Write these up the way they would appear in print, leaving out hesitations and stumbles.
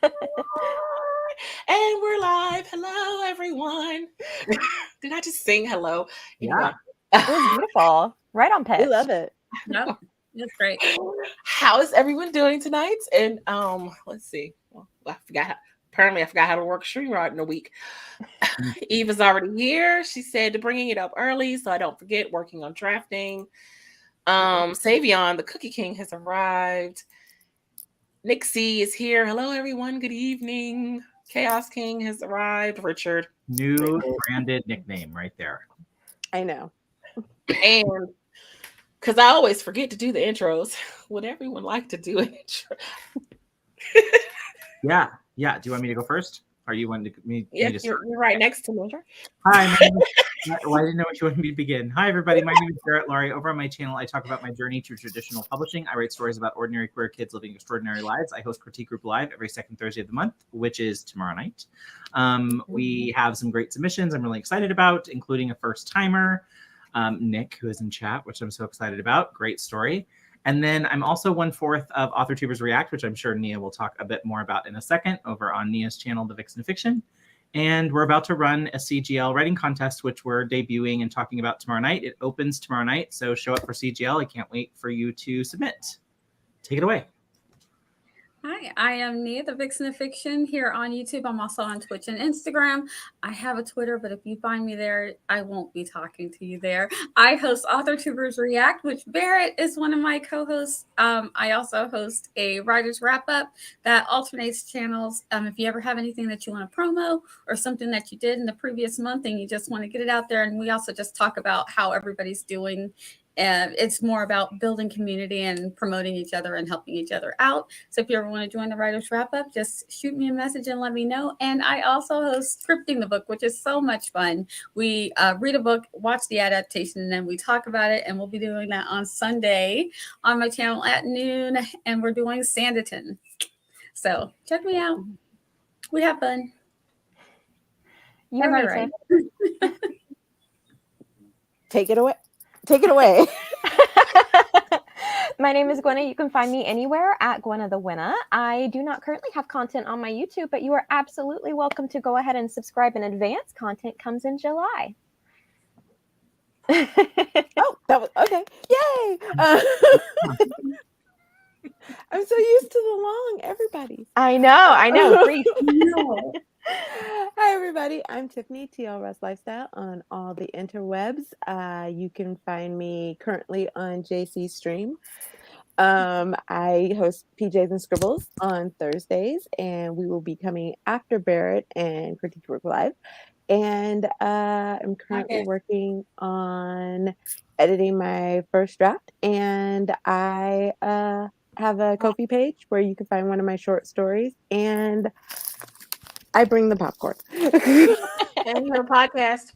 And we're live. Hello, everyone. Did I just sing hello? Anyway. It was beautiful. Right on pitch. We love it. Yep, it's great. How is everyone doing tonight? And let's see. Well, I forgot. Apparently, I forgot how to work StreamYard in a week. Eve is already here. She said bringing it up early, so I don't forget. Working on drafting. Savion, the Cookie King, has arrived. Nick C is here. Hello, everyone. Good evening. Chaos King has arrived. Richard. New branded nickname right there. I know. And because I always forget to do the intros, would everyone like to do an intro? Yeah. Do you want me to go first? Or you want me Yeah, to you're right next to me. Hi, well, I didn't know what you wanted me to begin. Hi, everybody. My name is Garrett Laurie. Over on my channel, I talk about my journey to traditional publishing. I write stories about ordinary queer kids living extraordinary lives. I host Critique Group Live every second Thursday of the month, which is tomorrow night. We have some great submissions I'm really excited about, including a first-timer, Nick, who is in chat, which I'm so excited about. Great story. And then I'm also 1/4 of AuthorTubers React, which I'm sure Nia will talk a bit more about in a second over on Nia's channel, The Vixen Fiction. And we're about to run a CGL writing contest, which we're debuting and talking about tomorrow night. It opens tomorrow night, so show up for CGL. I can't wait for you to submit. Take it away. Hi, I am Nia, the Vixen of Fiction, here on YouTube. I'm also on Twitch and Instagram. I have a Twitter, but if you find me there, I won't be talking to you there. I host AuthorTubers React, which Barrett is one of my co-hosts. I also host a Writer's Wrap-Up that alternates channels. If you ever have anything that you want to promo or something that you did in the previous month and you just want to get it out there, and we also just talk about how everybody's doing. And it's more about building community and promoting each other and helping each other out. So if you ever want to join the Writers Wrap Up, just shoot me a message and let me know. And I also host Scripting the Book, which is so much fun. We read a book, watch the adaptation, and then we talk about it. And we'll be doing that on Sunday on my channel at noon. And we're doing Sanditon. So check me out. We have fun. You're amazing. Right? Take it away. Take it away. My name is Gwynna. You can find me anywhere at Gwynna the Winna. I do not currently have content on my YouTube, but you are absolutely welcome to go ahead and subscribe in advance. Content comes in July. Oh, that was okay. Yay! I'm so used to the long, everybody. I know. Grief. Hi, everybody. I'm Tiffany, TL Russ Lifestyle, on all the interwebs. You can find me currently on JC Stream. I host PJs and Scribbles on Thursdays, and we will be coming after Barrett and Critique Group Live. And I'm currently working on editing my first draft, and I have a KoFi page where you can find one of my short stories, and I bring the popcorn. And your podcast.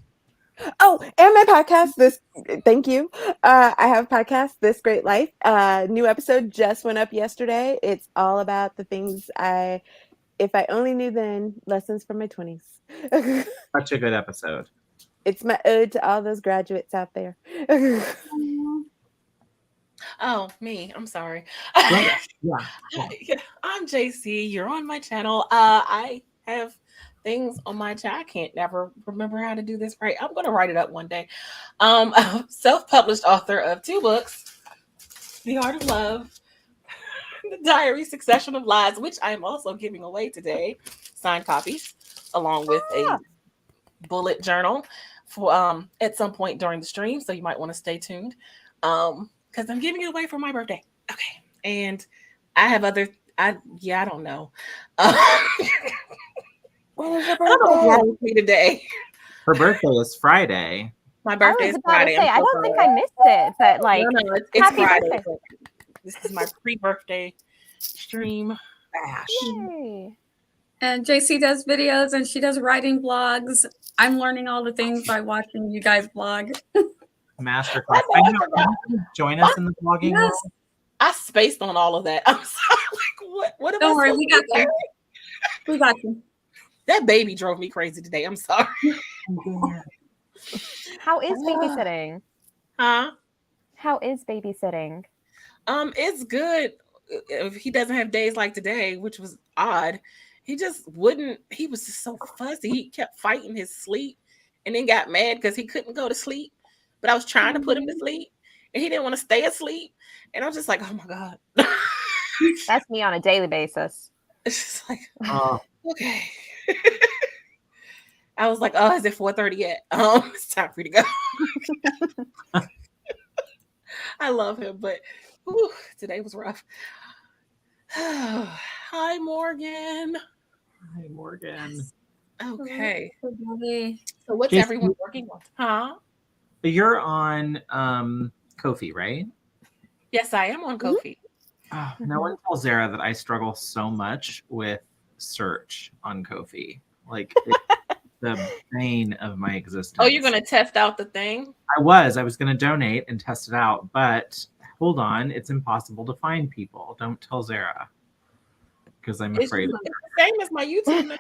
Oh, and my podcast, thank you. I have a podcast, This Great Life. New episode just went up yesterday. It's all about the things if I only knew then, lessons from my 20s. Such a good episode. It's my ode to all those graduates out there. Oh, me. I'm sorry. Yeah. I'm JC. You're on my channel. I have things on my channel. I can't never remember how to do this right. I'm going to write it up one day. Self-published author of 2 books, The Art of Love, The Diary Succession of Lies, which I'm also giving away today, signed copies, along with a bullet journal for at some point during the stream. So you might want to stay tuned. Because I'm giving it away for my birthday. Okay. And I have I don't know. When is your I don't know birthday? what me today. Her birthday is Friday. My birthday is Friday. I don't think I missed it, but like, no, it's happy Friday. birthday. This is my pre-birthday stream. Bash. Yay. And JC does videos and she does writing blogs. I'm learning all the things by watching you guys blog. Masterclass. Join us in the blogging world. I spaced on all of that. I'm sorry. Like, what am Don't I worry, supposed we to got say? you. We got you. That baby drove me crazy today. I'm sorry. How is babysitting? Huh? How is babysitting? It's good if he doesn't have days like today, which was odd. he just wouldn't. He was just so fussy. He kept fighting his sleep, and then got mad because he couldn't go to sleep. But I was trying to put him to sleep, and he didn't want to stay asleep. And I was just like, oh my god. That's me on a daily basis. It's just like, Oh, okay. I was like, oh, is it 4:30 yet? It's time for you to go. I love him, but whew, today was rough. Hi, Morgan. hi, Morgan. Okay. Everybody. So what's Jason- everyone working on? Huh? You're on KoFi, right? Yes, I am on KoFi. Oh, no one tells Zara that I struggle so much with search on KoFi. Like it's the bane of my existence. Oh, you're gonna test out the thing? I was going to donate and test it out, but hold on, it's impossible to find people. Don't tell Zara, because I'm It's afraid. the same as my YouTube. Now.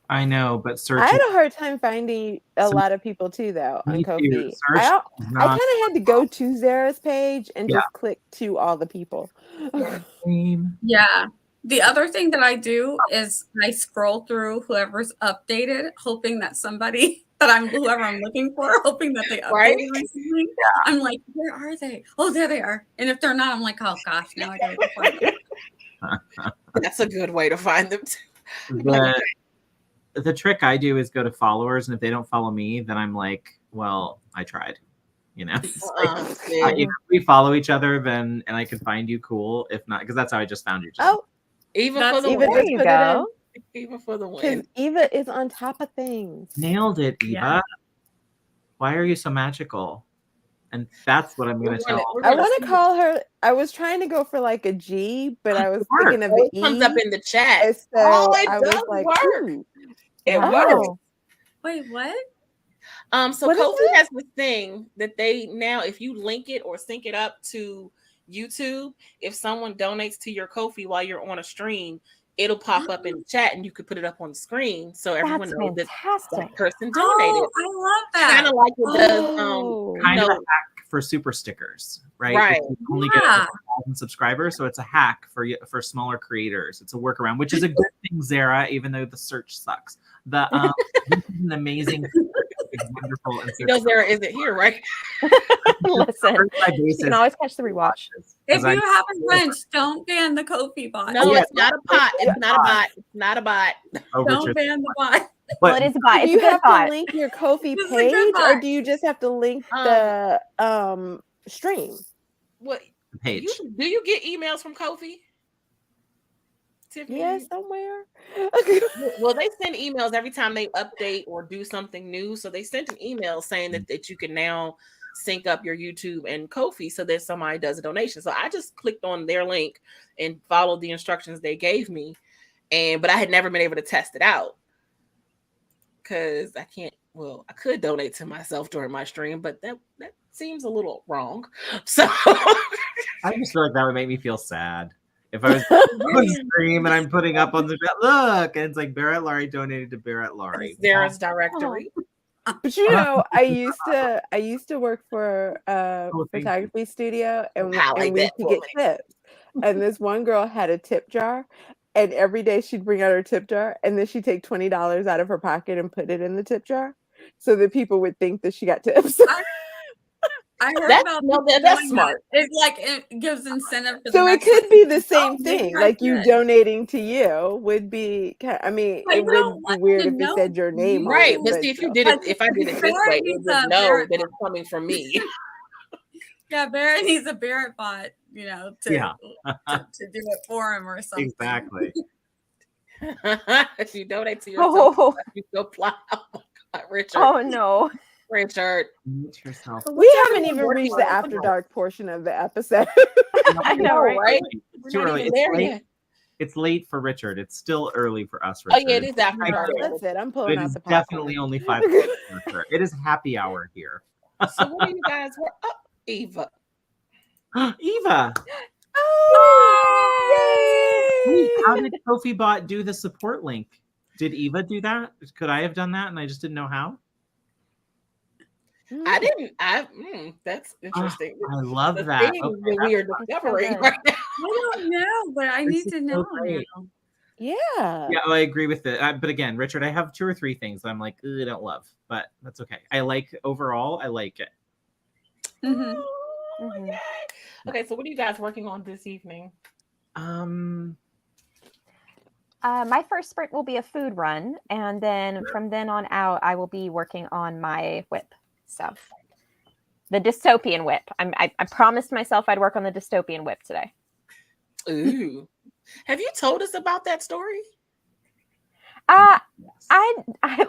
I know, but I searching. had a hard time finding a lot of people too, though, on Me too. KoFi. Search I is kind not of had to go to Zara's page and Yeah. just click to all the people. the same. Yeah. The other thing that I do is I scroll through whoever's updated, hoping that somebody whoever I'm looking for, hoping that they updated Right? recently. Yeah. I'm like, where are they? Oh, there they are. And if they're not, I'm like, oh gosh, now I gotta go find them. That's a good way to find them. The trick I do is go to followers, and if they don't follow me, then I'm like, well, I tried. You know, it's like, if we follow each other, then and I can find you, cool. If not, because that's how I just found you. Oh, even That's for the Eva There win. just you put go. it Even for the in because win. Eva is on top of things. Nailed it, Eva. Yeah. Why are you so magical? And that's what I'm going to tell. I want to call her. I was trying to go for like a G, but I was thinking of the it comes up E. in the chat. And so it I does was like, work. ooh. It Wow. works. Wait, what? So What is KoFi has this thing that they now, if you link it or sync it up to YouTube, if someone donates to your KoFi while you're on a stream, it'll pop up in the chat and you could put it up on the screen so everyone That's knows that fantastic. that person donated. Oh, I love that. Kind of like it does. Oh. Kind of a know- hack for super stickers, right? Right. You only get Yeah. 1,000 subscribers, so it's a hack for smaller creators. It's a workaround, which is a good thing, Zara, even though the search sucks. The this is an amazing, it's wonderful. And You know, Zara isn't here, right? Listen, my you basis can always catch the rewatch. If I- you have a wrench, don't ban the KoFi bot. No, Yeah. it's not a bot. It's not a bot. It's not a bot. Oh, Don't Richard. ban the bot. Well, it is a bot. Do It's you a good have bot. to link your KoFi It's a good page, or bot. do you just have to link the stream? What Page. do you get emails from KoFi? Tiffany? Yeah, somewhere. Well, they send emails every time they update or do something new. So they sent an email saying that you can now sync up your YouTube and KoFi so that somebody does a donation. So I just clicked on their link and followed the instructions they gave me. But I had never been able to test it out because I can't. Well, I could donate to myself during my stream, but that seems a little wrong. So I just feel like that would make me feel sad. If I was on stream and I'm putting up on the chat, look, and it's like Barrett Laurie donated to Barrett Laurie. Zara's directory. But you know, I used to work for a Oh, thank you. photography studio, and Highlight we that used to for get me. tips. And this one girl had a tip jar, and every day she'd bring out her tip jar, and then she'd take $20 out of her pocket and put it in the tip jar, so that people would think that she got tips. I heard That's about no, people that's doing smart. that. It's like it gives incentive for the So it next could person. be the same Oh, maybe thing. I Like you should. donating to you would be. I mean, But it you would don't be want weird to if you know said your name, on Right, it, but see, if you still. did it, if I did it this way, it Barrett would know Barrett that it's coming from me. Yeah, Barrett needs a Barrett bot, you know, to Yeah. to do it for him or something. Exactly. If you donate to yourself, Oh, you go fly. Oh my God, Richard. oh no. Richard. Meet yourself. We haven't everyone even working reached on the it? after dark portion of the episode. I know, right? Right? It's We're too not early. even It's there late. yet. It's late for Richard. It's still early for us, Oh Richard. yeah, it is after I dark. know. That's it. I'm It pulling out is the popcorn. definitely only 5 o'clock for sure. It is happy hour here. So what are you guys? Eva. Eva, Oh, wait, yay! how did KoFi Bot do the support link? Did Eva do that? Could I have done that and I just didn't know how? I didn't. That's interesting. I love The that. thing Okay, that we are so discovering good. right now. I don't know, but I This need is to so know great. now. Yeah. Yeah, I agree with it. But again, Richard, I have 2 or 3 things that I'm like, I don't love, but that's okay. I like overall, I like it. Mm-hmm. Oh, yay. Okay, so what are you guys working on this evening? My first sprint will be a food run, and then from then on out, I will be working on my whip. So, the dystopian whip. I promised myself I'd work on the dystopian whip today. Ooh. Have you told us about that story? I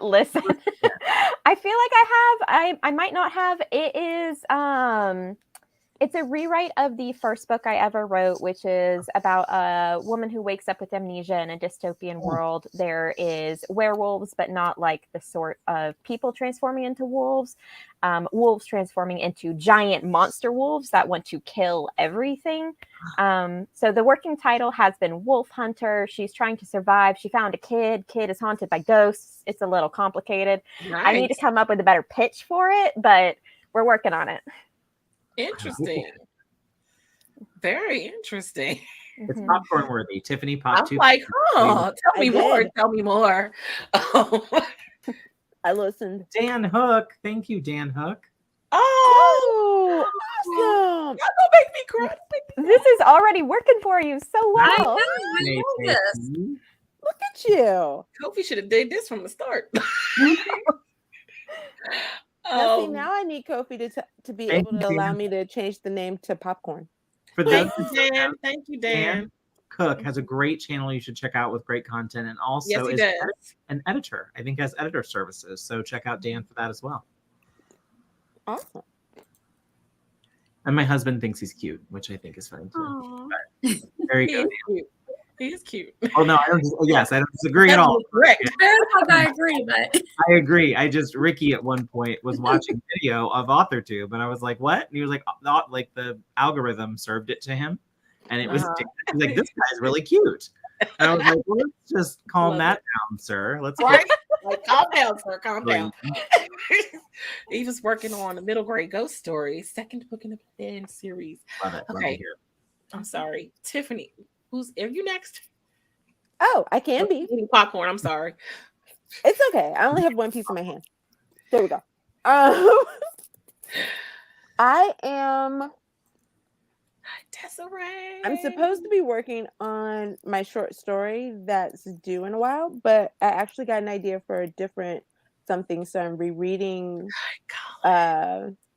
listen. I feel like I have. I might not have. It is it's a rewrite of the first book I ever wrote, which is about a woman who wakes up with amnesia in a dystopian world. There is werewolves, but not like the sort of people transforming into wolves. Wolves transforming into giant monster wolves that want to kill everything. So the working title has been Wolf Hunter. She's trying to survive. She found a kid. Kid is haunted by ghosts. It's a little complicated. Nice. I need to come up with a better pitch for it, but we're working on it. Interesting. Very interesting. It's popcorn worthy. Tiffany popped I'm like, tell me more. did. Tell me more. I listened. Dan Hook. Thank you, Dan Hook. Oh, awesome. Y'all gonna make me cry. This is already working for you so I well. know this. Look at you. KoFi should have did this from the start. Now, see, now I need KoFi to be Thank able you, to allow Dan. me to change the name to popcorn. For those Thank you, Dan. Thank you, Dan. Cook has a great channel you should check out with great content, and also Yes, he is does. an editor. I think has editor services. So check out Dan for that as well. Awesome. And my husband thinks he's cute, which I think is funny too. Aw. There you He go. is cute. He is cute. Oh no, I don't. Yes, I don't disagree at all. Correct. I agree, but I agree. Ricky at one point was watching video of AuthorTube, and I was like, "What?" And he was like, "Like the algorithm served it to him, and it was he was like, this guy's really cute." And I was like, well, "Let's just calm Love that down, sir. Let's Right? Like, calm down, sir. Calm Right. down. He was working on a middle grade ghost story, second book in the Plan series. Love it. Love Okay. to hear. I'm sorry. Tiffany, are you next? Oh, I can be. Eating popcorn. I'm sorry. It's okay. I only have one piece in my hand. There we go. I am. Desiree. I'm supposed to be working on my short story that's due in a while, but I actually got an idea for a different something. So I'm rereading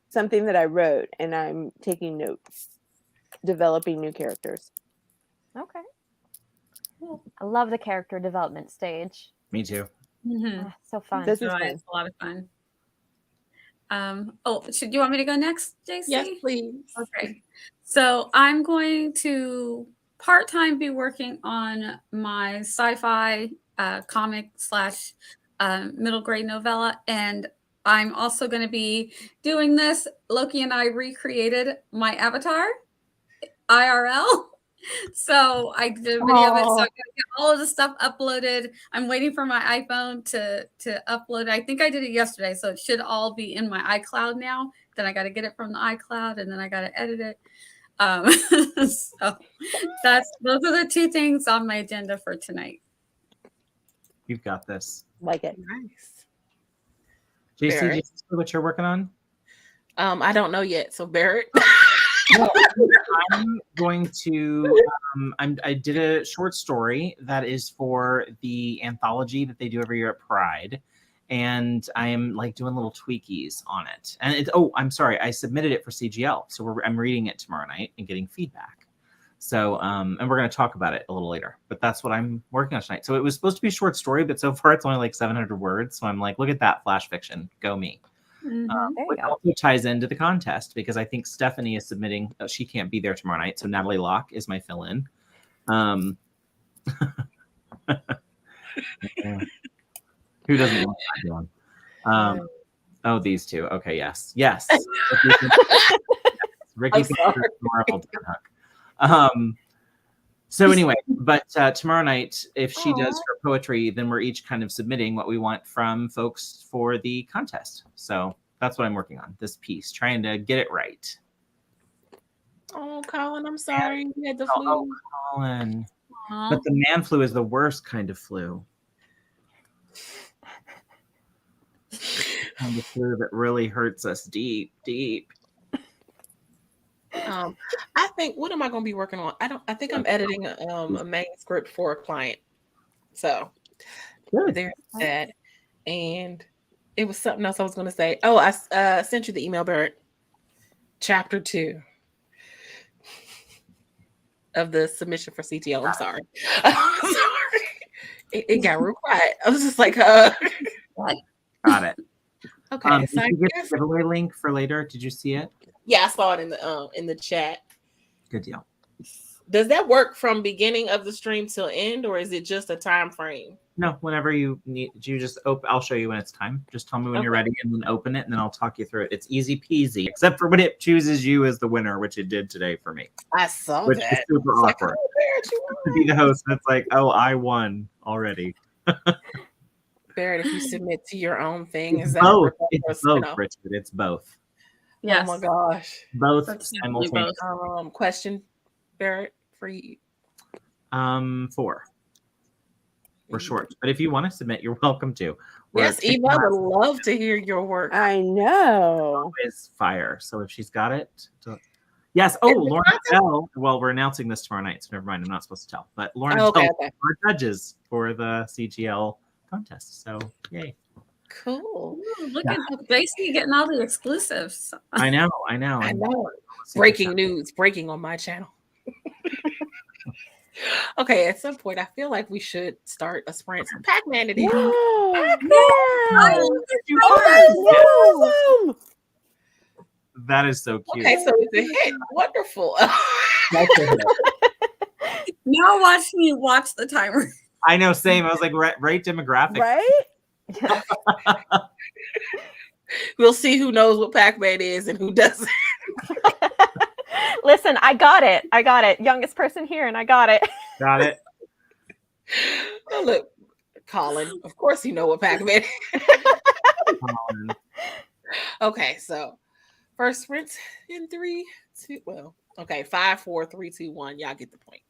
something that I wrote, and I'm taking notes, developing new characters. Okay. I love the character development stage. Me too. So fun. This is No, fun. it's a lot of fun. Should you want me to go next, JC? Yes, please. Okay. So I'm going to part-time be working on my sci-fi comic / middle grade novella. And I'm also going to be doing this. Loki and I recreated my avatar IRL. So I did a video of it. So I gotta get all of the stuff uploaded. I'm waiting for my iPhone to upload it. I think I did it yesterday, so it should all be in my iCloud now. Then I got to get it from the iCloud, and then I got to edit it. So those are the 2 things on my agenda for tonight. You've got this. Like it. Nice. JC, Barrett? do you see what you're working on? I don't know yet. So Barrett. I'm going to. I did a short story that is for the anthology that they do every year at Pride, and I am like doing little tweakies on it. And I'm sorry, I submitted it for CGL, so I'm reading it tomorrow night and getting feedback. So, and we're going to talk about it a little later. But that's what I'm working on tonight. So it was supposed to be a short story, but so far it's only like 700 words. So I'm like, look at that, flash fiction, go me. Which also ties into the contest because I think Stephanie is submitting. She can't be there tomorrow night, so Natalie Locke is my fill-in. Who doesn't want that one? Oh, these 2. Okay, yes. Ricky thinks it's adorable, Dan Hook. So anyway, but tomorrow night, if she does her poetry, then we're each kind of submitting what we want from folks for the contest. So that's what I'm working on, this piece, trying to get it right. Oh, Colin, I'm sorry. You had the flu. Oh, Colin. But the man flu is the worst kind of flu. Kind of flu that really hurts us deep, deep. I think, what am I going to be working on? I think I'm editing a manuscript for a client. So Good. there's that. And it was something else I was going to say. Oh, I sent you the email, Barrett. Chapter 2 of the submission for CTO. I'm sorry. I'm sorry. It got real quiet. I was just like, Got it. Okay. So did you get the giveaway link for later? Did you see it? Yeah, I saw it in the chat. Good deal. Does that work from beginning of the stream till end, or is it just a time frame? No, whenever you need, you just open. I'll show you when it's time. Just tell me when you're ready, and then open it, and then I'll talk you through it. It's easy peasy, except for when it chooses you as the winner, which it did today for me. I saw which that. is super awkward. To be the host, and it's like, oh, I won already. Barrett, if you submit to your own thing, It's is that both? It's both, Richard. It's both. Yes. Oh my gosh. Both simultaneously. Question, Barrett, for you. 4. We're short, but if you want to submit, you're welcome to. Yes, Eva, I would love to hear your work. I know. Always fire. So if she's got it. Yes. Oh, Lauren Bell. Well, we're announcing this tomorrow night, so never mind. I'm not supposed to tell. But Lauren Bell, our judges for the CGL contest. So yay. Cool. Ooh, look at JC getting all the exclusives. I know. Breaking news, breaking on my channel. Okay, at some point, I feel like we should start a sprint. Pac-Man it is. Awesome. That is so cute. Okay, so it's a hit. Wonderful. Now watch me watch the timer. I know, same. I was like, right demographic. Right? We'll see who knows what Pac-Man is and who doesn't. Listen, I got it. Youngest person here, and I got it. Got it. Oh, look, Colin. Of course you know what Pac-Man is. Okay, so first sprint in 3, 2. Well, okay, 5, 4, 3, 2, 1. Y'all get the point.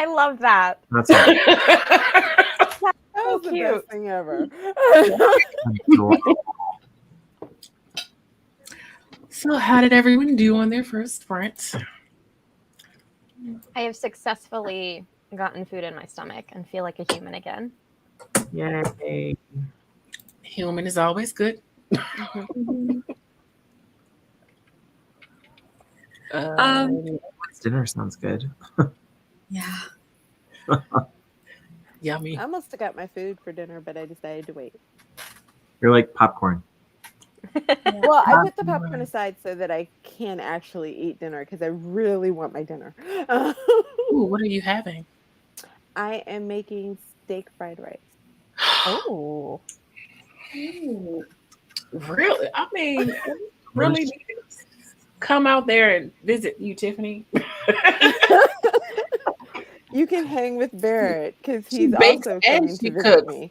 I love that. That's awesome. That So was the cute. best thing ever. So, how did everyone do on their first sprint? I have successfully gotten food in my stomach and feel like a human again. Yay. Human is always good. Mhm. Dinner sounds good. Yeah. Yummy. I almost got my food for dinner, but I decided to wait. You're like popcorn. Well, I put the popcorn aside so that I can actually eat dinner because I really want my dinner. Ooh, what are you having? I am making steak fried rice. Oh. Ooh. Really? I mean, really need to come out there and visit you, Tiffany. You can hang with Barrett because She he's bakes also and coming she to visit cooks. me.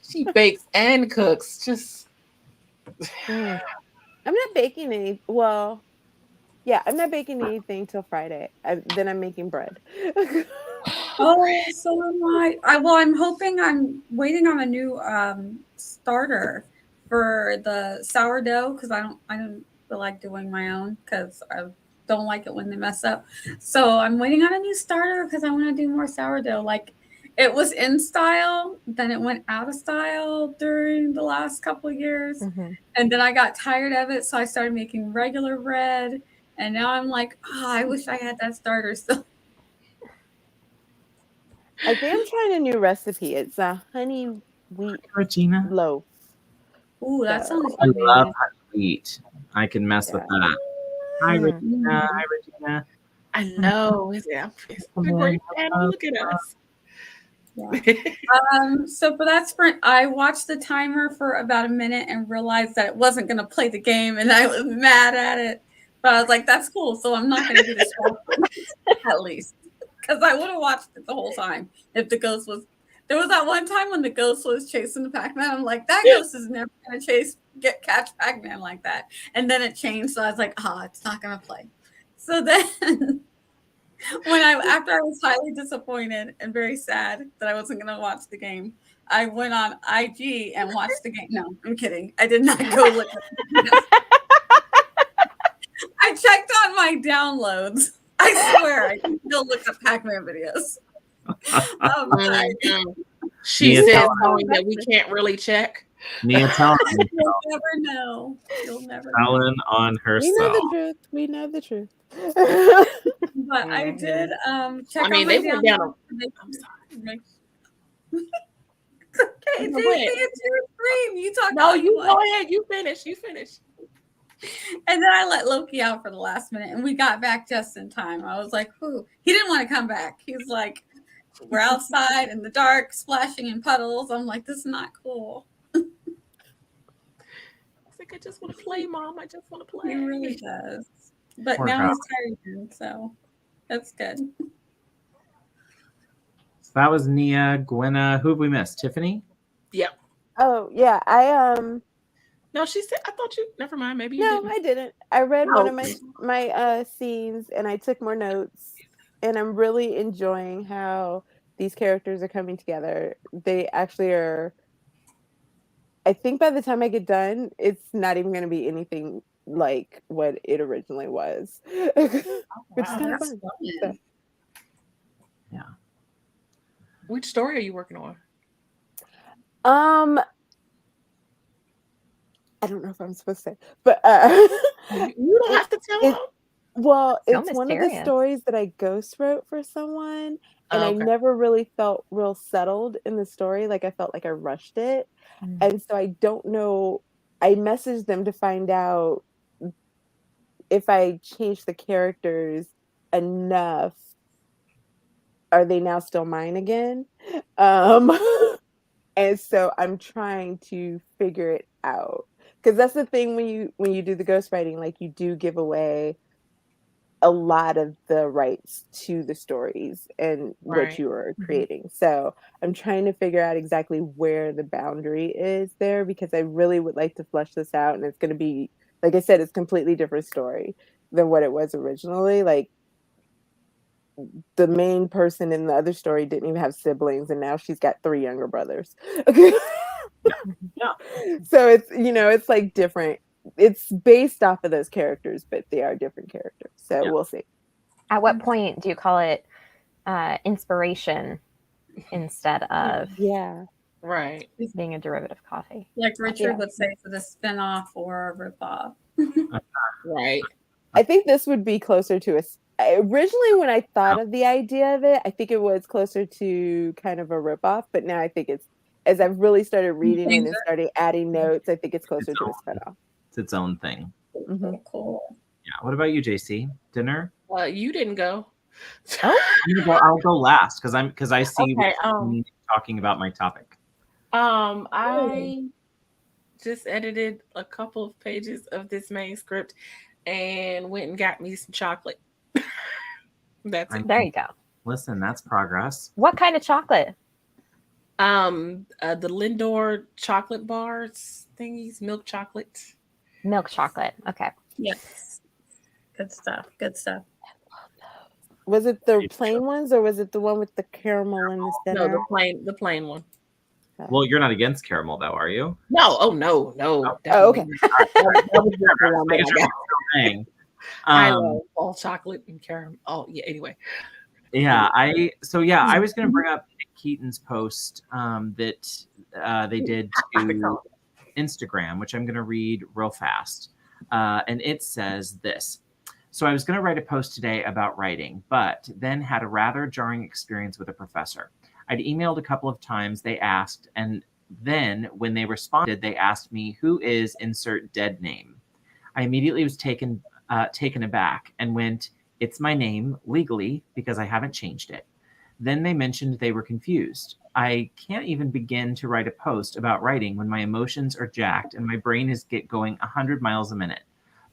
She bakes and cooks. Just I'm not baking any. Well, yeah, I'm not baking anything till Friday. Then I'm making bread. Oh, so am I. I'm hoping I'm waiting on a new starter for the sourdough because I don't feel like doing my own because I don't like it when they mess up. So I'm waiting on a new starter because I want to do more sourdough. Like it was in style, then it went out of style during the last couple of years, Mhm. and then I got tired of it, so I started making regular bread. And now I'm like, oh, I wish I had that starter still. I think I'm trying a new recipe. It's a honey wheat Regina. loaf. Ooh, that So, sounds I yummy. love honey wheat. I can mess with yeah. that. Hi, Mm. Regina. Hi, Regina. I know. It's a great channel. Look at us. Yeah. So for that sprint, I watched the timer for about a minute and realized that it wasn't going to play the game, and I was mad at it. But I was like, "That's cool." So I'm not going to do this at least, because I would have watched it the whole time if the ghost was. There was that one time when the ghost was chasing the Pac-Man. I'm like, that ghost is never going to catch Pac-Man like that. And then it changed, so I was like, it's not going to play. So then. After I was highly disappointed and very sad that I wasn't going to watch the game, I went on IG and watched the game. No, I'm kidding. I did not go look at it. I checked on my downloads. I swear, I still look at Pac-Man videos. She Nia, says tell knowing that we can't really check. Nia, tell You'll never know. You'll never know. Ellen on We know herself. the truth. We know the truth. But I did check I mean, on my they went down. downloads. I'm sorry. Okay, No, JC, go ahead. it's your stream. You talk No, all you want. go ahead. You finish. You finish. And then I let Loki out for the last minute, and we got back just in time. I was like, "Whew." He didn't want to come back. He's like, we're outside in the dark, splashing in puddles. I'm like, this is not cool. It's like, I just want to play, Mom. I just want to play. He really does. But Poor now guy. he's tired again, so that's good. So that was Nia, Gwynna. Who have we missed? Tiffany? Yep. Oh yeah, No, she said. I thought you. Never mind. Maybe you no, didn't. I didn't. I read one of Oh. my scenes and I took more notes, and I'm really enjoying how these characters are coming together. They actually are. I think by the time I get done, it's not even going to be anything like what it originally was, which is kind of That's fun. fun. So, Yeah. Which story are you working on? I don't know if I'm supposed to say, but You don't have to tell them. well, So it's one of the mysterious. stories that I ghost wrote for someone, and Oh, I okay. never really felt real settled in the story. Like I felt like I rushed it, Mm. and so I don't know. I messaged them to find out if I changed the characters enough, are they now still mine again? Um, and so I'm trying to figure it out, because that's the thing when you do the ghostwriting, like you do give away a lot of the rights to the stories and what Right. you are creating. So I'm trying to figure out exactly where the boundary is there, because I really would like to flesh this out, and it's going to be, like I said, it's completely different story than what it was originally. Like the main person in the other story didn't even have siblings, and now she's got 3 younger brothers. Yeah. So it's, it's like different. It's based off of those characters, but they are different characters. So Yeah. we'll see. At what point do you call it inspiration instead of Yeah. Right. being a derivative coffee? Like Richard Yeah. would say, for the spinoff or a ripoff. Right. I think this would be closer to originally when I thought of the idea of it, I think it was closer to kind of a ripoff, but now I think it's, as I've really started reading it and started adding notes, I think it's closer to a spinoff. It's its own thing. Mhm. Cool. Yeah. What about you, JC? Dinner? You didn't go. I'll go last because I see Okay, me talking about my topic. I just edited a couple of pages of this manuscript and went and got me some chocolate. That's it. There you go. Listen, that's progress. What kind of chocolate? The Lindor chocolate bars thingies, milk chocolate. Milk chocolate. Okay. Yes. Good stuff. Good stuff. Was it the plain ones or was it the one with the caramel in the No, center? the plain one. Well, you're not against caramel, though, are you? No, no. Oh, okay. That was just the one that I got. Thing. I love all chocolate and caramel. Oh, yeah. Anyway. Yeah, I was going to bring up Nick Keaton's post that they did to Instagram, which I'm going to read real fast. And it says this. So I was going to write a post today about writing, but then had a rather jarring experience with a professor. I'd emailed a couple of times, they asked, and then when they responded, they asked me, who is insert dead name? I immediately was taken aback and went, it's my name legally because I haven't changed it. Then they mentioned they were confused. I can't even begin to write a post about writing when my emotions are jacked and my brain is going 100 miles a minute.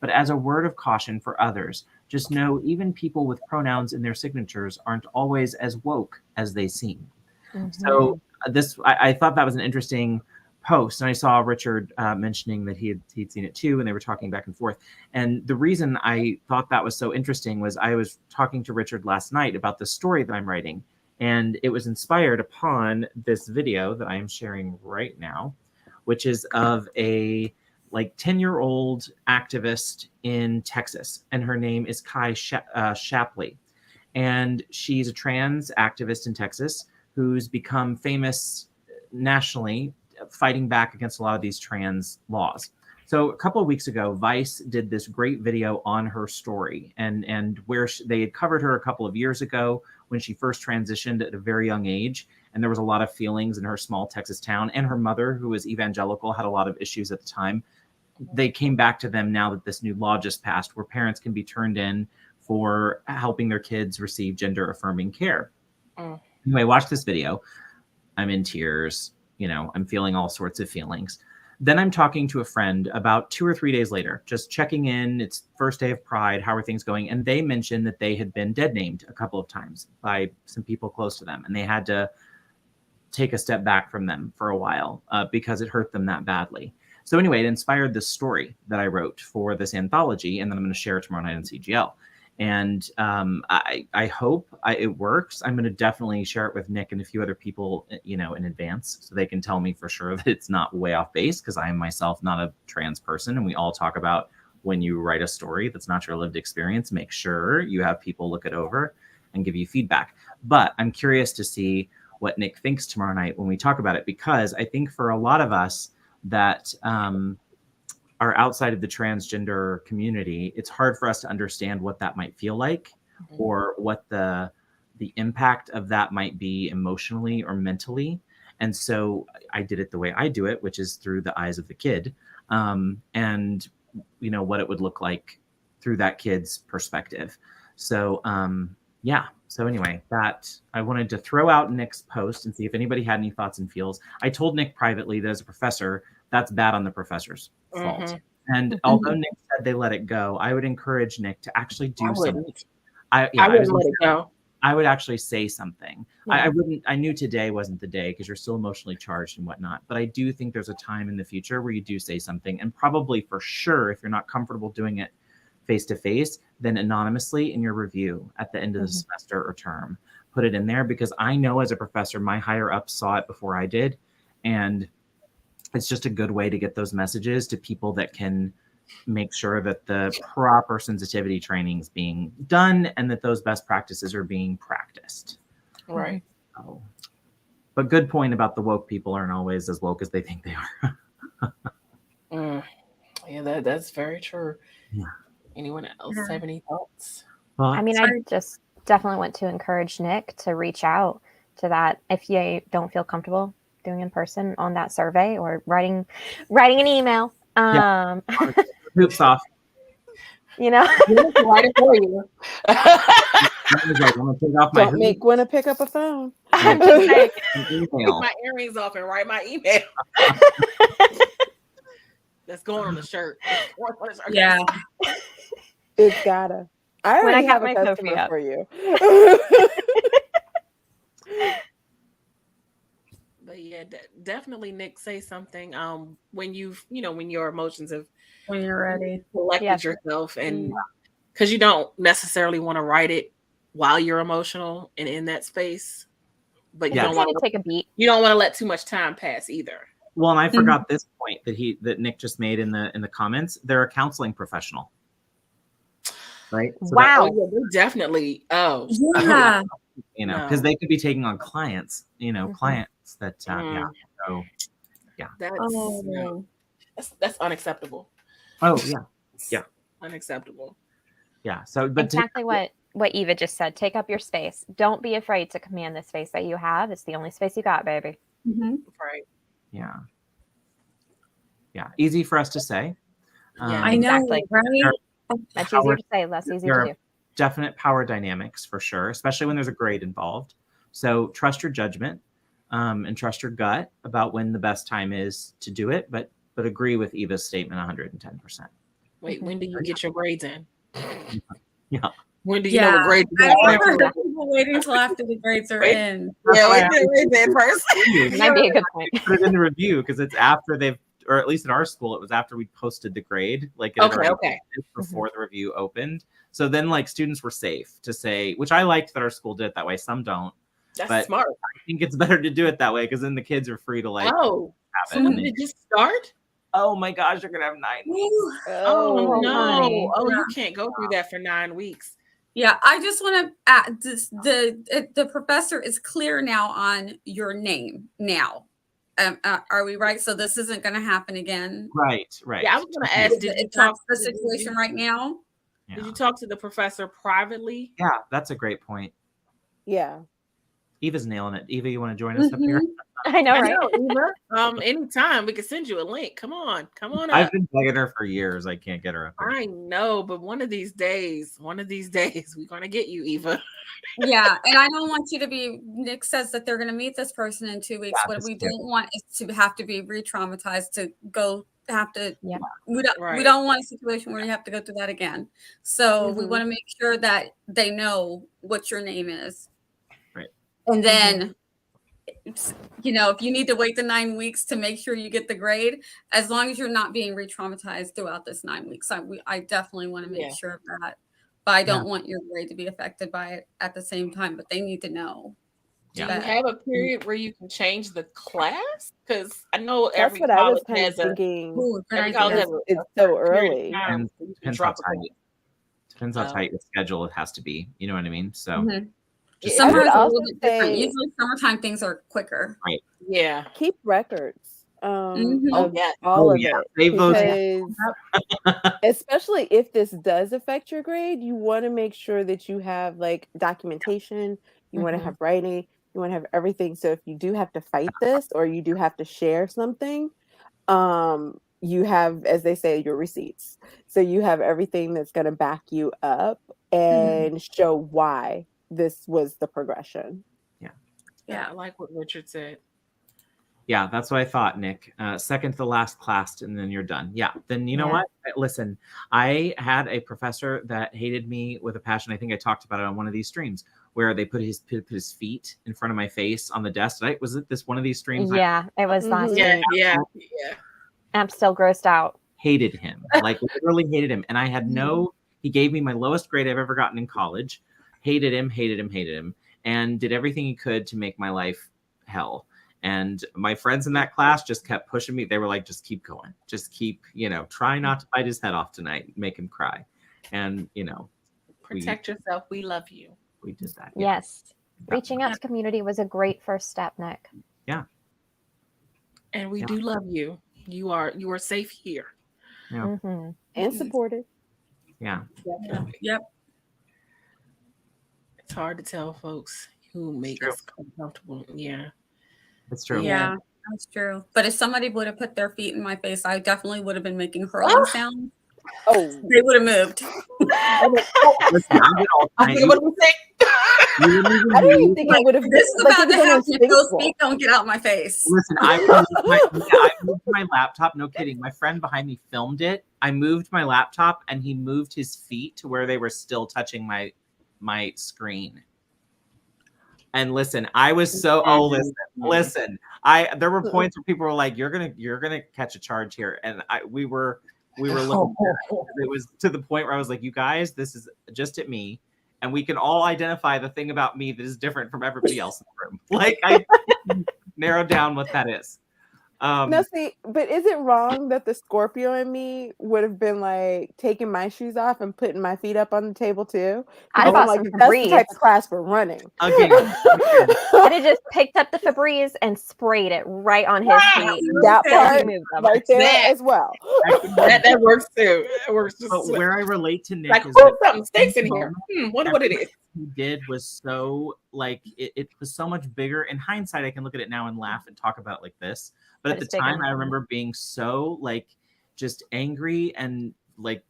But as a word of caution for others, just know even people with pronouns in their signatures aren't always as woke as they seem. Mm-hmm. So I thought that was an interesting post, and I saw Richard mentioning that he'd seen it too, and they were talking back and forth. And the reason I thought that was so interesting was I was talking to Richard last night about the story that I'm writing, and it was inspired upon this video that I am sharing right now, which is of a 10-year-old activist in Texas, and her name is Kai Shapley, and she's a trans activist in Texas who's become famous nationally fighting back against a lot of these trans laws. So a couple of weeks ago, Vice did this great video on her story and where they had covered her a couple of years ago when she first transitioned at a very young age. And there was a lot of feelings in her small Texas town, and her mother, who was evangelical, had a lot of issues at the time. They came back to them now that this new law just passed where parents can be turned in for helping their kids receive gender affirming care. Anyway, watch this video. I'm in tears. I'm feeling all sorts of feelings. Then I'm talking to a friend about 2 or 3 days later, just checking in. It's first day of Pride. How are things going? And they mentioned that they had been dead named a couple of times by some people close to them. And they had to take a step back from them for a while because it hurt them that badly. So anyway, it inspired this story that I wrote for this anthology, and then I'm going to share it tomorrow night on CGL. And I hope it works. I'm going to definitely share it with Nick and a few other people, in advance, so they can tell me for sure that it's not way off base, because I am myself not a trans person. And we all talk about when you write a story that's not your lived experience, make sure you have people look it over and give you feedback. But I'm curious to see what Nick thinks tomorrow night when we talk about it, because I think for a lot of us that are outside of the transgender community, it's hard for us to understand what that might feel like, or what the impact of that might be emotionally or mentally. And so I did it the way I do it, which is through the eyes of the kid, and what it would look like through that kid's perspective. So so anyway, that I wanted to throw out Nick's post and see if anybody had any thoughts and feels. I told Nick privately that as a professor, that's bad on the professor's fault. And although Nick said they let it go, I would encourage Nick to actually do something. I wouldn't let it go. I would actually say something. I wouldn't. I knew today wasn't the day because you're still emotionally charged and whatnot. But I do think there's a time in the future where you do say something, and probably for sure, if you're not comfortable doing it face to face, then anonymously in your review at the end of the Mhm. semester or term, put it in there, because I know as a professor, my higher ups saw it before I did. And it's just a good way to get those messages to people that can make sure that the proper sensitivity training is being done and that those best practices are being practiced. Right. So, but good point about the woke people aren't always as woke as they think they are. Yeah, that's very true. Yeah. Anyone else have any thoughts? Well, I mean, I just definitely want to encourage Nick to reach out to that if you don't feel comfortable doing in person on that survey or writing an email. hoops off. You know, Write it for you. Like, I'm gonna take off my Don't make Gwynna pick up a phone. I'm just saying. Take email. my earrings off and write my email. That's going on the shirt. Yeah. It's gotta. I When I already got have a my customer KoFi up. for you. But yeah, definitely, Nick, say something. When when your emotions have When you're ready. collected yourself, and because you don't necessarily want to write it while you're emotional and in that space, but you don't want to take a beat. You don't want to let too much time pass either. Well, and I forgot this point that Nick just made in the comments. They're a counseling professional, right? So wow. Yeah, they definitely. Yeah. Because they could be taking on clients. Clients that yeah. So yeah. That's unacceptable. Oh yeah. Unacceptable. Yeah. So, but exactly what Eva just said. Take up your space. Don't be afraid to command the space that you have. It's the only space you got, baby. Right. Yeah. Yeah. Easy for us to say. Yeah, I know, exactly. right? Much easier to say, less easy to do. Definite power dynamics for sure, especially when there's a grade involved. So trust your judgment and trust your gut about when the best time is to do it, but agree with Eva's statement 110%. Wait, when do you get your grades in? Yeah. When do you know what grade you I've got? never heard people waiting until after the grades are in. Yeah, wait till it's in first. Might be a good point. Put it in the review because it's after they've, or at least in our school, it was after we posted the grade, like before the review opened. So then like students were safe to say, which I liked that our school did it that way. Some don't. That's smart. I think it's better to do it that way because then the kids are free to like have it. So when did you start? Oh my gosh, you're gonna have 9 weeks. Oh no! honey. Oh, you can't go through that for 9 weeks. Yeah, I just want to add this: the professor is clear now on your name now. Are we right? So this isn't going to happen again. Right. Yeah, I was going to ask. Did you talk to the situation right now? Yeah. Did you talk to the professor privately? Yeah, that's a great point. Yeah. Eva's nailing it. Eva, you want to join us up here? I know, right? Eva. Anytime we can send you a link. Come on up. I've been begging her for years. I can't get her up here. I know, but one of these days, we're gonna get you, Eva. Yeah, and I don't want you to be. Nick says that they're going to meet this person in 2 weeks. What we don't want is to have to be re-traumatized to go. Have to. Yeah. We don't want a situation where you have to go through that again. So we want to make sure that they know what your name is. Right. And then. If you need to wait the 9 weeks to make sure you get the grade, as long as you're not being re-traumatized throughout this 9 weeks, I definitely want to make sure of that. But I don't want your grade to be affected by it at the same time. But they need to know. Do you have a period where you can change the class? Because I know that's what I was kind of thinking. It's so early. Depends how tight the schedule it has to be. You know what I mean? So. Summer is a little bit different. Usually summertime things are quicker. Right. Yeah. Keep records of all of it. Because especially if this does affect your grade, you want to make sure that you have like documentation, you want to have writing, you want to have everything. So if you do have to fight this or you do have to share something, you have, as they say, your receipts. So you have everything that's going to back you up and show why this was the progression. Yeah, I like what Richard said. Yeah, that's what I thought, Nick. Second to the last class, and then you're done. Yeah, then you know what? Listen, I had a professor that hated me with a passion. I think I talked about it on one of these streams where they put his feet in front of my face on the desk. Was it this one of these streams? Yeah, it was last week. Yeah. I'm still grossed out. Hated him, like literally hated him, and I had no He gave me my lowest grade I've ever gotten in college. Hated him, and did everything he could to make my life hell. And my friends in that class just kept pushing me. They were like, just keep going. Just keep, try not to bite his head off tonight, make him cry. And, Protect yourself. We love you. we did that. Yes. Reaching out to community was a great first step, Nick. Yeah. And we do love you. You are safe here. Yeah. And supported. Yeah. Yep. It's hard to tell folks who make us uncomfortable. Yeah. It's true. Yeah, that's true. But if somebody would have put their feet in my face, I definitely would have been making hurling sounds. Oh, They would have moved. Listen, I get all I kinds think what we think. I don't even think it would have This is like, about it to would've happen been if those unspeakable. feet don't get out my face. Listen, I moved my laptop. No kidding. My friend behind me filmed it. I moved my laptop, and he moved his feet to where they were still touching my screen. And listen, I was so listen. There were points where people were like, "You're gonna catch a charge here," and we were looking. It was to the point where I was like, "You guys, this is just at me." And we can all identify the thing about me that is different from everybody else in the room. Like I narrowed down what that is. No, see, but is it wrong that the Scorpio in me would have been like taking my shoes off and putting my feet up on the table too? I'd Because bought I'm like, some that's the Febreze. type of class we're running. Again, I'd have just picked up the Febreze and sprayed it right on his feet. That While he part moved them. right there That- as well. That works too. It works just but where I relate to Nick like, is oh, something stinks in here. Wonder what it is. he did was so like it was so much bigger. In hindsight, I can look at it now and laugh and talk about it like this. But at the it's bigger. time, I remember being so like just angry and like,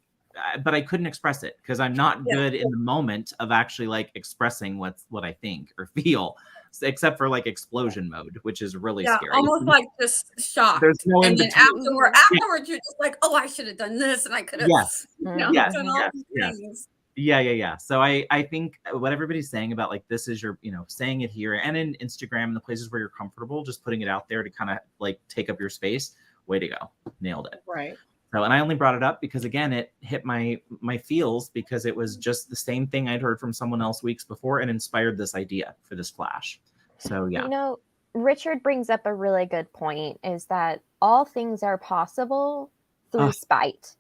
but I couldn't express it because I'm not good in the moment of actually like expressing what I think or feel, except for like explosion mode, which is really scary. Almost like just shocked. There's no in And then between. afterwards, you're just like, oh, I should have done this, and I could have Yes. Yes. done all Yes. these Yes. things. Yeah. So I think what everybody's saying about like this is your, saying it here and in Instagram and the places where you're comfortable, just putting it out there to kind of like take up your space. Way to go. Nailed it. Right. So, and I only brought it up because again, it hit my feels because it was just the same thing I'd heard from someone else weeks before and inspired this idea for this flash. So yeah. Richard brings up a really good point is that all things are possible through spite.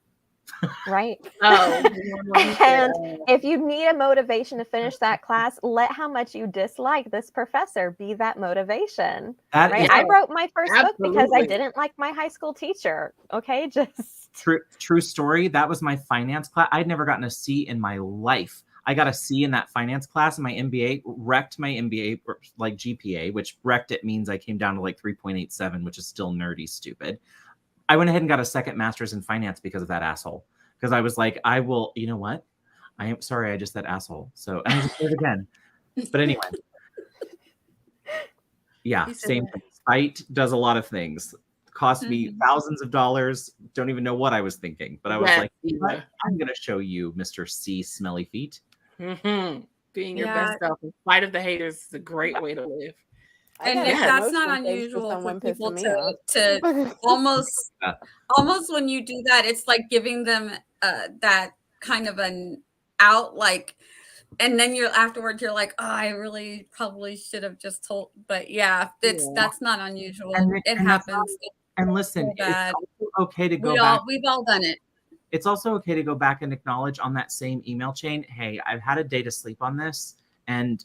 Right? And if you need a motivation to finish that class, let how much you dislike this professor be that motivation. Right? I wrote my first book because I didn't like my high school teacher. Okay, just true story. That was my finance class. I'd never gotten a C in my life. I got a C in that finance class, and my MBA wrecked my MBA like GPA, which wrecked it means I came down to like 3.87, which is still nerdy stupid. I went ahead and got a second master's in finance because of that asshole. Because I was like, I will, you know what? I am sorry, I just said asshole. So, and I just did it again. But anyway. Yeah, same thing. Spite does a lot of things. Cost me thousands of dollars. Don't even know what I was thinking. But I was like, I'm going to show you, Mr. C. Smelly Feet. Being your best self in spite of the haters is a great way to live. And that's not unusual for people to almost when you do that, it's like giving them that kind of an out, like, and then afterwards you're like, oh, I really probably should have just told. But that's not unusual. It happens. And listen, it's okay to go back. We've all done it. It's also okay to go back and acknowledge on that same email chain, hey, I've had a day to sleep on this, and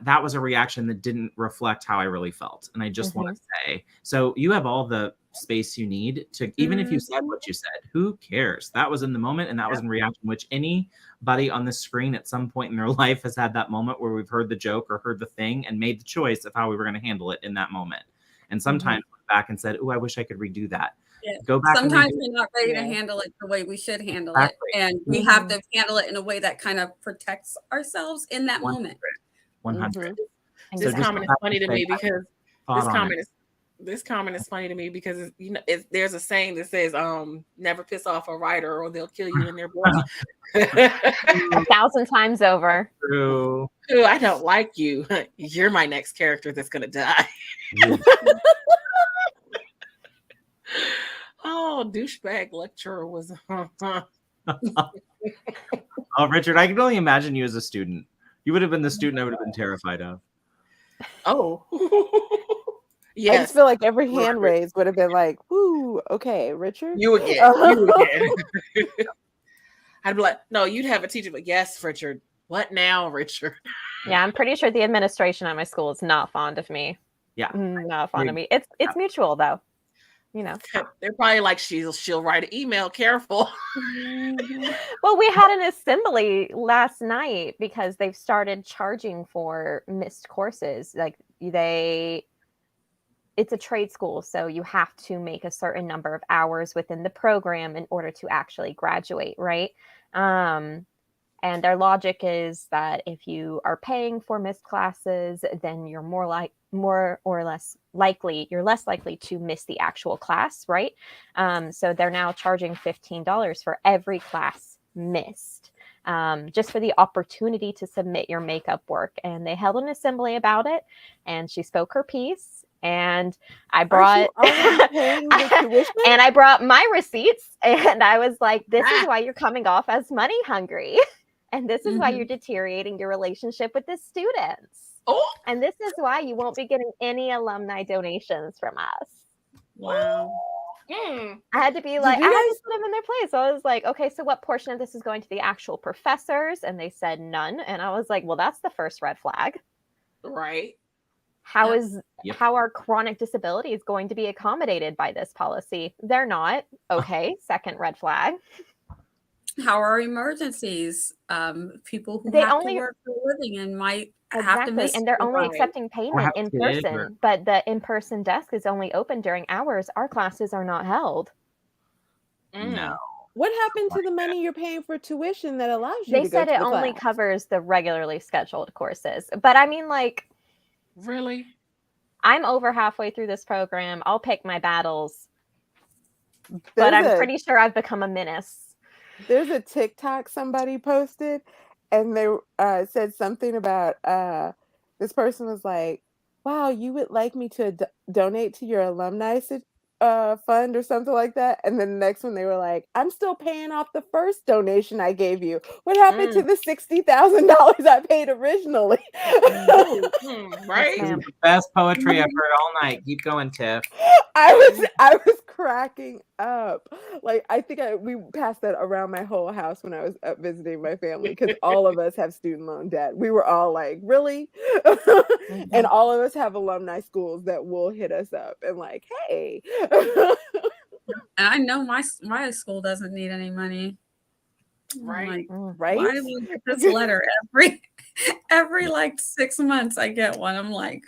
that was a reaction that didn't reflect how I really felt. And I just want to say, so you have all the space you need to, even if you said what you said, who cares? That was in the moment and that was in reaction, which anybody on the screen at some point in their life has had that moment where we've heard the joke or heard the thing and made the choice of how we were going to handle it in that moment. And sometimes went back and said, oh, I wish I could redo that. Yeah. Go back. Sometimes we're not ready to handle it the way we should handle it. And we have to handle it in a way that kind of protects ourselves in that moment. 100. This comment is funny to me because this comment is funny to me because there's a saying that says never piss off a writer or they'll kill you in their blood. 1,000 times over. True. Ooh, I don't like you. You're my next character that's gonna die. Oh, douchebag lecturer was Oh, Richard, I can only imagine you as a student. You would have been the student I would have been terrified of. Oh. I Yes. just feel like every hand raised would have been like, "Whoo, okay, Richard." You again. You again. I'd be like, no, you'd have a teacher, but yes, Richard. What now, Richard? Yeah, I'm pretty sure the administration at my school is not fond of me. Yeah. Not fond of me. It's mutual though. You know. They're probably like, she'll write an email, careful. Well, we had an assembly last night because they've started charging for missed courses. Like it's a trade school, so you have to make a certain number of hours within the program in order to actually graduate, right? And their logic is that if you are paying for missed classes, then you're less likely to miss the actual class, right? So they're now charging $15 for every class missed, just for the opportunity to submit your makeup work. And they held an assembly about it, and she spoke her piece. And I brought paying the tuition? And I brought my receipts, and I was like, "This is why you're coming off as money hungry." And this is why you're deteriorating your relationship with the students. Oh. And this is why you won't be getting any alumni donations from us. Wow. I had to be like, I had to put them in their place. So I was like, okay, so what portion of this is going to the actual professors? And they said none. And I was like, well, that's the first red flag. Right. How are chronic disabilities going to be accommodated by this policy? They're not. Okay, second red flag. How are emergencies? People who They have only to work for a living and might have to exactly, miss and they're only Right. accepting payment in person. But the in-person desk is only open during hours. Our classes are not held. No. What happened to the money you're paying for tuition that allows you They to go said to it the only class? covers the regularly scheduled courses. But I mean, like, Really? I'm over halfway through this program. I'll pick my battles. But I'm pretty sure I've become a menace. There's a TikTok somebody posted, and they said something about this person was like, "Wow, you would like me to donate to your alumni fund or something like that." And then the next one they were like, "I'm still paying off the first donation I gave you. What happened to the $60,000 I paid originally?" Right? This is the best poetry I've heard all night. Keep going, Tiff. I was cracking up. Like, I think we passed that around my whole house when I was up visiting my family, because all of us have student loan debt. We were all like, really? And all of us have alumni schools that will hit us up and like, hey. And I know my school doesn't need any money. Right. Like, Right? why do we get this letter every like 6 months? I get one. I'm like,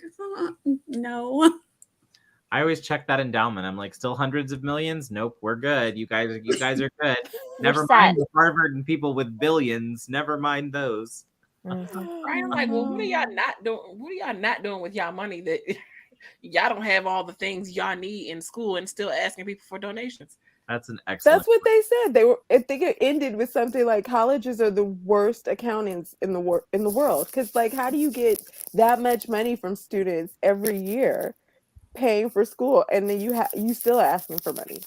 no. I always check that endowment. I'm like, still hundreds of millions? Nope, we're good. You guys are good. Never mind the Harvard and people with billions. Never mind those. Right? I'm like, well, what are y'all not doing? What are y'all not doing with y'all money that y'all don't have all the things y'all need in school and still asking people for donations? That's an excellent. That's what they said. I think it ended with something like, colleges are the worst accountants in the world, because like, how do you get that much money from students every year paying for school, and then you still asking for money?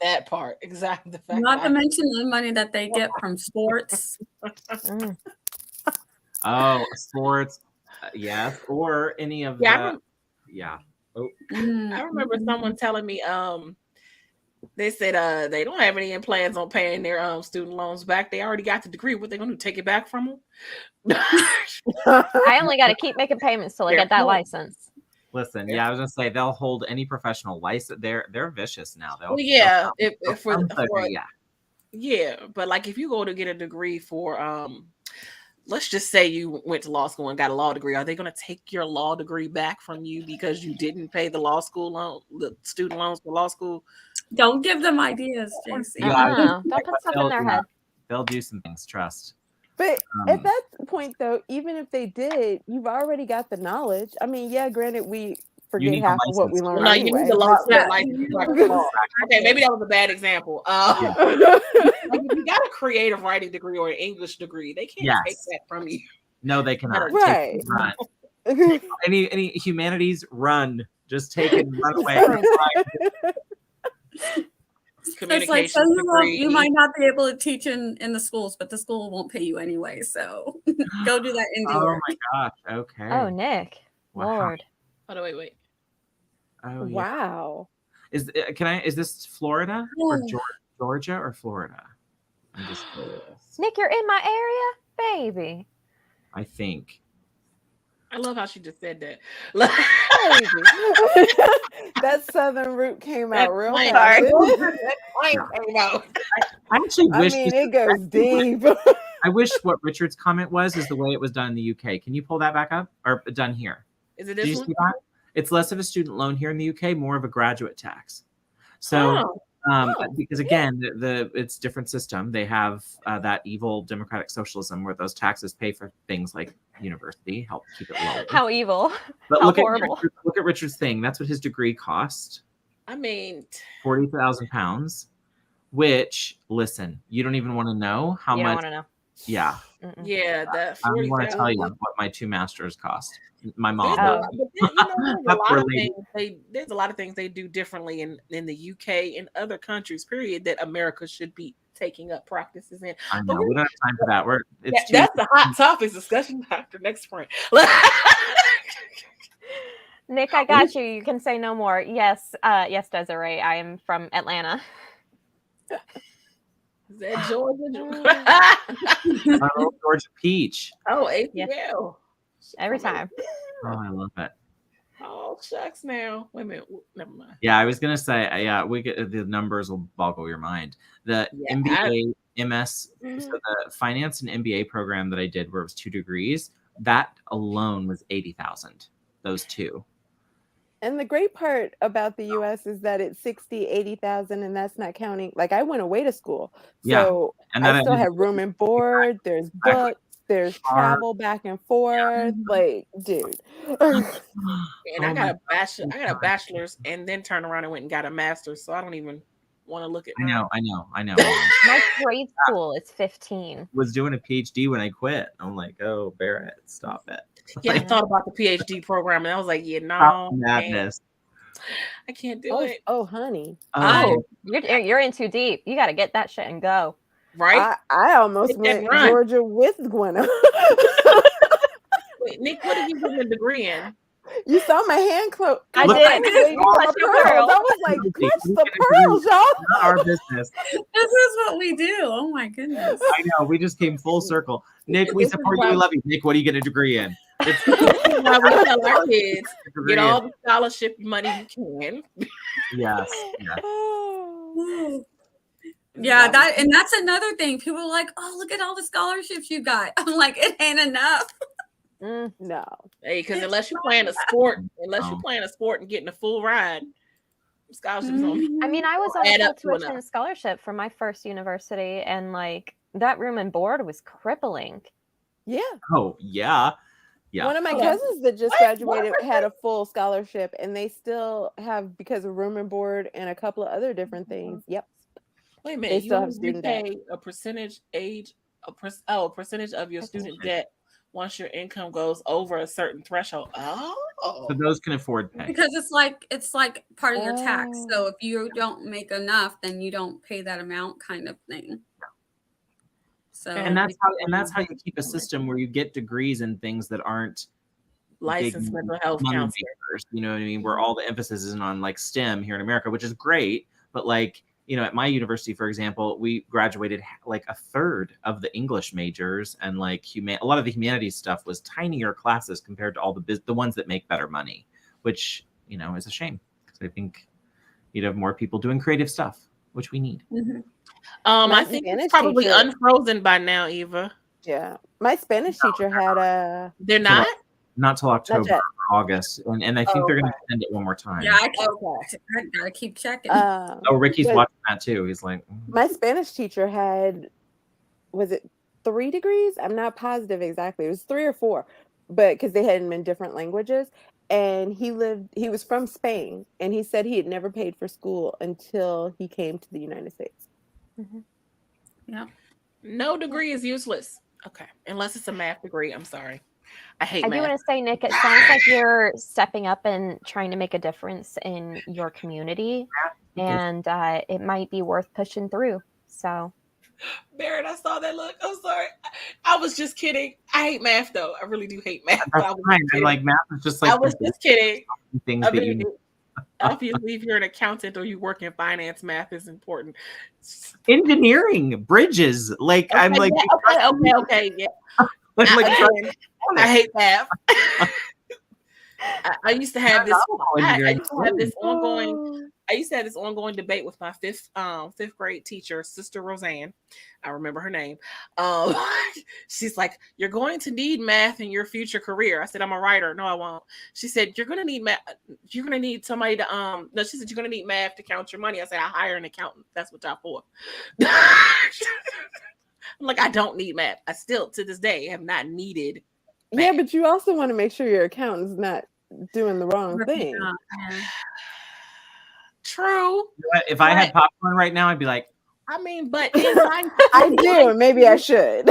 That part, exactly. The fact Not to mention the money that they get from sports. Oh, sports, yes, or any of I remember someone telling me they said they don't have any plans on paying their student loans back. They already got the degree. What they gonna do? Take it back from them? I only got to keep making payments till I get that license. Listen, I was gonna say they'll hold any professional license. They're vicious now. But like, if you go to get a degree for let's just say you went to law school and got a law degree, are they going to take your law degree back from you because you didn't pay the law school loan, the student loans for law school? Don't give them ideas, JC. Don't put stuff in their head. They'll do some things, trust. But at that point, though, even if they did, you've already got the knowledge. I mean, yeah, granted, we forget half of what we learned. No, you need the license. Okay, maybe that was a bad example. Like, if you got a creative writing degree or an English degree, they can't take that from you. No, they cannot. Right. Run. any humanities, run. Just take it and run away. It's like, communications so degree. you might not be able to teach in the schools, but the school won't pay you anyway. So go do that indie Oh work. my gosh. Okay. Oh, Nick. Wow. Lord. Oh, wait. Oh yeah. Wow. Is this Florida or Yeah. Georgia or Florida? I'm just curious. Nick, you're in my area? Baby. I think. I love how she just said that. That southern root came out real twang- fast. didn't it? that twang came out. I actually I wish mean, this it goes deep. I wish what Richard's comment was is the way it was done in the UK. Can you pull that back up or done here? Is it Did you this one? see that? It's less of a student loan here in the UK, more of a graduate tax. So, because again, it's different system. They have that evil democratic socialism where those taxes pay for things like university, help keep it low. How evil. But How look horrible. Look at Richard's thing. That's what his degree cost. I mean, £40,000. Which, listen, you don't even want to know how You much. don't want to know. Yeah, yeah, that I don't want to 40,000. tell you what my 2 masters cost. My mom. Oh. There's a lot of things they do differently in the UK and other countries, period, that America should be taking up practices in. I But know. We don't have time for that. that's the hot topics discussion after next spring. Nick, I got you. You can say no more. Yes, yes, Desiree. I am from Atlanta. Is that Georgia? I love Georgia Peach. Oh, APL. Every time. Oh, I love it. Oh, shucks now. Wait a minute. Never mind. Yeah, I was gonna say, yeah, we get the numbers will boggle your mind. The MBA, MS, so the finance and MBA program that I did, where it was 2 degrees, that alone was 80,000. Those 2. And the great part about the US is that it's 60, 80,000, and that's not counting. Like, I went away to school. So and I still have room and board, there's books, there's travel back and forth. Like, dude. And I got a bachelor's and then turned around and went and got a master's. So I don't even want to look at I know. My grade school is 15. Was doing a PhD when I quit. I'm like, oh, Barrett, stop it. Yeah, I thought about the PhD program and I was like, yeah, no, madness. I can't do it. Oh, honey. Oh, you're in too deep. You got to get that shit and go. Right? I almost went Georgia with Gwynna. Wait, Nick, what did you get a degree in? You saw my hand close. I did. Clutch your pearls. I was like, clutch the pearls, y'all. Not our business. This is what we do. Oh my goodness. I know. We just came full circle. Nick, we support you. We love you. Nick, what do you get a degree in? It's why we tell our kids, get all the scholarship money you can. Yes. Yeah, that's another thing. People are like, oh, look at all the scholarships you got. I'm like, it ain't enough. No. Hey, because unless you're playing a sport and getting a full ride, scholarships on me. I mean, I was on Add a up to tuition scholarship for my first university, and like that room and board was crippling. Yeah. Oh, yeah. Yeah. One of my cousins that just graduated had a full scholarship, and they still have, because of room and board and a couple of other different things. Yep. Wait a minute. They still have you student debt. pay a percentage of your student debt once your income goes over a certain threshold. Oh, So those can afford pay. Because it's like part of your tax. So if you don't make enough, then you don't pay that amount, kind of thing. So And that's how you keep a system where you get degrees in things that aren't licensed mental health money counselor. makers, you know what I mean? Where all the emphasis isn't on like STEM here in America, which is great, but like, you know, at my university, for example, we graduated like a third of the English majors, and like a lot of the humanities stuff was tinier classes compared to all the ones that make better money, which, you know, is a shame because I think you'd have more people doing creative stuff, which we need. Mm-hmm. I think it's probably unfrozen by now, Eva. Yeah, my Spanish teacher had a. They're not. Not till October or August, and I think they're going to extend it one more time. Yeah, I gotta keep checking. Ricky's watching that too. He's like, my Spanish teacher had, was it 3 degrees? I'm not positive exactly. It was 3 or 4, but because they had them in different languages. And he was from Spain, and he said he had never paid for school until he came to the United States. Mm-hmm. Yeah. No degree is useless. Okay, unless it's a math degree. I'm sorry. I hate math. do want to say, Nick, it sounds like you're stepping up and trying to make a difference in your community. and it might be worth pushing through. So, Barrett, I saw that look. I'm sorry. I was just kidding. I hate math though. I really do hate math. But That's I was fine. just And kidding. like math is just like I was just kidding. things I that you mean, obviously, if you're an accountant or you work in finance, math is important. engineering, bridges. Like I'm like, Okay, yeah. I I hate math. I used to have this. I used to have this ongoing. Oh. I used to have this ongoing debate with my fifth grade teacher, Sister Roseanne. I remember her name. She's like, "You're going to need math in your future career." I said, "I'm a writer." No, I won't. She said, "You're going to need math. You're going to need somebody to No, she said, "You're going to need math to count your money." I said, "I hire an accountant. That's what y'all for." I'm like, I don't need math. I still, to this day, have not needed. Yeah, but you also want to make sure your accountant's not doing the wrong thing. Yeah. True. If I had popcorn right now, I'd be like, I mean, but in life, I do, and maybe I should.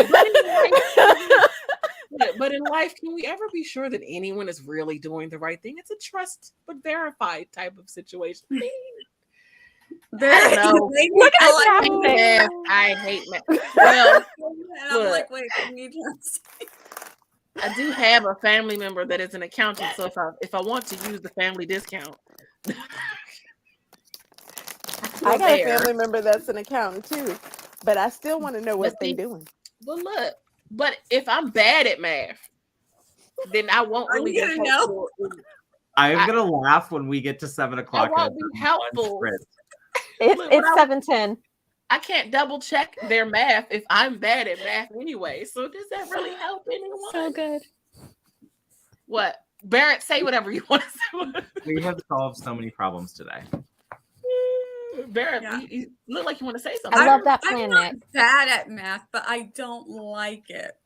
But in life, can we ever be sure that anyone is really doing the right thing? It's a trust but verified type of situation. I know. Look at I that hate math. I hate math. Well, and I'm like, wait, can you just... I do have a family member that is an accountant, so if I want to use the family discount, I got a family member that's an accountant too, but I still want to know what they're doing. Well, look, but if I'm bad at math, then I won't really be helpful. I'm gonna laugh when we get to 7 o'clock. I won't be helpful. It's 7:10. I can't double check their math if I'm bad at math anyway. So does that really help anyone? So good. What? Barrett, say whatever you want to say. We have solved so many problems today. Barrett, you look like you want to say something. I love that plan, I'm not Nick. bad at math, but I don't like it.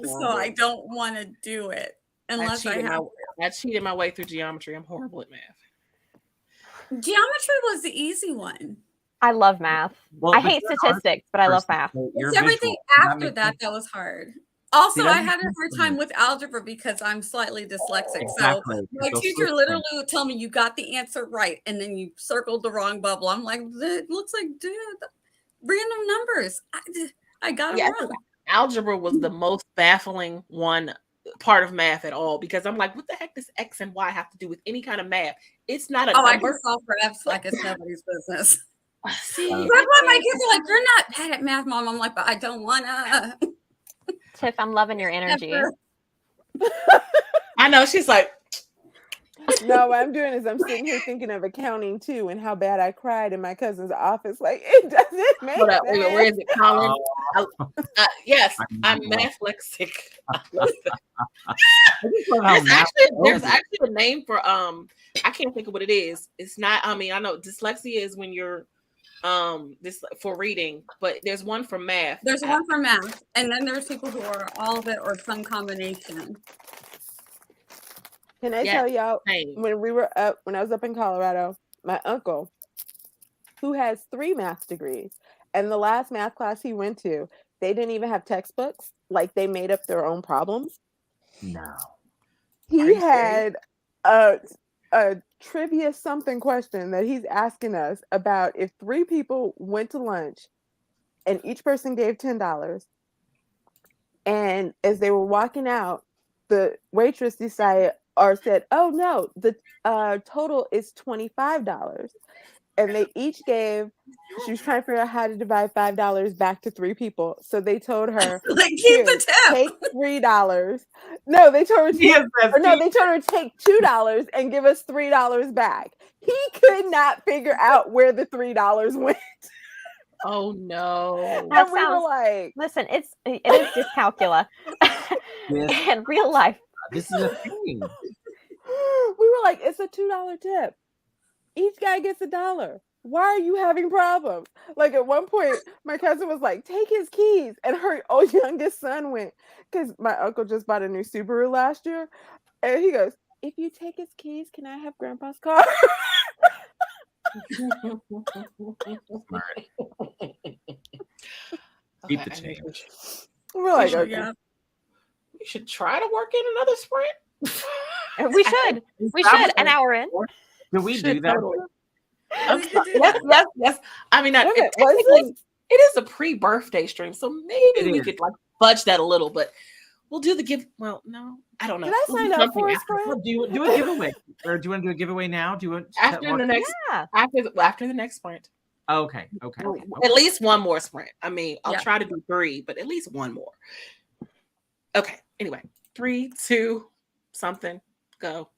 So I don't want to do it unless I have to. I cheated my way through geometry. I'm horrible at math. Geometry was the easy one. I love math. Well, I hate statistics, but I love math. It's everything after that was hard. Also, I had a hard time with algebra because I'm slightly dyslexic. Exactly. So my teacher literally would tell me, "You got the answer right," and then you circled the wrong bubble. I'm like, "It looks like random numbers. I got it wrong." Algebra was the most baffling part of math at all because I'm like, what the heck does X and Y have to do with any kind of math? It's not a number. I can solve for F's like it's nobody's business. See, that's why my kids are like, "You're not bad at math, Mom." I'm like, "But I don't wanna." Tiff, I'm loving your energy. I know. She's like, no, what I'm doing is I'm sitting here thinking of accounting too and how bad I cried in my cousin's office. Like, it doesn't make sense. Where is it, Colin? Yes, I'm mathlexic. There's actually a name for I can't think of what it is. It's not. I mean, I know dyslexia is when you're this for reading, but there's one for math. There's one for math, and then there's people who are all of it or some combination. Can I tell y'all, when I was up in Colorado, my uncle, who has 3 math degrees, and the last math class he went to, they didn't even have textbooks. Like, they made up their own problems. No. He had a trivia something question that he's asking us about if 3 people went to lunch and each person gave $10. And as they were walking out, the waitress said, "Oh no, the total is $25." And they each gave, she was trying to figure out how to divide $5 back to 3 people. So they told her, like, keep the tip. Take $3. No, they told her they told her to take $2 and give us $3 back. He could not figure out where the $3 went. Oh no. And we were like, listen, it is dyscalculia. In real life. This is a thing. We were like, it's a $2 tip. Each guy gets $1. Why are you having problems? Like, at one point, my cousin was like, take his keys. And her youngest son went, because my uncle just bought a new Subaru last year. And he goes, if you take his keys, can I have grandpa's car? Keep the change. We're like, okay. We should try to work in another sprint. We should. We should. An hour in. Do we do that? Okay. could do Yes, that. yes, yes. I mean, Wait a minute, was technically, it is a pre-birthday stream, so It maybe we is. could like fudge that a little, but we'll do the give. Well, no, I don't know. Did I We'll do sign up for something a after, sprint? Well, do a giveaway, or do you want to do a giveaway now? Do you want to after the next Yeah. after the next sprint. Okay. At least one more sprint. I mean, I'll Yeah. try to do 3, but at least one more. Okay. Anyway, 3, 2, something, go.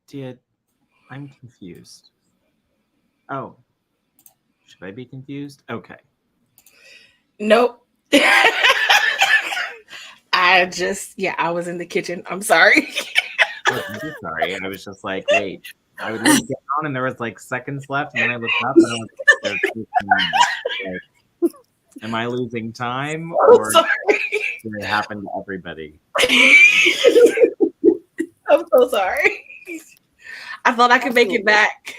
Tia, I'm confused. Oh, should I be confused? Okay. Nope. I was in the kitchen. I'm sorry. Oh, I'm sorry. I was just like, wait. I would look down and there was like seconds left, and then I looked up and I was like, there's 15 minutes. Like, am I losing time or Sorry. did it happen to everybody? I'm so sorry. I thought I could make it back.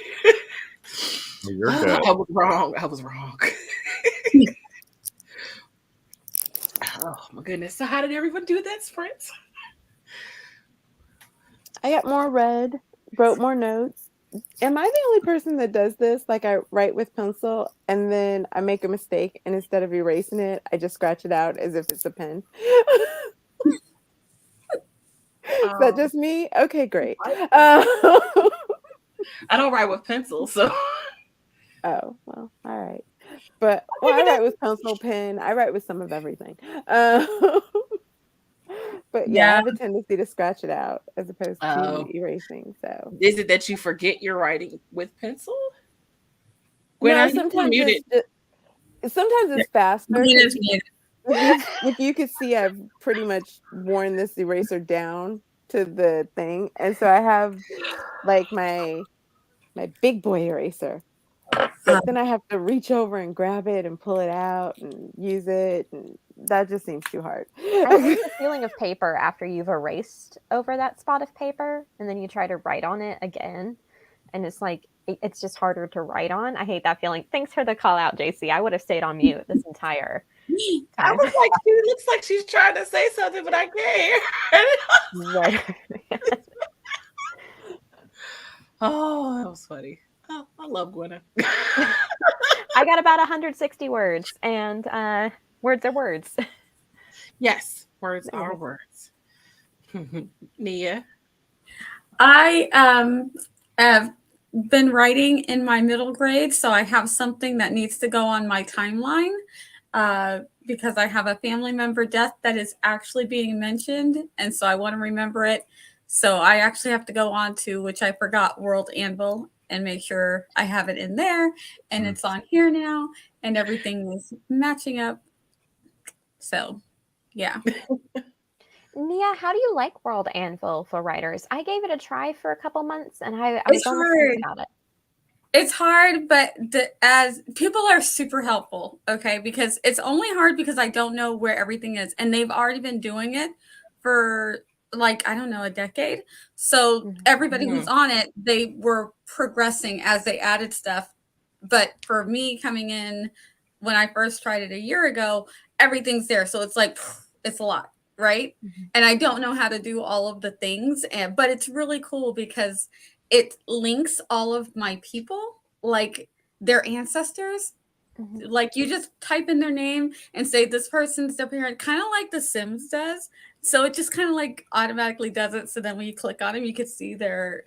You're good. I was wrong. Oh my goodness. So how did everyone do that sprint? I got more read, wrote more notes. Am I the only person that does this? Like I write with pencil and then I make a mistake and instead of erasing it, I just scratch it out as if it's a pen. Is that just me? Okay, great. I don't write with pencil, so. Oh, well, all right. But I write with pencil, pen. I write with some of everything. But yeah, I have a tendency to scratch it out as opposed to erasing. So is it that you forget you're writing with pencil? Gwynna, no, sometimes it's faster. If you could see, I've pretty much worn this eraser down to the thing, and so I have like my big boy eraser. But then I have to reach over and grab it and pull it out and use it, and that just seems too hard. I hate the feeling of paper after you've erased over that spot of paper, and then you try to write on it again, and it's like it's just harder to write on. I hate that feeling. Thanks for the call out, JC. I would have stayed on mute this entire time. I was like, she looks like she's trying to say something, but I can't. Right. Oh, that was funny. Oh, I love Gwynna. I got about 160 words, and words are words. Yes, words are words. Nia? I have been writing in my middle grade, so I have something that needs to go on my timeline because I have a family member death that is actually being mentioned, and so I want to remember it. So I actually have to go on to, which I forgot, World Anvil, and make sure I have it in there, and it's on here now, and everything is matching up. So, yeah. Nia, how do you like World Anvil for writers? I gave it a try for a couple months, and I was on the fence about it. It's hard, but as people are super helpful, okay? Because it's only hard because I don't know where everything is, and they've already been doing it for like, I don't know, a decade. So everybody who's on it, they were progressing as they added stuff. But for me coming in when I first tried it a year ago, everything's there. So it's like, it's a lot, right? And I don't know how to do all of the things, but it's really cool because it links all of my people, like their ancestors. Like you just type in their name and say this person's the parent, kind of like The Sims does. So it just kind of like automatically does it. So then when you click on them, you can see their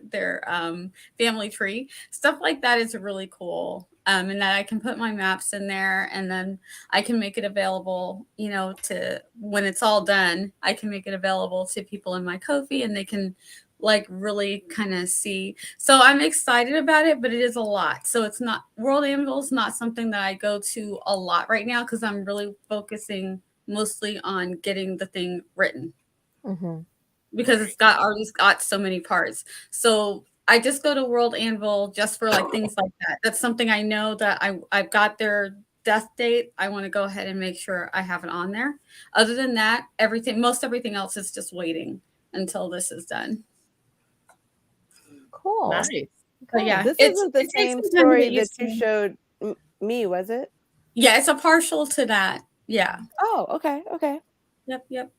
family tree. Stuff like that is really cool. And that I can put my maps in there, and then I can make it available, to when it's all done, I can make it available to people in my KoFi, and they can like really kind of see. So I'm excited about it, but it is a lot. So it's not, World Anvil is not something that I go to a lot right now because I'm really focusing mostly on getting the thing written because it's already got so many parts. So I just go to World Anvil just for like things like that. That's something I know that I've got their death date. I want to go ahead and make sure I have it on there. Other than that, most everything else is just waiting until this is done. Cool. Nice. But yeah, this isn't the same story that you showed me, was it? Yeah, it's a partial to that. Yeah. Oh, okay. Yep.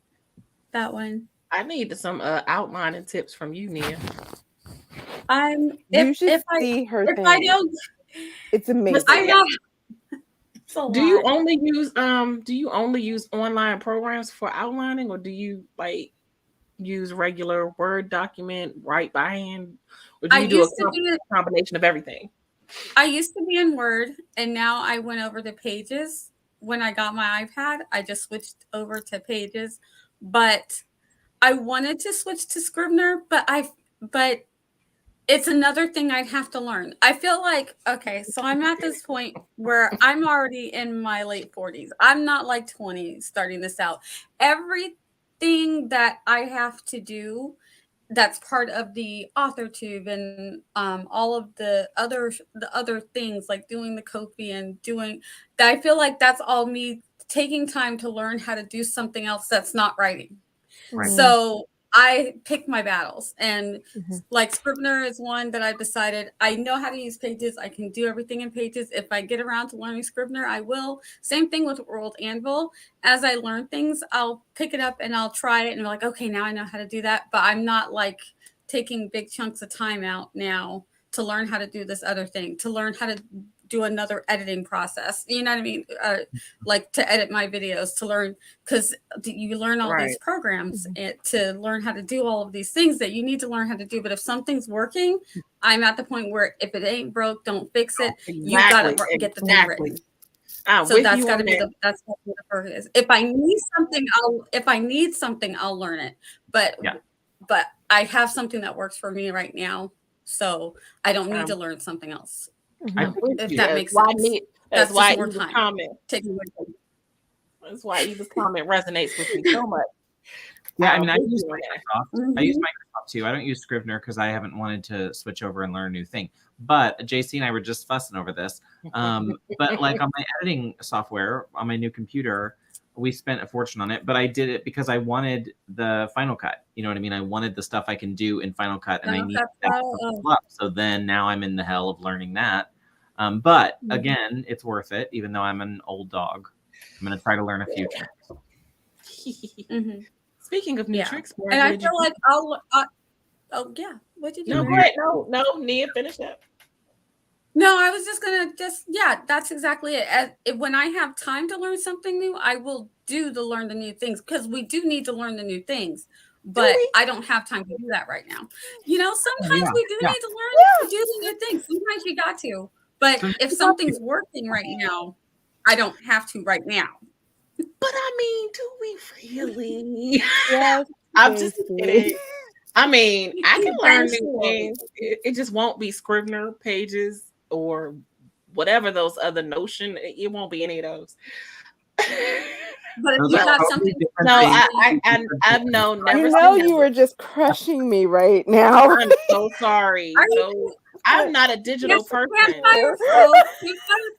That one. I need some outlining tips from you, Nia. You should see her thing. I don't, it's amazing. I know. Do you only use online programs for outlining, or do you like use regular Word document, write by hand, or do you do a combination of everything? I used to be in Word, and now I went over to Pages. When I got my iPad, I just switched over to Pages, but I wanted to switch to Scrivener, but it's another thing I'd have to learn. I feel like, okay, so I'm at this point where I'm already in my late 40s. I'm not like 20 starting this out. Everything that I have to do that's part of the author tube and all of the other things like doing the KoFi and doing that, I feel like that's all me taking time to learn how to do something else that's not writing. Right. So I pick my battles, and Mm-hmm. like Scrivener is one that I've decided I know how to use Pages. I can do everything in Pages. If I get around to learning Scrivener, I will. Same thing with World Anvil. As I learn things, I'll pick it up and I'll try it and be like, okay, now I know how to do that. But I'm not like taking big chunks of time out now to learn how to do this other thing, to learn how to do another editing process. You know what I mean? Like to edit my videos, to learn, because you learn all these programs to learn how to do all of these things that you need to learn how to do. But if something's working, I'm at the point where if it ain't broke, don't fix it. You got to get the thing written. So that's got to be that's what the first is. If I need something, I'll learn it. But I have something that works for me right now, so I don't need to learn something else. If that makes sense. That's why Eva's comment. That's why Eva's comment resonates with me so much. Yeah, I mean, I use Microsoft. I use Microsoft too. I don't use Scrivener because I haven't wanted to switch over and learn a new thing. But JC and I were just fussing over this. But like on my editing software on my new computer, we spent a fortune on it. But I did it because I wanted the Final Cut. You know what I mean? I wanted the stuff I can do in Final Cut, and I need that up. So then now I'm in the hell of learning that. But again, it's worth it, even though I'm an old dog. I'm going to try to learn a few tricks. Speaking of new tricks, and I feel like oh yeah, what did you do? No, Nia, finish up. No, I was just gonna that's exactly it. When I have time to learn something new, I will learn the new things, because we do need to learn the new things. But I don't have time to do that right now. You know, sometimes we do need to learn to do the new things. Sometimes you got to. But if something's working right now, I don't have to right now. But I mean, do we really? Yes, I'm just kidding. I mean, I can learn new things. It just won't be Scrivener, Pages, or whatever those other Notion. It won't be any of those. But if you got something, I've known. Never. You know, you were just crushing me right now. I'm so sorry. So I'm not a digital person. Campfire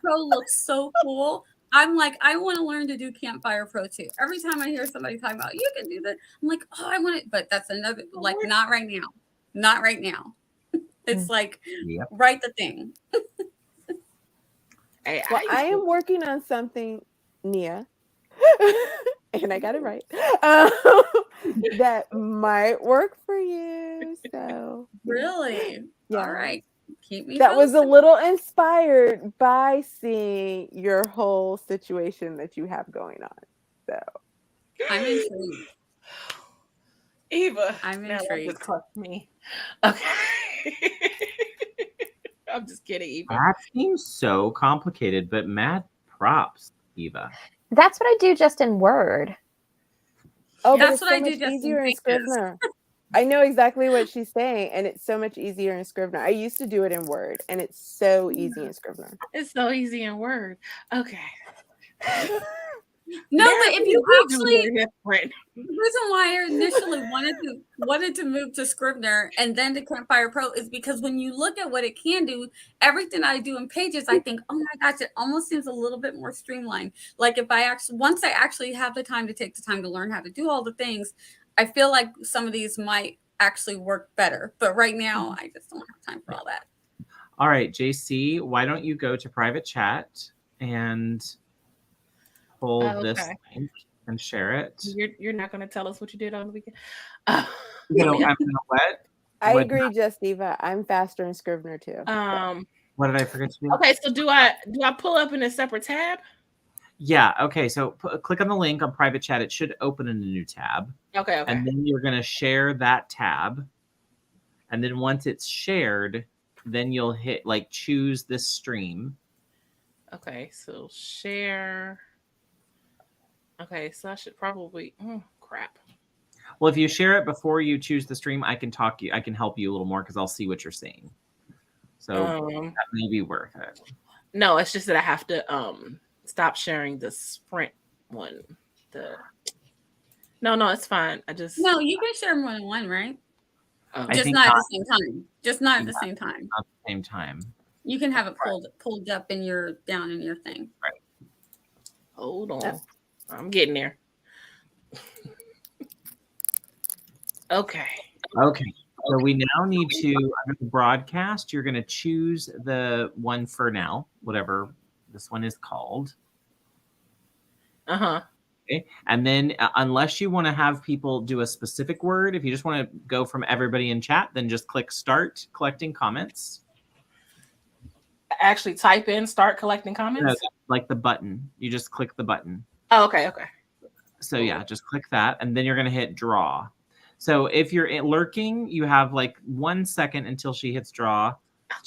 Pro looks so cool. I'm like, I want to learn to do Campfire Pro too. Every time I hear somebody talking about you can do that, I'm like, oh, I want it. But that's another, like, not right now. Not right now. It's like, write the thing. I am working on something, Nia, and I got it right, that might work for you. So really, all right. Keep me that was a little inspired by seeing your whole situation that you have going on. So I'm intrigued. Eva, I'm intrigued. Me. Okay. I'm just kidding, Eva. That seems so complicated, but mad props, Eva. That's what I do just in Word. Oh, that's but it's so much easier in Scrivener. I know exactly what she's saying, and it's so much easier in Scrivener. I used to do it in Word, and it's so easy in Scrivener. It's so easy in Word. Okay. No, but if you actually, the reason why I initially wanted to move to Scrivener and then to Campfire Pro is because when you look at what it can do, everything I do in Pages, I think, oh my gosh, it almost seems a little bit more streamlined. Like if once I actually have the time to take the time to learn how to do all the things, I feel like some of these might actually work better. But right now, I just don't have time for all that. All right, JC, why don't you go to private chat and pull this link and share it? You're not going to tell us what you did on the weekend? I'm gonna what? I agree, Justiva. I'm faster in Scrivener too. What did I forget to do? Okay, so do I pull up in a separate tab? Yeah. Okay. So click on the link on private chat. It should open in a new tab. Okay. And then you're gonna share that tab, and then once it's shared, then you'll hit choose this stream. Okay. So share. Okay. So I should probably. Oh crap. Well, if you share it before you choose the stream, I can help you a little more because I'll see what you're seeing. So that may be worth it. No, it's just that I have to stop sharing the Sprint one. No, it's fine. No, you can share more than one, right? I Just think not at the same time. Just not at the same time. Not at the same time. You can have it pulled up in your down in your thing. Right. Hold on. I'm getting there. Okay. So we now need to broadcast. You're going to choose the one for now, whatever this one is called. Okay. And then unless you want to have people do a specific word, if you just want to go from everybody in chat, then just click start collecting comments. Actually type in start collecting comments? No, like the button. You just click the button. Oh, okay. So yeah, just click that. And then you're going to hit draw. So if you're lurking, you have like 1 second until she hits draw.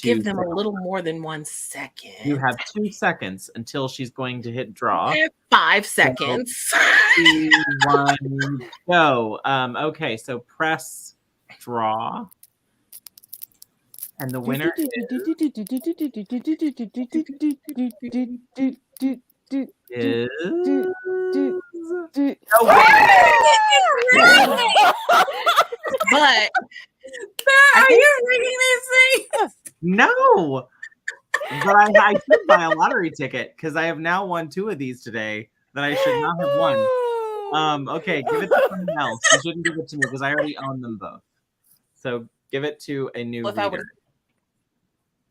Give them a little more than 1 second. You have 2 seconds until she's going to hit draw. 5 seconds. So, 2, 1, go. Okay, so press draw. And the winner is... But are you reading these things? No, but I should buy a lottery ticket because I have now won 2 of these today that I should not have won. Okay, give it to someone else. You shouldn't give it to me because I already own them both. So give it to a new reader.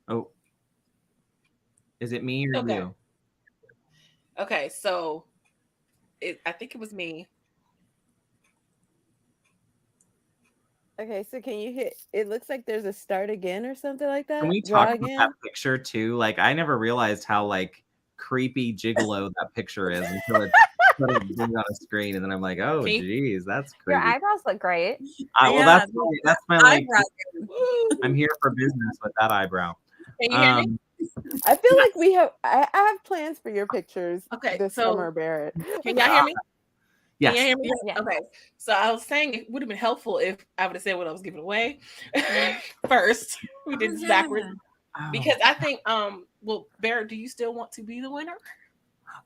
Oh, is it me or you? Okay, so I think it was me. Okay, so can you hit? It looks like there's a start again or something like that. Can we talk about that picture too? Like, I never realized how like creepy gigolo that picture is until it's put on a screen, and then I'm like, oh, geez, that's creepy. Your eyebrows look great. Well, that's my like. I'm here for business with that eyebrow. Can you hear me? I feel like I have plans for your pictures. Okay, this summer, Barrett. Can y'all hear me? Yes. Can you hear me? Yeah. Okay. So I was saying it would have been helpful if I would have said what I was giving away first. We did this backwards. Because I think, well, Barrett, do you still want to be the winner?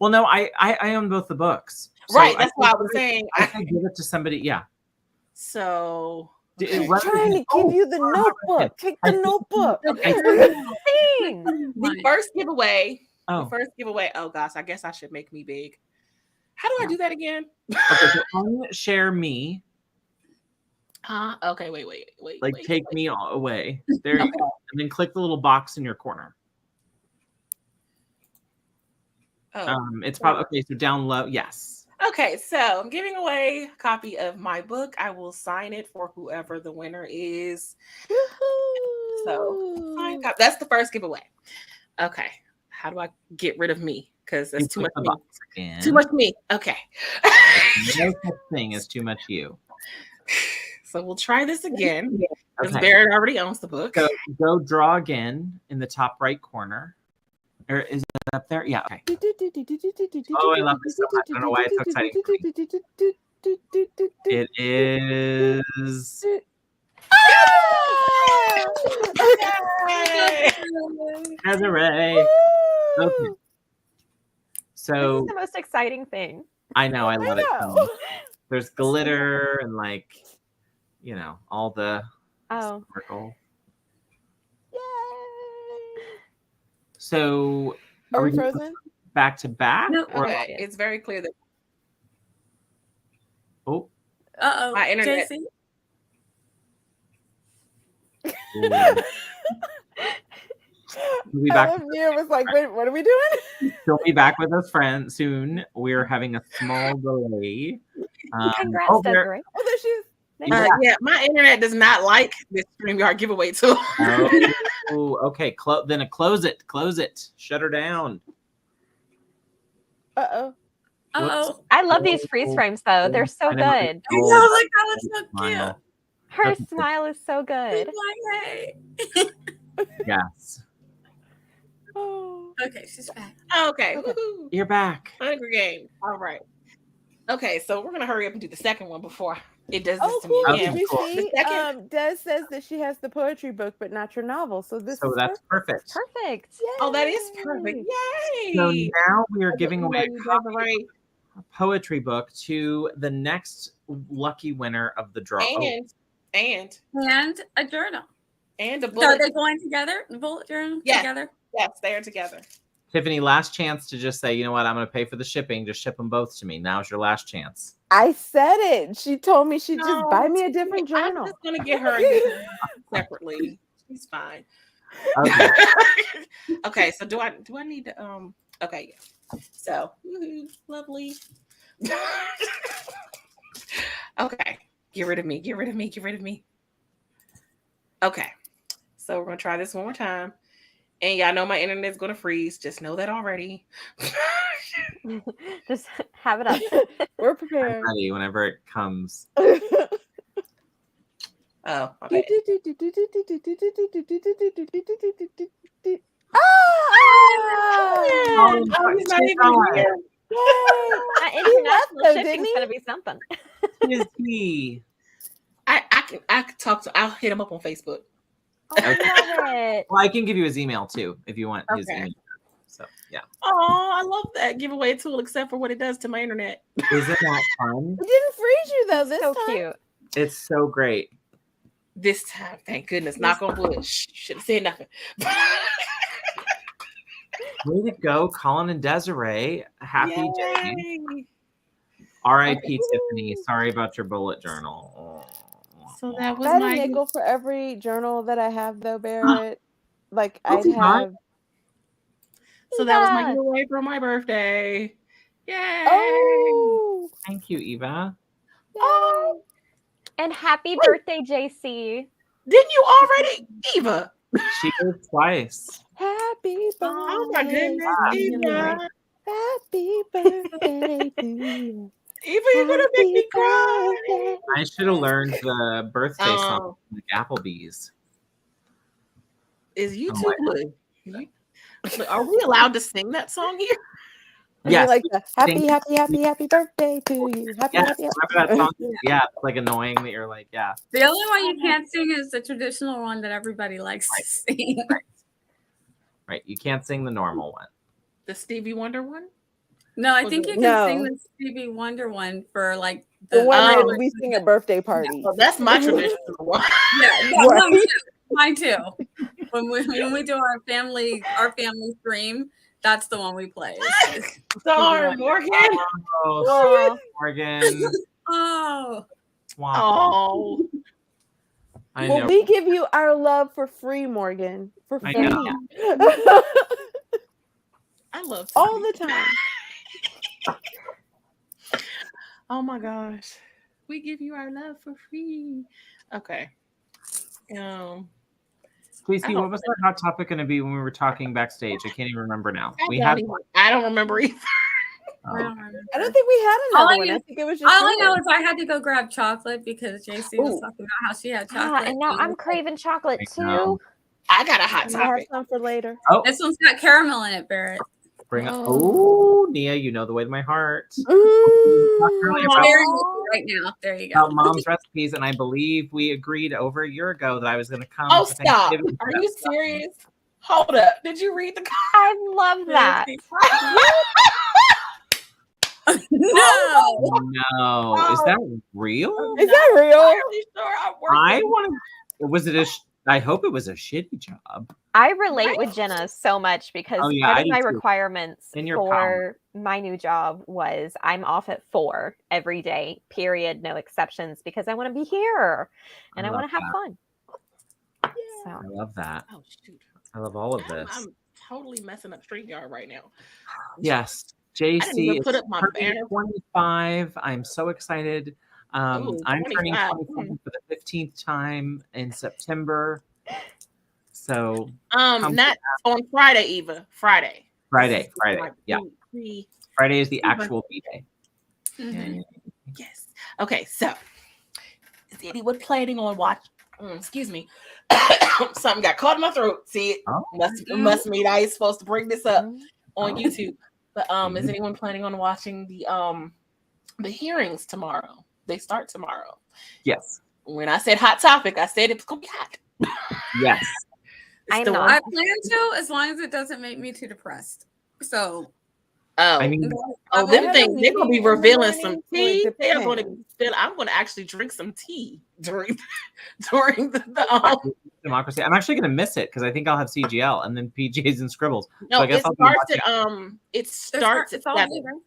Well, no, I own both the books. So right. That's why I was saying. I can give it to somebody. Yeah. So. I'm trying to give you the notebook. Take the notebook. Okay. The first giveaway. The first giveaway. Oh, gosh. I guess I should make me big. How do I do that again? Okay, so unshare me. Okay, wait. Like take me away. There you go. And then click the little box in your corner. It's probably okay. So down low, yes. Okay, so I'm giving away a copy of my book. I will sign it for whoever the winner is. So that's the first giveaway. Okay, how do I get rid of me? Because that's too much me. Too much me. Okay. No such thing as too much you. So we'll try this again. Because Barrett already owns the book. Go draw again in the top right corner. Or is it up there? Yeah. Okay. Oh, I love this so much. I don't know why it's so exciting. It is. Desiree. Okay. So this is the most exciting thing. I know, I love it. There's glitter and like, all the sparkle. Yay! So are we frozen? Back to back? No, okay. It's very clear that. Oh. My internet. We'll be back. Nia was like, wait, what are we doing? She'll be back with us soon. We're having a small delay. Congrats, Desiree. Oh, there she is. Yeah, my internet does not like this StreamYard giveaway tool. Okay. Then close it. Close it. Shut her down. Uh-oh. I love these freeze frames, though. They're so good. I know, look how it's so cute. Her smile is so good. Yes. Okay, she's back. Okay. You're back. Hunger Game. All right. Okay, so we're going to hurry up and do the second one before It does this Oh, to me cool. again. Did you cool. see? The second- Des says that she has the poetry book, but not your novel. So this So is that's perfect. Perfect. Oh, that is perfect. So Yay! now we are I giving didn't away know you, a copy Desiree. of a poetry book to the next lucky winner of the draw. And And a journal. and a So are bullet. they going together? The bullet journal Yes. together? Yes, they are together. Tiffany, last chance to just say, you know what, I'm going to pay for the shipping. Just ship them both to me. Now's your last chance. I said it. She told me she'd just No, buy me a different I'm journal. just gonna get her a different one separately. She's fine. Okay. Okay, so do I need to okay, yeah. So lovely. Okay. Get rid of me. Get rid of me. Get rid of me. Okay. So we're gonna try this one more time. And y'all know my internet's gonna freeze. Just know that already. Just have it up. We're I'm prepared. ready whenever it comes. Oh, my bad. Oh! Oh, he's not even here. That He left international though, shipping's didn't he? gonna be something. Is he? I can talk to. I'll hit him up on Facebook. Oh, I love it. Well, I can give you his email too if you want his Okay. email. So yeah. Oh, I love that giveaway tool, except for what it does to my internet. Isn't that fun? It didn't freeze you though this So time. cute. It's so great. This time, thank goodness. Knock on wood. Should have said nothing. Way to go, Colin and Desiree. Happy day. Yay. R.I.P. Okay. Tiffany. Sorry about your bullet journal. Oh. So that was I had a my nickel for every journal that I have though, Barrett. Like I'd Okay, fine. have. so that was my Yeah. giveaway for my birthday. Yay! Oh. Thank you, Eva. Oh, And happy birthday, JC. didn't you already, Eva? She goes twice. Happy birthday. Oh my goodness, to you. Eva! Happy birthday to you. Eva, you're gonna make me cry. birthday. I should have learned the birthday song Oh, from the Applebee's. is you Oh too my good? Look, are we allowed to sing that song here? I mean, Yes. like the Thank happy birthday to you. Happy, Yes, happy, whatever that song is. Yeah, it's like annoying that you're like, yeah. The only one you can't sing is the traditional one that everybody likes to sing. Right. You can't sing the normal one. The Stevie Wonder one? No, I think you can No. sing the Stevie Wonder one for like The one that Oh. we sing at birthday parties. Well, that's my traditional one. Yeah, no, Right. mine too. When we do our family stream, that's the one we play. Darn, Morgan. Oh, Aw. Morgan. Oh, Swamp. Oh, I Well, know. we give you our love for free, Morgan. For I free. know. I love All Stevie. the time. Oh my gosh. We give you our love for free. Okay. Casey, I what was our hot topic going to be when we were talking backstage? I can't even remember now. We had. I don't remember either. Oh, I don't think we had All another I one. I knew- think it was just. all I know yours. is I had to go grab chocolate because JC was Ooh. talking about how she had Ah, chocolate. and now I'm craving chocolate I know. too. I got a hot I have topic. some for later. Oh, This one's got caramel in it, Barrett. bring up. Oh. Oh, Nia, you know the way to my heart. Mm. Earlier I'm about- staring at you right now. There you go. about mom's recipes, and I believe we agreed over a year ago that I was going to come. Oh, for stop. Thanksgiving. Are you serious? Hold up. Did you read the I love that. No. No, is that real? Is that real? Really sure I'm I working. want to. Was it a? I hope it was a shitty job. I relate with Jenna so much because Oh, yeah, part I of do my too. requirements In your for my new job was I'm off at 4 every day, period, no exceptions, because I want to be here and I love want to have that. fun. So I love that. Oh shoot. I love all of this. I'm totally messing up StreamYard right now. Yes, I didn't even JC put is up my turning banner. 25. I'm so excited. Ooh, I'm turning 25. 27 for the 15th time in September. So Not on Friday, Eva. Friday. Friday, Like, yeah. we- Friday is the Super. actual B day. Mhm. Yes. Okay, so is anyone planning on watching? Excuse me. Something got caught in my throat. See it? Oh. Must mean I ain't supposed to bring this up on Oh. YouTube. But is Mhm. anyone planning on watching the hearings tomorrow? They start tomorrow. Yes. When I said hot topic, I said it's gonna be hot. Yes. I'm Still not. I plan to, as long as it doesn't make me too depressed. So, Oh, I mean, oh, I them have a things, they're gonna be meeting in the revealing some morning, so it tea. They are gonna depends. I'm gonna actually drink some tea during during the democracy. I'm actually gonna miss it because I think I'll have CGL and then PJs and Scribbles. no, So I guess it I'll be starts watching. at it starts at it's all day, 7. right?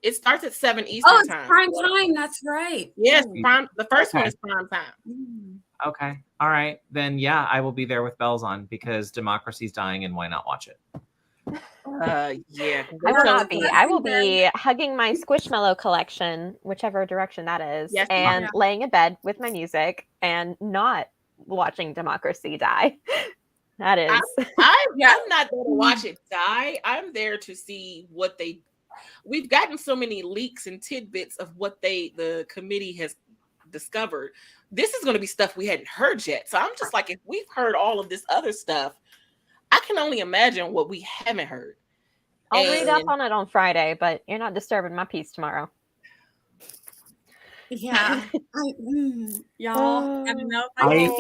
It starts at 7 Oh, Eastern it's time. prime time. That's right. Yes, Ooh. prime. The first one Okay. is prime time. Okay. All right. Then yeah, I will be there with bells on because democracy's dying and why not watch it? Yeah. I will not so be. I I will think that- be hugging my Squishmallow collection, whichever direction that is, Yes, and yeah. laying in bed with my music and not watching democracy die. That is. I'm not there to watch it die. I'm there to see what they. We've gotten so many leaks and tidbits of what the committee has discovered. This is going to be stuff we hadn't heard yet. So I'm just like, if we've heard all of this other stuff, I can only imagine what we haven't heard. I'll read up on it on Friday, but you're not disturbing my peace tomorrow. Yeah. Y'all, I don't know. I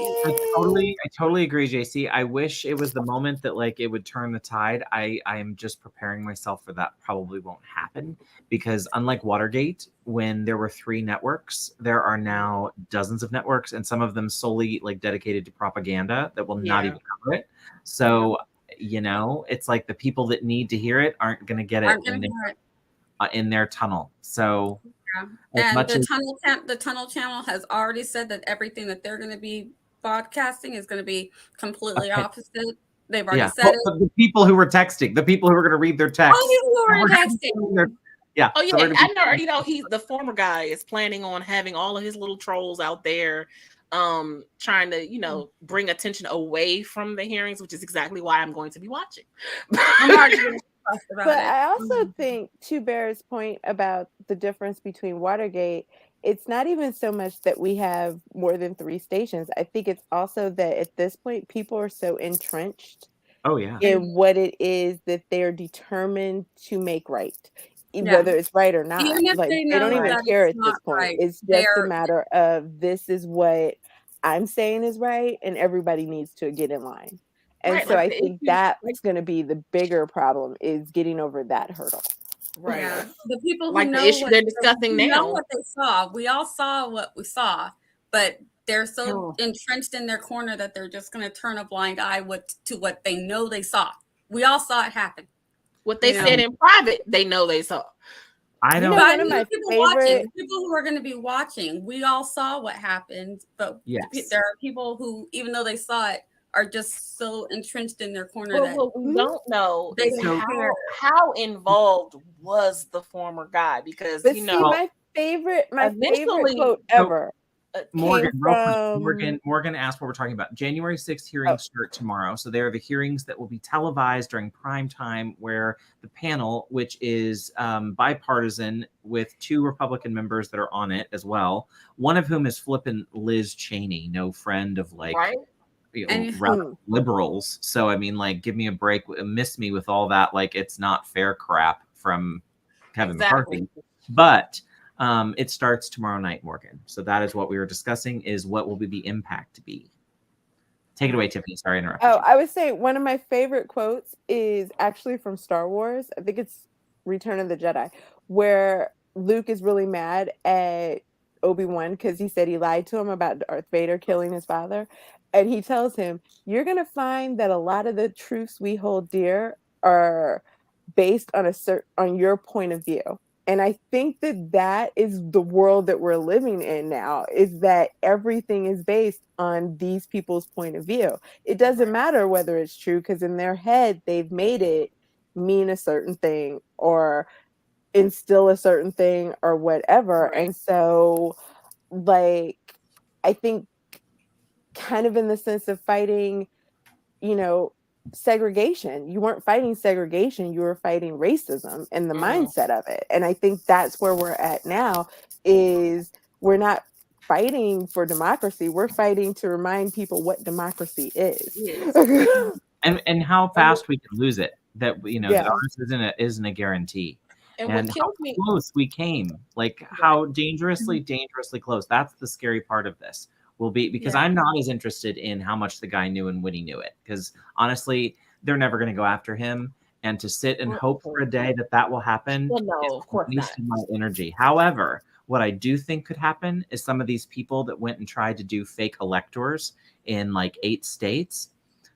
totally agree, JC. I wish it was the moment that like it would turn the tide. I am just preparing myself for that. Probably won't happen because unlike Watergate, when there were 3 networks, there are now dozens of networks, and some of them solely like dedicated to propaganda that will not even cover it. So it's like the people that need to hear it aren't going to get it in their tunnel. So. Yeah. And the tunnel channel has already said that everything that they're going to be broadcasting is going to be completely opposite. They've already said it. The people who were texting, the people who were going to read their text. Oh, people who were texting. Yeah. Oh yeah, I already know he's the former guy is planning on having all of his little trolls out there, trying to bring attention away from the hearings, which is exactly why I'm going to be watching. I'm already But I also think, to Bear's point about the difference between Watergate, it's not even so much that we have more than 3 stations. I think it's also that at this point, people are so entrenched in what it is that they're determined to make right, whether it's right or not. Even if like they don't know even that care it's at this not point. right, It's just a matter of this is what I'm saying is right, and everybody needs to get in line. And so I think that's going to be the bigger problem, is getting over that hurdle. Right. Yeah. The people who like know the issue what they're discussing now. know what they saw. We all saw what we saw, but they're so entrenched in their corner that they're just going to turn a blind eye to what they know they saw. We all saw it happen. What they said in private, they know they saw. I don't. One of my people who are going to be watching, we all saw what happened, but there are people who, even though they saw it, are just so entrenched in their corner that what we don't know they is how involved was the former guy, because my favorite quote ever. Morgan asked what we're talking about. January 6th hearings start tomorrow. So they are the hearings that will be televised during prime time, where the panel, which is bipartisan with 2 Republican members that are on it as well, one of whom is flipping Liz Cheney, no friend of liberals. So I mean, like, give me a break, miss me with all that like it's not fair crap from Kevin McCarthy. But it starts tomorrow night, Morgan. So that is what we were discussing, is what will the impact be. Take it away, Tiffany. Sorry, I interrupted you. I would say one of my favorite quotes is actually from Star Wars. I think it's Return of the Jedi, where Luke is really mad at Obi-Wan because he said he lied to him about Darth Vader killing his father. And he tells him, you're going to find that a lot of the truths we hold dear are based on your point of view. And I think that is the world that we're living in now, is that everything is based on these people's point of view. It doesn't matter whether it's true, because in their head, they've made it mean a certain thing or instill a certain thing or whatever. Right. And so, like, I think kind of in the sense of fighting, segregation, you weren't fighting segregation, you were fighting racism and the mindset of it. And I think that's where we're at now, is we're not fighting for democracy, we're fighting to remind people what democracy is. and how fast we can lose it, that that ours isn't a guarantee. And what how kills me, close we came, like how dangerously close. That's the scary part of this will be, because Yeah. I'm not as interested in how much the guy knew and when he knew it, because honestly, they're never going to go after him. And to sit and hope for a day that will happen well, no, is of course a waste not. of my energy. However, what I do think could happen is some of these people that went and tried to do fake electors in like 8 states,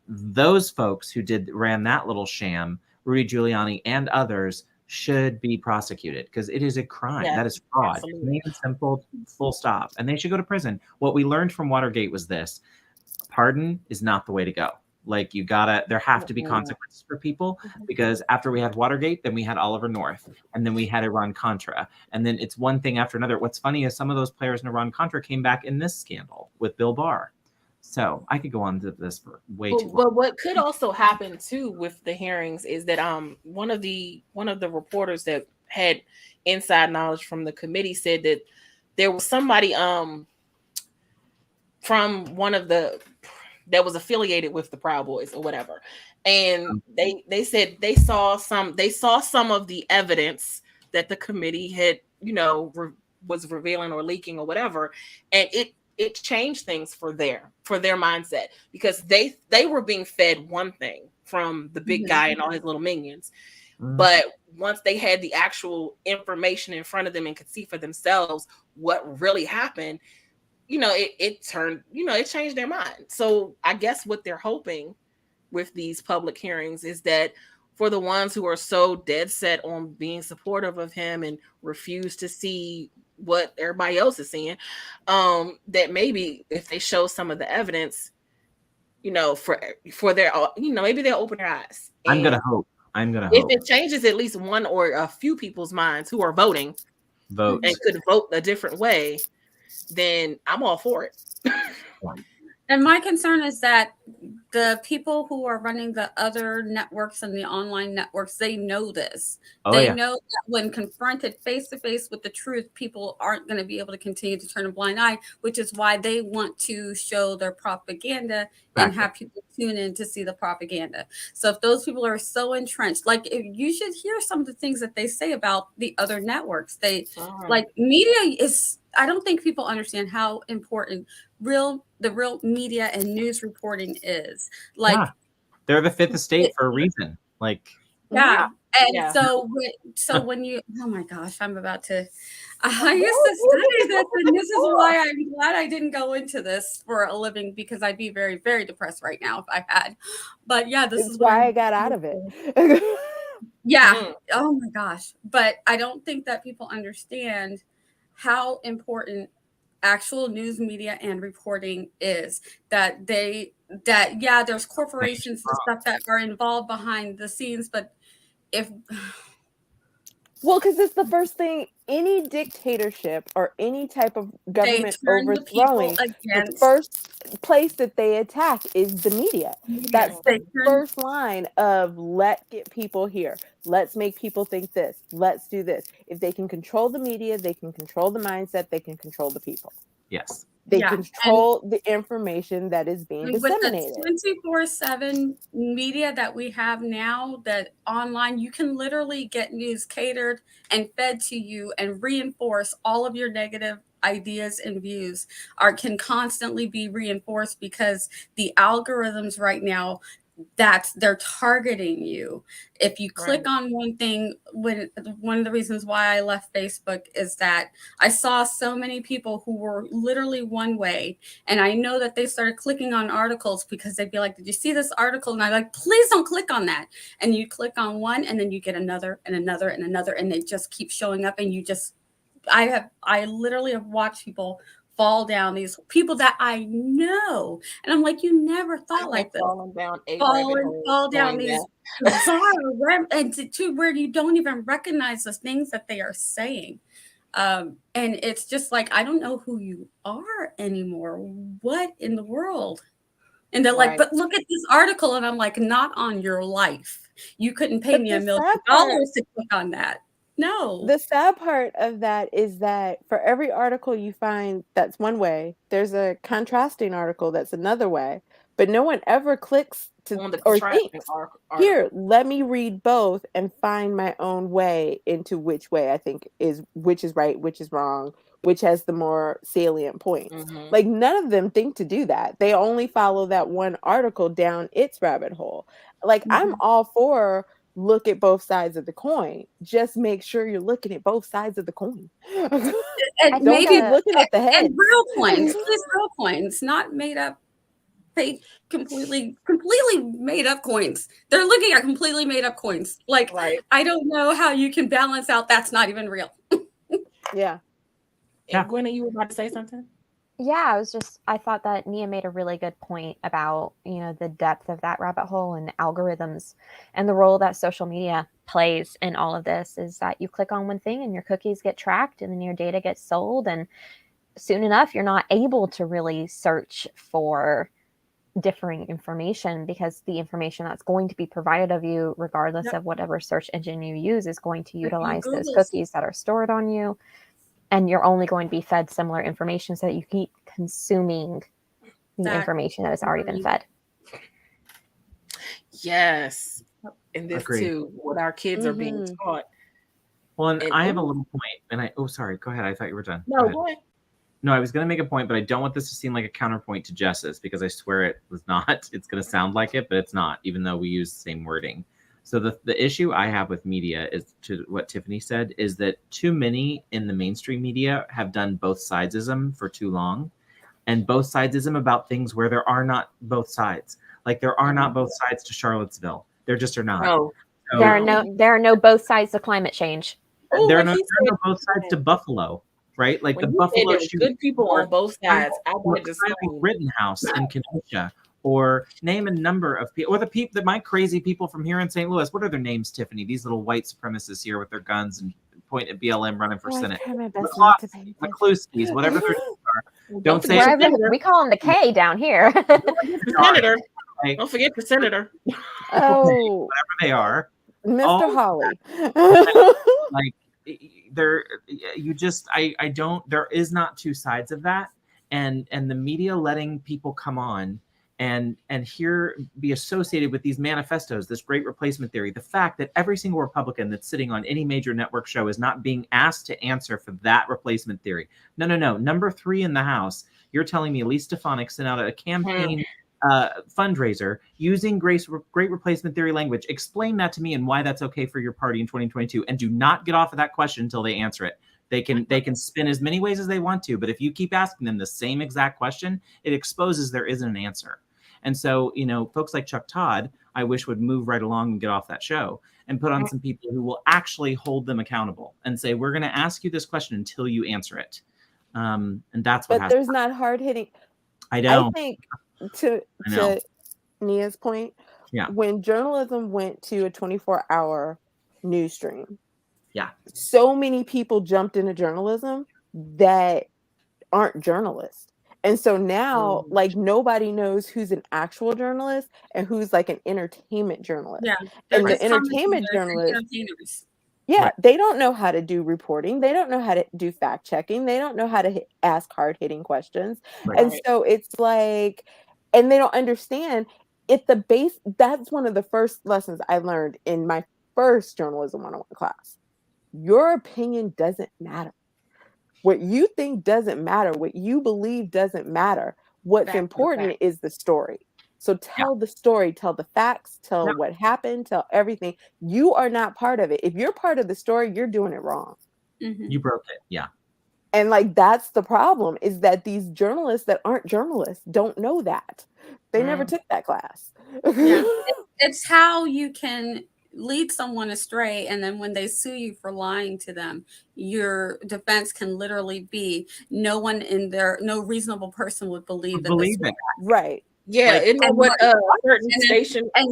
those folks who ran that little sham, Rudy Giuliani and others, should be prosecuted, because it is a crime. Yes, That is fraud. absolutely. Plain and simple, full stop. And they should go to prison. What we learned from Watergate was this: pardon is not the way to go. Like, there have to be consequences for people, because after we had Watergate, then we had Oliver North, and then we had Iran Contra, and then it's one thing after another. What's funny is some of those players in Iran Contra came back in this scandal with Bill Barr. So I could go on to this for way too long. But what could also happen too with the hearings is that one of the reporters that had inside knowledge from the committee said that there was somebody from one of the that was affiliated with the Proud Boys or whatever, and they said they saw some of the evidence that the committee had was revealing or leaking or whatever, and it changed things for their mindset, because they were being fed one thing from the big guy and all his little minions, but once they had the actual information in front of them and could see for themselves what really happened, it turned, it changed their mind. So I guess what they're hoping with these public hearings is that for the ones who are so dead set on being supportive of him and refuse to see what everybody else is seeing, that maybe if they show some of the evidence, for their, maybe they'll open their eyes. I'm And gonna hope. if it changes at least one or a few people's minds who are voting Vote. and could vote a different way, then I'm all for it. And my concern is that the people who are running the other networks and the online networks, they know this. They know that when confronted face to face with the truth, people aren't going to be able to continue to turn a blind eye, which is why they want to show their propaganda and have people tune in to see the propaganda. So if those people are so entrenched, like, if you should hear some of the things that they say about the other networks. Like, media is, I don't think people understand how important the real media and news reporting is. Like, they're the fifth estate for a reason. Like, and so when you, oh my gosh, I used to study this, and this is why I'm glad I didn't go into this for a living, because I'd be very, very depressed right now if I had. But this is why I got out of it. Oh my gosh. But I don't think that people understand how important actual news media and reporting is. There's corporations and stuff that are involved behind the scenes, but because it's the first thing, any dictatorship or any type of government overthrowing, the first place that they attack is the media. That's the first line of, let's get people here. Let's make people think this. Let's do this. If they can control the media, they can control the mindset, they can control the people. Yes. They control the information that is being disseminated. With the 24/7 media that we have now, that online, you can literally get news catered and fed to you and reinforce all of your negative ideas and views can constantly be reinforced, because the algorithms right now, they're targeting you. If you click on one thing, one of the reasons why I left Facebook is that I saw so many people who were literally one way, and I know that they started clicking on articles because they'd be like, did you see this article? And I'm like, please don't click on that. And you click on one, and then you get another and another and another, and they just keep showing up, and I literally have watched people fall down, these people that I know, and I'm like, you never thought like this. Fall down these bizarre and to where you don't even recognize the things that they are saying. And it's just like, I don't know who you are anymore. What in the world? And they're like, but look at this article. And I'm like, not on your life. You couldn't pay me $1 million to click on that. No. The sad part of that is that for every article you find that's one way, there's a contrasting article that's another way, but no one ever clicks on the or contrasting think, article. here, let me read both and find my own way into which way I think is which is right, which is wrong, which has the more salient points. Mhm. Like none of them think to do that. They only follow that one article down its rabbit hole. Like I'm all for look at both sides of the coin. Just make sure you're looking at both sides of the coin. And Don't maybe keep looking at the head. and real coins, please, real coins, not made up, fake, completely made up coins. They're looking at completely made up coins. Like, Right. I don't know how you can balance out that's not even real. Yeah. And Gwynna, you were about to say something? Yeah, I thought that Nia made a really good point about, the depth of that rabbit hole and algorithms and the role that social media plays in all of this is that you click on one thing and your cookies get tracked and then your data gets sold. And soon enough, you're not able to really search for differing information because the information that's going to be provided of you, regardless of whatever search engine you use, is going to utilize those cookies that are stored on you. And you're only going to be fed similar information so that you keep consuming the information that has already been fed. Yes. And this Agreed. too, what our kids are being taught. Well, and I have a little point, and sorry, go ahead. I thought you were done. No, go ahead. No, I was going to make a point, but I don't want this to seem like a counterpoint to Jess's because I swear it was not. It's going to sound like it, but it's not, even though we use the same wording. So the issue I have with media is, to what Tiffany said, is that too many in the mainstream media have done both sidesism for too long, and both sidesism about things where there are not both sides. Like there are not both sides to Charlottesville. There just are not. No. So, there are no both sides to climate change. there are no both sides to Buffalo, right? Like when the Buffalo there good people on both sides. I wanted to say Rittenhouse in Kenosha. Or name a number of people, or the people that my crazy people from here in St. Louis. What are their names, Tiffany? These little white supremacists here with their guns and point at BLM running for Senate. McCluskey's, whatever their names are. Don't say we call him the K down here. Senator. Don't forget the senator. Oh, whatever they are, Mr. Hawley. Like there, you just I don't. There is not two sides of that, and the media letting people come on and here be associated with these manifestos, this great replacement theory, the fact that every single Republican that's sitting on any major network show is not being asked to answer for that replacement theory. No. Number 3 in the House, you're telling me Elise Stefanik sent out a campaign fundraiser using great replacement theory language. Explain that to me and why that's okay for your party in 2022. And do not get off of that question until they answer it. They can spin as many ways as they want to, but if you keep asking them the same exact question, it exposes there isn't an answer. And so, folks like Chuck Todd, I wish would move right along and get off that show and put on some people who will actually hold them accountable and say, we're going to ask you this question until you answer it. And that's what But there's not hard hitting. I know. I think to Nia's point, when journalism went to a 24-hour news stream, so many people jumped into journalism that aren't journalists. And so now, like, nobody knows who's an actual journalist and who's like an entertainment journalist. Yeah. And the entertainment journalists, they don't know how to do reporting. They don't know how to do fact checking. They don't know how to ask hard hitting questions. Right. And so it's like, and they don't understand it. That's one of the first lessons I learned in my first journalism 101 class. Your opinion doesn't matter. What you think doesn't matter. What you believe doesn't matter. What's important is the story. So tell the story, tell the facts, tell what happened, tell everything. You are not part of it. If you're part of the story, you're doing it wrong. Mm-hmm. You broke it. Yeah. And like, that's the problem, is that these journalists that aren't journalists don't know that. They never took that class. It's how you can lead someone astray, and then when they sue you for lying to them, your defense can literally be no reasonable person would believe it. Right. Yeah, and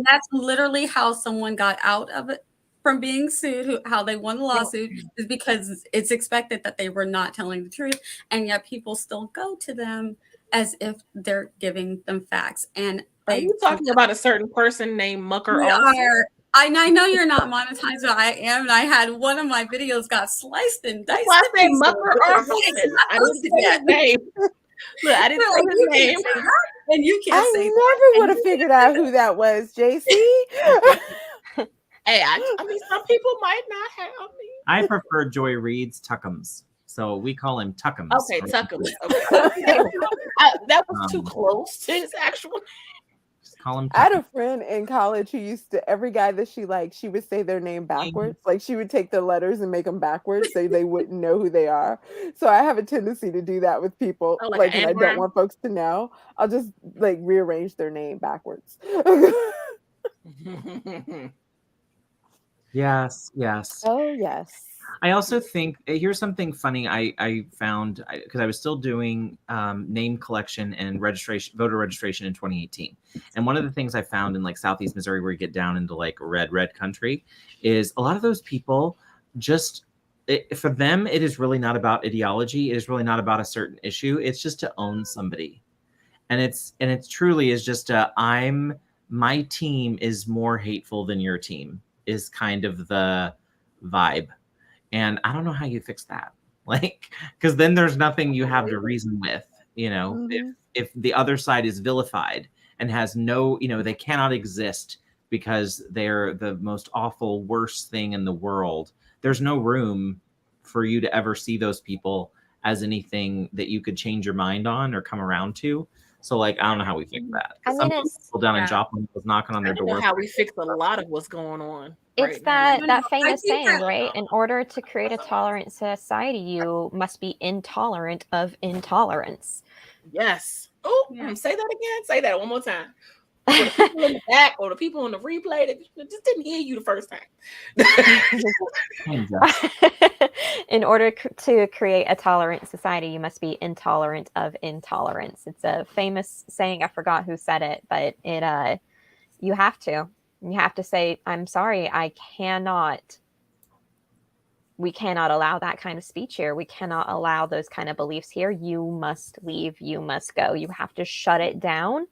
that's literally how someone got out of it from being sued, how they won the lawsuit, is because it's expected that they were not telling the truth, and yet people still go to them as if they're giving them facts. And are you talking about a certain person named Mucker? I know you're not monetized, but I am, and I had one of my videos got sliced and diced. I say Mucker I didn't say his name. Look, I didn't say his name. And you can't say I never would have figured out who that was, JC. Hey, I mean, some people might not have. I prefer Joy Reid's Tuckums. So we call him Tuckums. Okay, Tuckums. Okay. That was too close to his actual name. Just call him Tuckums. I had a friend in college who used to, every guy that she liked, she would say their name backwards. Like she would take the letters and make them backwards so they wouldn't know who they are. So I have a tendency to do that with people. Oh, like like an and I don't anagram? want folks to know. I'll just like rearrange their name backwards. Yes. Oh, yes. I also think here's something funny I found because I was still doing name collection and registration, voter registration in 2018. And one of the things I found in like Southeast Missouri, where you get down into like red country, is a lot of those people just, for them, it is really not about ideology. It is really not about a certain issue. It's just to own somebody. And it truly is just my team is more hateful than your team is kind of the vibe. And I don't know how you fix that. Like, because then there's nothing you have to reason with, if the other side is vilified and has no, they cannot exist because they're the most awful, worst thing in the world. There's no room for you to ever see those people as anything that you could change your mind on or come around to. So, like, I don't know how we fix that. I mean, Some it's people down in Joplin was knocking on their I don't know door. how we fix a lot of what's going on. it's right now. that famous saying, right? In order to create a tolerant society, you must be intolerant of intolerance. Yes. Oh, Yeah. say that again. Say that one more time. For the people in the back or the people in the replay that just didn't hear you the first time. In order to create a tolerant society, you must be intolerant of intolerance. It's a famous saying. I forgot who said it, but you have to say, I'm sorry, we cannot allow that kind of speech here. We cannot allow those kind of beliefs here. You must leave. You must go. You have to shut it down.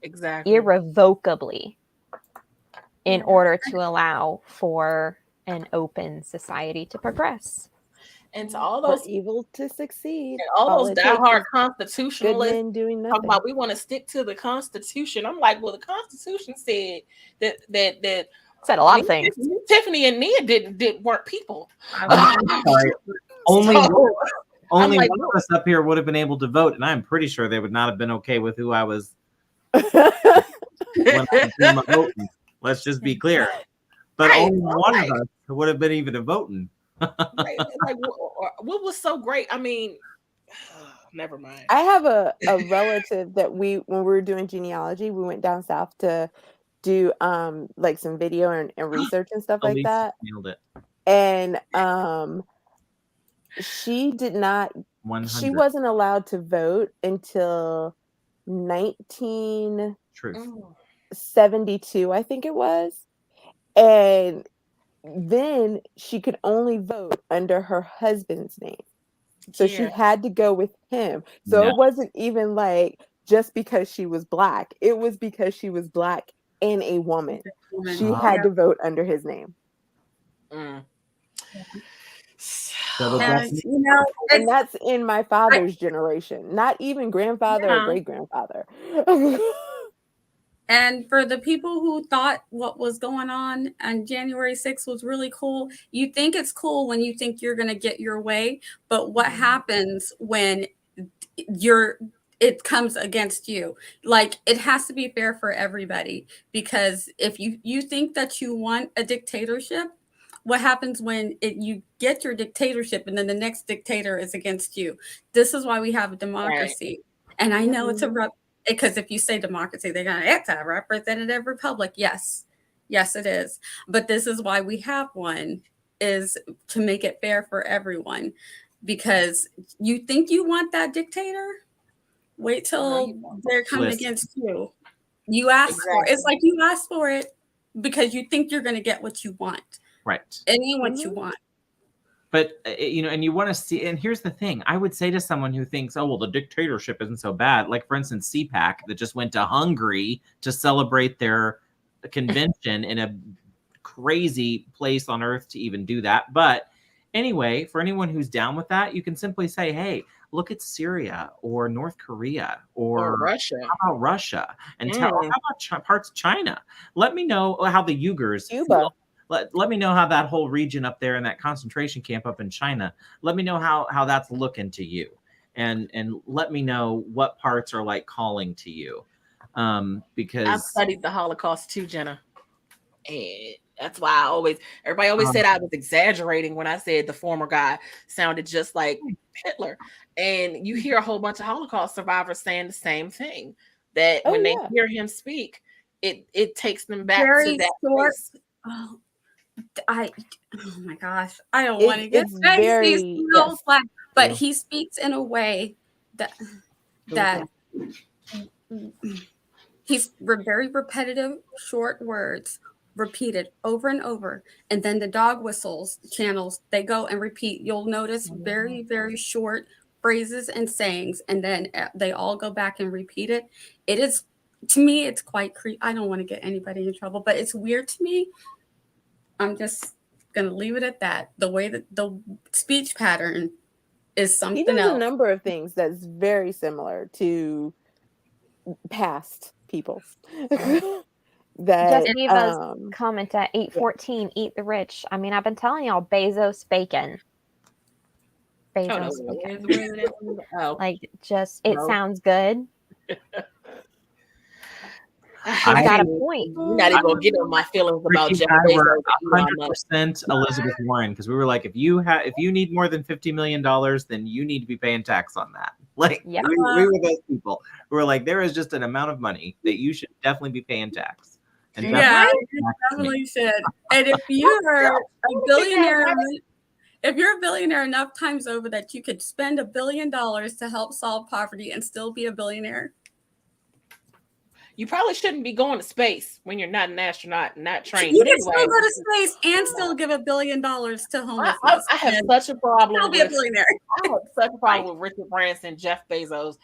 Exactly. Irrevocably in order to allow for an open society to progress. And to all those evil to succeed. And all those diehard constitutionalists men doing nothing. talking about we want to stick to the Constitution. I'm like, well, the Constitution said that said a lot of things. Tiffany and Nia weren't people. Sorry. Only like, one of us up here would have been able to vote, and I'm pretty sure they would not have been okay with who I was when I was doing my voting. Let's just be clear. But only one of us would have been even voting. Like, what was so great? I mean, never mind. I have a relative that when we were doing genealogy, we went down south to do like some video and research and stuff like that. Nailed it. And she did not 100. She wasn't allowed to vote until 1972, I think it was. And then she could only vote under her husband's name. So she had to go with him. So it wasn't even like just because she was Black. It was because she was Black and a woman. She had to vote under his name. And that's in my father's generation, not even grandfather or great grandfather. And for the people who thought what was going on January 6th was really cool, you think it's cool when you think you're going to get your way. But what happens when it comes against you? Like, it has to be fair for everybody, because if you think that you want a dictatorship, what happens when you get your dictatorship and then the next dictator is against you? This is why we have a democracy. Right. And I know it's because if you say democracy, they're going to, it's a representative republic. Yes, it is. But this is why we have one, is to make it fair for everyone. Because you think you want that dictator? Wait till they're coming against you. You ask for it. It's like you ask for it because you think you're going to get what you want. Right. It ain't what you want. But, and you want to see, and here's the thing. I would say to someone who thinks, oh, well, the dictatorship isn't so bad. Like, for instance, CPAC that just went to Hungary to celebrate their convention in a crazy place on earth to even do that. But Anyway, for anyone who's down with that, you can simply say, hey, look at Syria or North Korea or Russia. how about Russia? And how about parts of China? Let me know how the Uyghurs Cuba. Let me know how that whole region up there in that concentration camp up in China, let me know how that's looking to you. And let me know what parts are like calling to you. Because I've studied the Holocaust too, Jenna. And that's why everybody always said I was exaggerating when I said the former guy sounded just like Hitler. And you hear a whole bunch of Holocaust survivors saying the same thing, that when they hear him speak, it takes them back to that place. Oh my gosh, I don't want to get but he speaks in a way that he's very repetitive, short words repeated over and over, and then the dog whistles channels, they go and repeat. You'll notice very, very short phrases and sayings, and then they all go back and repeat it. It is, to me, it's quite I don't want to get anybody in trouble, but it's weird to me. I'm just gonna leave it at that. The way that the speech pattern is something else. He does a number of things that's very similar to past people. Just Eva's comment at 8:14. Eat the rich. I mean, I've been telling y'all, Bezos bacon. Bezos bacon. Like, just it sounds good. I've got a point. You're not even gonna get on my feelings about Jeff Bezos. 100% Elizabeth Warren, because we were like, if you need more than $50 million, then you need to be paying tax on that. Like, we were those people who were like, there is just an amount of money that you should definitely be paying tax. And you definitely should. And if you're a billionaire, if you're a billionaire enough times over that you could spend $1 billion to help solve poverty and still be a billionaire, you probably shouldn't be going to space when you're not an astronaut, not trained. You can still go to space and still give $1 billion to homelessness. I have such a problem. Be a billionaire. I have such a problem with Richard Branson, Jeff Bezos,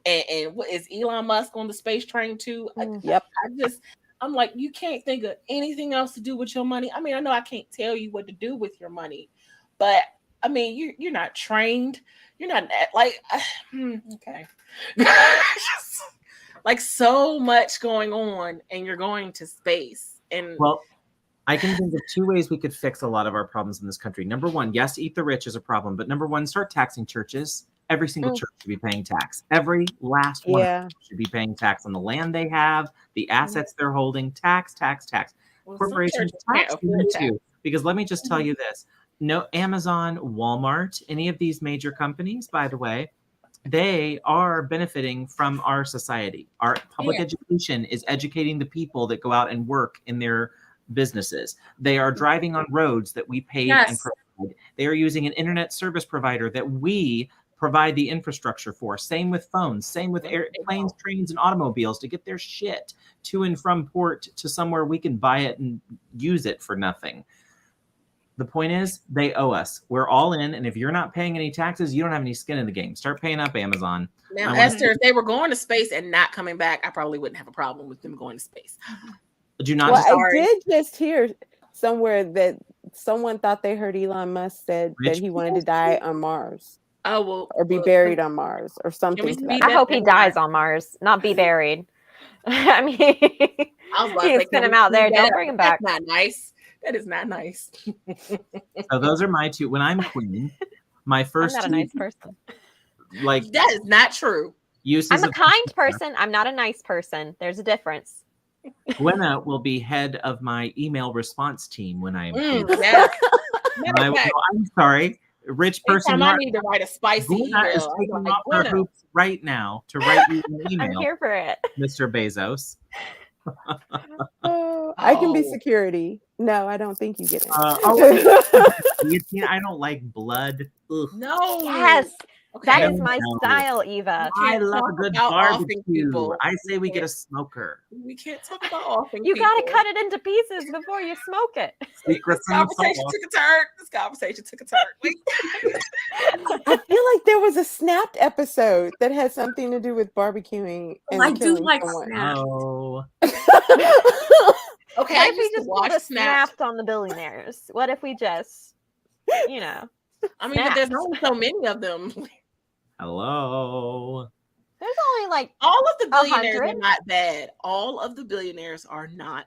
and what is Elon Musk on the space train too? Yep. I'm like, you can't think of anything else to do with your money. I mean, I know I can't tell you what to do with your money, but I mean, you're not trained. You're not like, okay. Like, so much going on, and you're going to space. And well, I can think of 2 ways we could fix a lot of our problems in this country. Number one, yes, eat the rich is a problem, but number one, start taxing churches. Every single church should be paying tax. Every last one should be paying tax on the land they have, the assets they're holding. Tax. Well, corporations tax too. Because let me just tell you this: no, Amazon, Walmart, any of these major companies, by the way, they are benefiting from our society. Our public education is educating the people that go out and work in their businesses. They are driving on roads that we pave and provide. They are using an internet service provider that we provide the infrastructure for. Same with phones, same with airplanes, trains, and automobiles to get their shit to and from port to somewhere we can buy it and use it for nothing. The point is, they owe us. We're all in, and if you're not paying any taxes, you don't have any skin in the game. Start paying up Amazon. Now, Esther, if they were going to space and not coming back, I probably wouldn't have a problem with them going to space. Do not. I did just hear somewhere that someone thought they heard Elon Musk said that he wanted to die on Mars. Oh, well, or be buried on Mars or something. I hope he dies on Mars, not be buried. I mean, he's sent him out there. Don't bring him back. That's not nice. That is not nice. So those are my 2. When I'm queen, my first. I'm not a nice person. Like, that is not true. I'm a kind person. I'm not a nice person. There's a difference. Gwynna will be head of my email response team when I am queen. I'm sorry. Rich person. I need to write a spicy email. Is taking off her hoops right now to write you an email. I'm here for it, Mr. Bezos. I can be security. No, I don't think you get it. I don't like blood. Ugh. No. Yes. Okay. That is my style, Eva. I love a good barbecue. I say we get a smoker. We can't talk about offing You got to cut it into pieces before you smoke it. This conversation took a turn. I feel like there was a Snapped episode that had something to do with barbecuing. And I do like Snapped. Oh. Okay, what if we just put a Snapped on the billionaires? What if we just, I mean, but there's Snaps. only so many of them. Hello. There's only like All of the billionaires 100? are not bad. All of the billionaires are not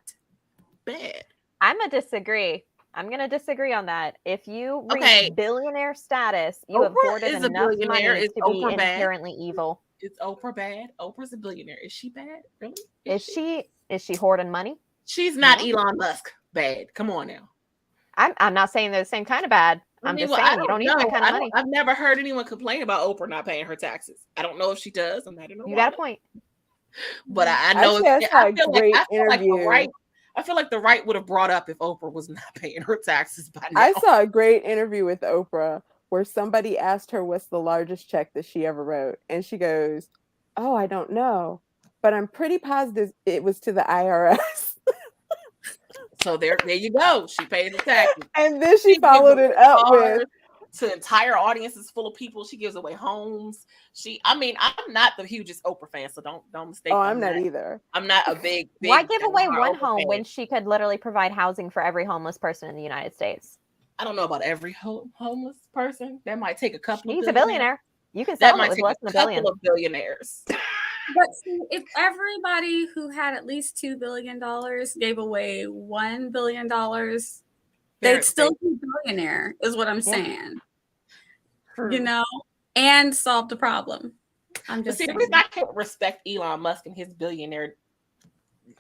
bad. I'm gonna disagree. I'm gonna disagree on that. If you reach Okay. billionaire status, you have Oprah hoarded is a enough billionaire. money Is to be Oprah bad? inherently evil. Is Oprah bad? Oprah's a billionaire. Is she bad? Really? Is she hoarding money? She's not No. Elon Musk bad. Come on now. I'm not saying they're the same kind of bad. I'm just saying you don't need that kind of money. I've never heard anyone complain about Oprah not paying her taxes. I don't know if she does. I'm not in You got a point. But I know Actually, I saw a great I feel like the interview. right. I feel like the right would have brought up if Oprah was not paying her taxes by now. I saw a great interview with Oprah where somebody asked her what's the largest check that she ever wrote. And she goes, "Oh, I don't know, but I'm pretty positive it was to the IRS." So there you go. She paid the taxes. And then she followed it up with, to entire audiences full of people. She gives away homes. I'm not the hugest Oprah fan, so don't mistake. "Oh, I'm not either. I'm not a big Why give away one Oprah home fan. when she could literally provide housing for every homeless person in the United States? I don't know about every homeless person. That might take a couple. She's of a billionaire. You can That sell it might with take less a than a billion. couple of billionaires. But see, if everybody who had at least $2 billion gave away $1 billion, they'd still be billionaire, is what I'm saying. You know, and solve the problem. I'm just saying. I can't respect Elon Musk and his billionaire,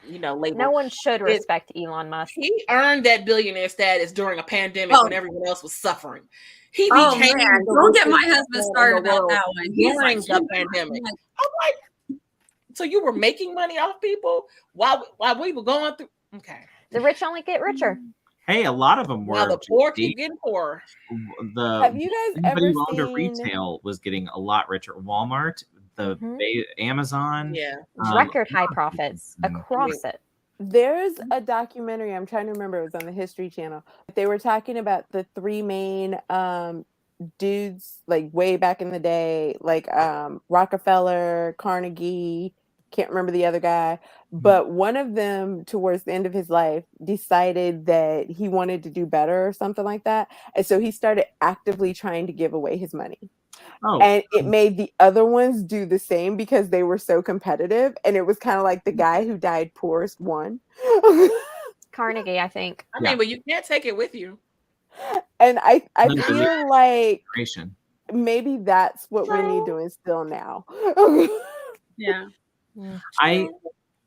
label. No one should respect Elon Musk. He earned that billionaire status during a pandemic when everyone else was suffering. He became man, don't get my husband started about that one. He's during the pandemic. I'm like, so you were making money off people while we were going through. Okay, the rich only get richer. Hey, a lot of them were. Now the poor keep getting poorer. Have you guys ever who owned a seen retail was getting a lot richer. Walmart, Amazon, record high profits across it. There's a documentary, I'm trying to remember, it was on the History Channel. They were talking about the three main dudes, like way back in the day, like Rockefeller, Carnegie, can't remember the other guy, but one of them towards the end of his life decided that he wanted to do better or something like that. And so he started actively trying to give away his money. And it made the other ones do the same because they were so competitive. And it was kind of like the guy who died poorest won. Carnegie, I think. I mean, but you can't take it with you. And I feel like Creation. maybe that's what we need to instill now. Yeah.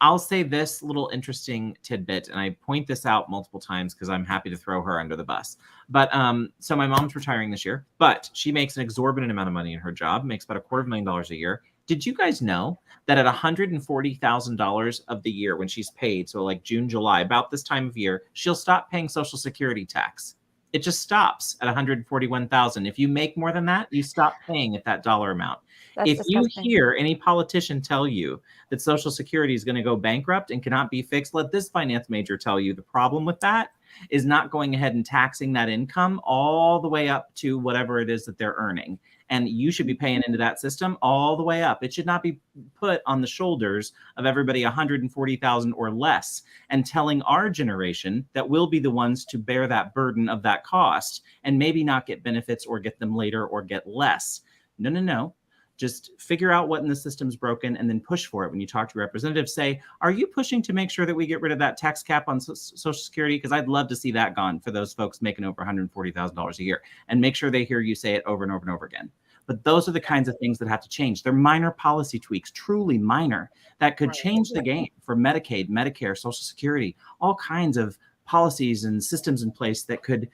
I'll say this little interesting tidbit, and I point this out multiple times because I'm happy to throw her under the bus. But so my mom's retiring this year, but she makes an exorbitant amount of money in her job, makes about $250,000 a year. Did you guys know that at $140,000 of the year when she's paid, so like June, July, about this time of year, she'll stop paying Social Security tax. It just stops at $141,000. If you make more than that, you stop paying at that dollar amount. If you hear any politician tell you that Social Security is going to go bankrupt and cannot be fixed, let this finance major tell you the problem with that is not going ahead and taxing that income all the way up to whatever it is that they're earning. And you should be paying into that system all the way up. It should not be put on the shoulders of everybody 140,000 or less and telling our generation that we'll be the ones to bear that burden of that cost and maybe not get benefits or get them later or get less. No. Just figure out what in the system's broken and then push for it. When you talk to representatives, say, are you pushing to make sure that we get rid of that tax cap on Social Security? Because I'd love to see that gone for those folks making over $140,000 a year, and make sure they hear you say it over and over and over again. But those are the kinds of things that have to change. They're minor policy tweaks, truly minor, that could change the game for Medicaid, Medicare, Social Security, all kinds of policies and systems in place that could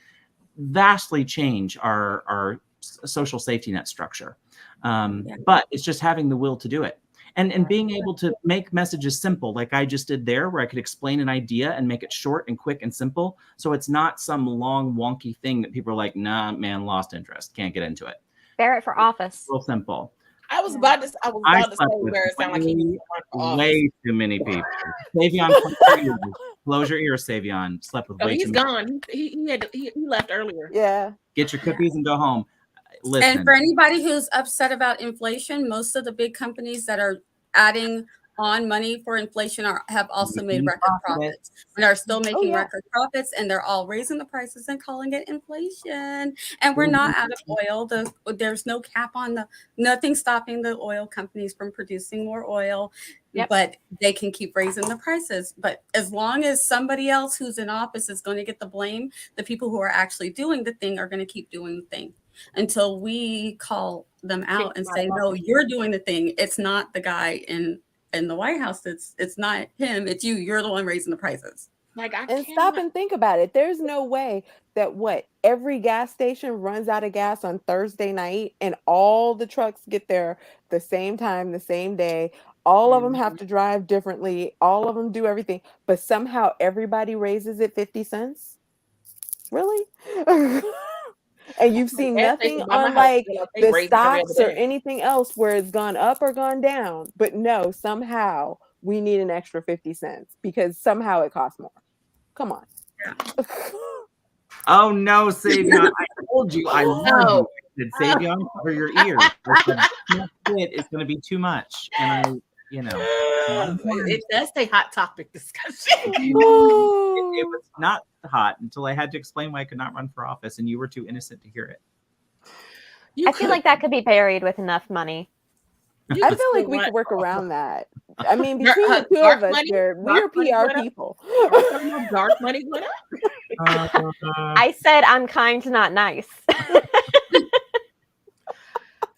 vastly change our social safety net structure. But it's just having the will to do it and being able to make messages simple, like I just did there, where I could explain an idea and make it short and quick and simple. So it's not some long, wonky thing that people are like, nah, man, lost interest. Can't get into it. Barrett for office. Real simple. I was about to say where it sounded like he needs to run for office. Way too many people. Savion, close your ears, Savion. Slept with way he's too gone. He left earlier. Yeah. Get your cookies and go home. Listen. And for anybody who's upset about inflation, most of the big companies that are adding on money for inflation have also made You record profit. profits and are still making yeah. record profits, and they're all raising the prices and calling it inflation. And we're not out of oil. There's no cap on nothing stopping the oil companies from producing more oil. Yep. But they can keep raising the prices. But as long as somebody else who's in office is going to get the blame, the people who are actually doing the thing are going to keep doing the thing until we call them out and say, no, you're doing the thing. It's not the guy in the White House. It's not him. It's you. You're the one raising the prices. Like, I And can't stop and think about it. There's no way that every gas station runs out of gas on Thursday night and all the trucks get there the same time, the same day. All of them have to drive differently. All of them do everything, but somehow everybody raises it 50 cents. Really? And you've seen gas nothing station by my on house, like they the raise it every stocks other or day. anything else where it's gone up or gone down. But no, somehow we need an extra 50 cents because somehow it costs more. Come on. Oh no, Savion! I told you. I warned you. I said, Savion, cover your ears. I said, it's going to be too much, and It does say hot topic discussion. it was not hot until I had to explain why I could not run for office, and you were too innocent to hear it. I feel like that could be buried with enough money. I feel like we could work around that. I mean, between the two of us, we're PR people. Dark money, Gwynna? I said I'm kind, not nice.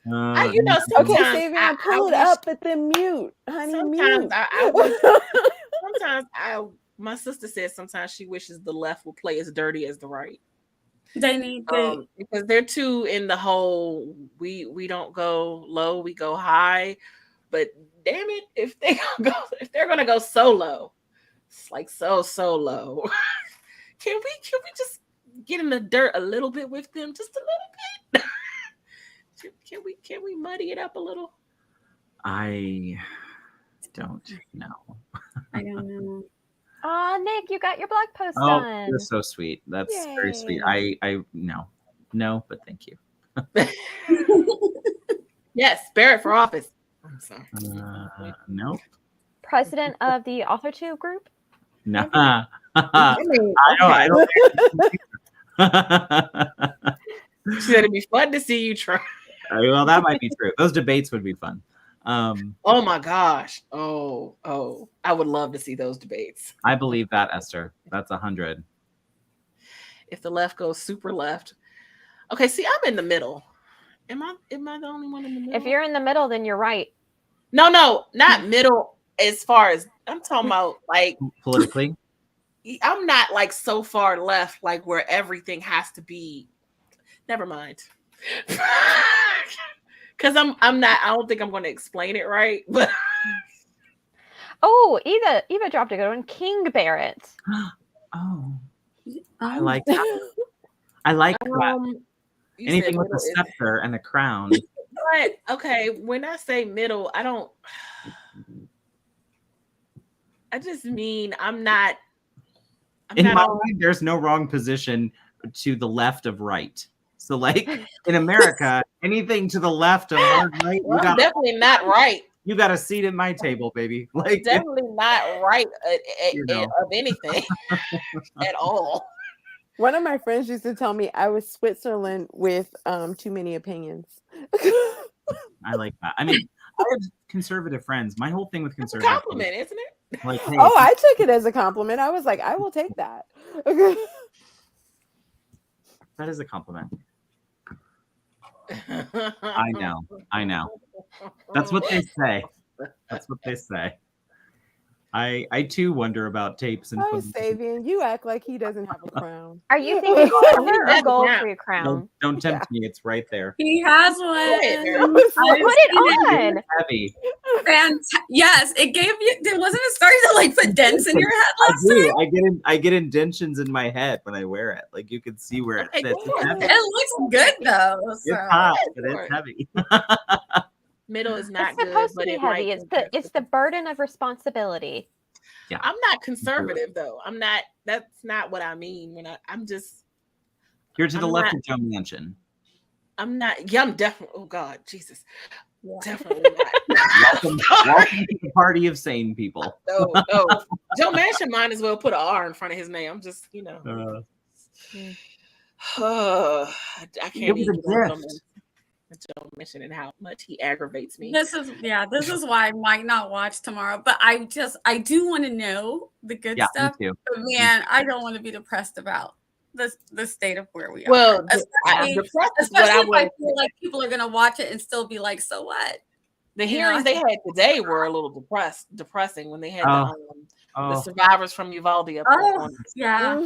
Sometimes okay, Savion, pull it up, but then mute, honey. Sometimes mute. My sister says sometimes she wishes the left will play as dirty as the right. They need because they're too in the whole we don't go low, we go high. But damn it, if they're gonna go so low, it's like so low. Can we just get in the dirt a little bit with them, just a little bit? Can we muddy it up a little? I don't know. I don't know. Nick, you got your blog post done. That's so sweet. That's very sweet. I no, but thank you. Yes, Barrett for office. I'm sorry. Nope. President of the AuthorTube group? No. I don't. She said it'd be fun to see you try. Well, that might be true. Those debates would be fun. Oh my gosh. Oh, I would love to see those debates. I believe that, Esther. That's 100. If the left goes super left. Okay, see, I'm in the middle. Am I the only one in the middle? If you're in the middle, then you're right. No, not middle as far as I'm talking about, like politically. I'm not like so far left, like where everything has to be. Never mind. Because I'm not. I don't think I'm going to explain it right. But Eva dropped a good one. King Barrett. I like that. I like that. Anything with the scepter and the crown. But okay, when I say middle, I just mean I'm not. In my mind, there's no wrong position to the left of right. So, like in America, anything to the left of right, definitely not right. You got a seat at my table, baby. Like definitely not right of anything at all. One of my friends used to tell me I was Switzerland with too many opinions. I like that. I mean, I have conservative friends. My whole thing with conservative That's a compliment, isn't it? Like, hey, I took it as a compliment. I was like, I will take that. That is a compliment. I know. That's what they say. I too wonder about tapes and Savion, you act like he doesn't have a crown. Are you thinking silver or gold for your crown? Don't tempt me. It's right there. He has one. Put it on. Heavy. And yes, it gave you. There wasn't a starting to like put dents in your head last time. I get indentions in my head when I wear it. Like you can see where it sits. It looks good though. So. It's hot, but it's heavy. Middle is not good. It's supposed to be heavy. It's the burden of responsibility. Yeah. I'm not conservative though. I'm not. That's not what I mean. I'm just. You're to the left of Joe Manchin. I'm not. Yeah, I'm definitely. Oh God, Jesus. Definitely not. Welcome to the party of sane people. No. Joe Manchin might as well put an R in front of his name. I'm just, I can't It was even a get on gift. Joe Manchin and how much he aggravates me. This is why I might not watch tomorrow. But I do want to know the good stuff. Me too. But man, I don't want to be depressed about the state of where we Well, are. Especially depressed is if what I feel like people are gonna watch it and still be like, so what? The hearings they had today were a little depressing when they had the survivors from Uvalde up on. Yeah.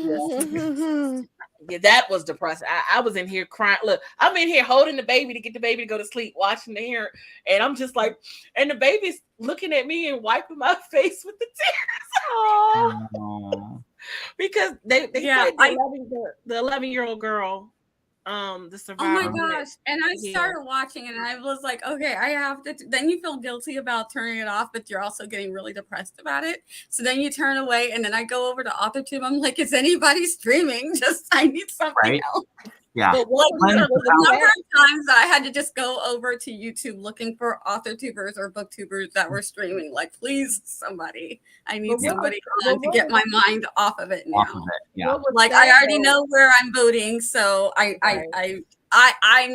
Yeah, that was depressing. I was in here crying. Look, I'm in here holding the baby to get the baby to go to sleep, watching the hearing, and I'm just like, and the baby's looking at me and wiping my face with the tears. Because they said the 11-year-old girl, the survivor. Oh my gosh. And I started watching it and I was like, okay, I have to. Then you feel guilty about turning it off, but you're also getting really depressed about it. So then you turn away and then I go over to AuthorTube. I'm like, is anybody streaming? I need something else. Yeah. But the number of times that I had to just go over to YouTube looking for AuthorTubers or BookTubers that were streaming. Like, please, somebody. I need somebody on to get my mind off of it now. Yeah. Like, I already know where I'm voting, so I'm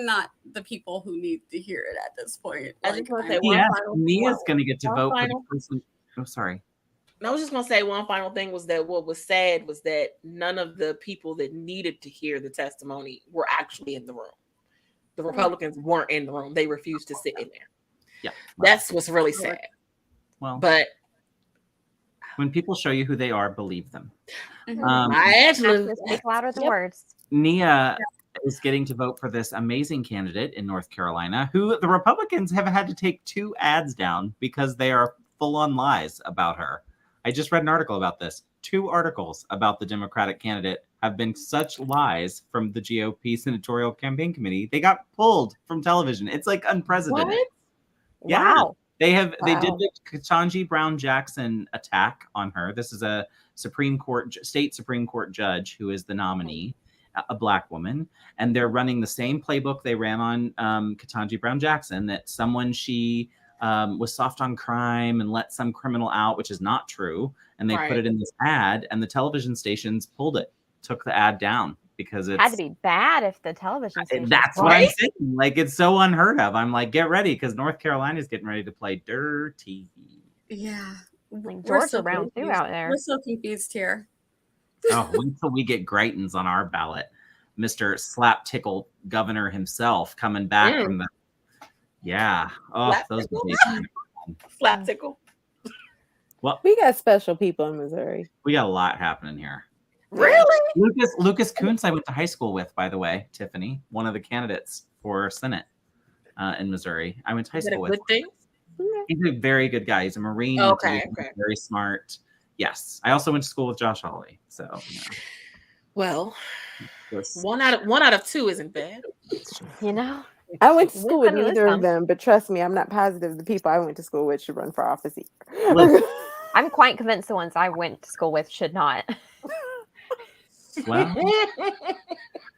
not the people who need to hear it at this point. I just want to say Nia's going to get to vote for the person. Oh, sorry. I was just going to say one final thing was that what was sad was that none of the people that needed to hear the testimony were actually in the room. The Republicans weren't in the room. They refused to sit in there. Yeah. That's what's really sad. Well, but when people show you who they are, believe them. Actions speak louder than words. Nia is getting to vote for this amazing candidate in North Carolina, who the Republicans have had to take 2 ads down because they are full-on lies about her. I just read an article about this. 2 articles about the Democratic candidate have been such lies from the GOP Senatorial Campaign Committee. They got pulled from television. It's like unprecedented. What? Yeah. Wow. They did the Ketanji Brown Jackson attack on her. This is a state Supreme Court judge who is the nominee, a Black woman, and they're running the same playbook they ran on Ketanji Brown Jackson, that she was soft on crime and let some criminal out, which is not true. And they put it in this ad, and the television stations pulled it, took the ad down because it had to be bad if the television station. That's what I'm saying. Like, it's so unheard of. I'm like, get ready because North Carolina is getting ready to play dirty. Yeah. Like Georgia round 2 out there. We're so confused here. Oh, wait till we get Greitens on our ballot. Mr. Slap Tickle Governor himself coming back from the. Yeah. Oh, those Slap Tickle. Well, we got special people in Missouri. We got a lot happening here. Really? Lucas Kuntz, I went to high school with, by the way, Tiffany, one of the candidates for Senate in Missouri. I went to high school with. Good thing? He's a very good guy. He's a Marine. Okay. Very smart. Yes. I also went to school with Josh Hawley. So, well, one out of 2 isn't bad. I went to school with neither of them, but trust me, I'm not positive the people I went to school with should run for office either. I'm quite convinced the ones I went to school with should not. Well,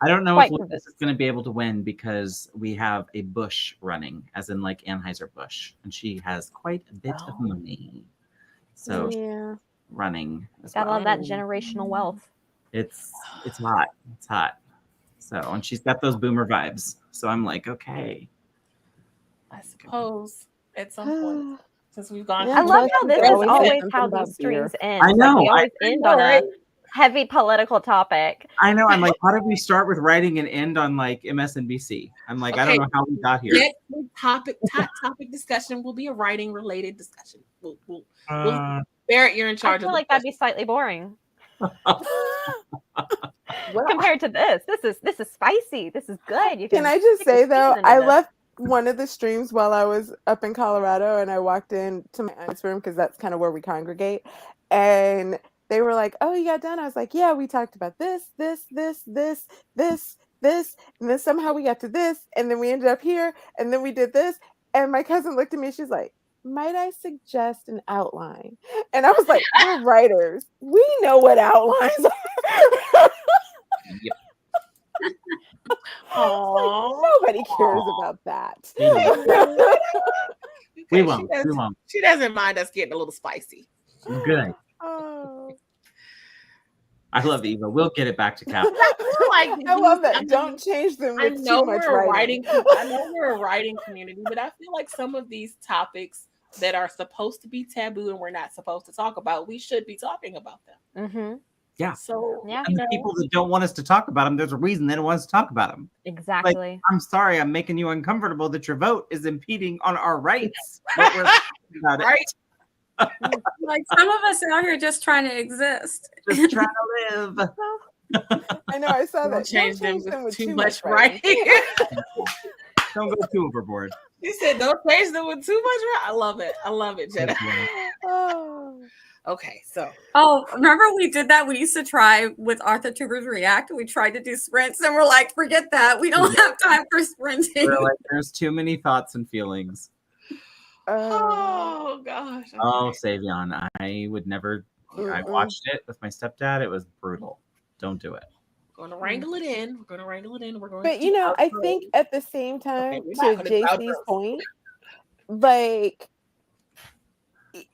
I don't know if Lucas is going to be able to win because we have a Bush running, as in like Anheuser-Busch, and she has quite a bit of money. So running. Gotta love that generational wealth. It's hot. It's hot. So, and she's got those boomer vibes. So I'm like, okay. I suppose at some point, since we've gone. I love how this is always how these streams end. I know. Like we always end on a heavy political topic. I know. I'm like, how did we start with writing and end on like MSNBC? I'm like, I don't know how we got here. Topic discussion will be a writing related discussion. We'll Barrett, you're in charge. I feel like that'd be slightly boring. Compared to this is spicy. This is good. Can I just say though, I left one of the streams while I was up in Colorado, and I walked into my aunt's room because that's kind of where we congregate, and they were like, "Oh, you got done?" I was like, "Yeah, we talked about this, and then somehow we got to this, and then we ended up here, and then we did this." And my cousin looked at me, she's like, "Might I suggest an outline?" And I was like, "We're writers. We know what outlines are." Aww. Nobody cares about that. We Okay, won't. We won't. She doesn't mind us getting a little spicy. Good. Oh. I love Eva. We'll get it back to Cap. Like, I love that. I mean, Don't change them I with know too much we're a writing. I know we're a writing community, but I feel like some of these topics that are supposed to be taboo and we're not supposed to talk about, we should be talking about them. Mm-hmm. Yeah. So, Yeah. And the people that don't want us to talk about them, there's a reason they don't want us to talk about them. Exactly. Like, I'm sorry, I'm making you uncomfortable that your vote is impeding on our rights. But we're talking about right? it. Like some of us out here just trying to exist. Just trying to live. I know. I saw Don't that. change them them with too much writing. Don't go too overboard. You said don't change them with too much writing. I love it. I love it, Jenna. Oh. Okay, so Oh, remember we did that? We used to try with Arthur Tuber's React. We tried to do sprints and we're like, forget that. We don't have time for sprinting. We're like, there's too many thoughts and feelings. oh gosh. Okay. Oh, Savion, I would never. I watched it with my stepdad. It was brutal. Don't do it. We're gonna wrangle it in. We're gonna wrangle it in. We're going But to you know, I outro. think at the same time, we're to not gonna do JC's outros. point, like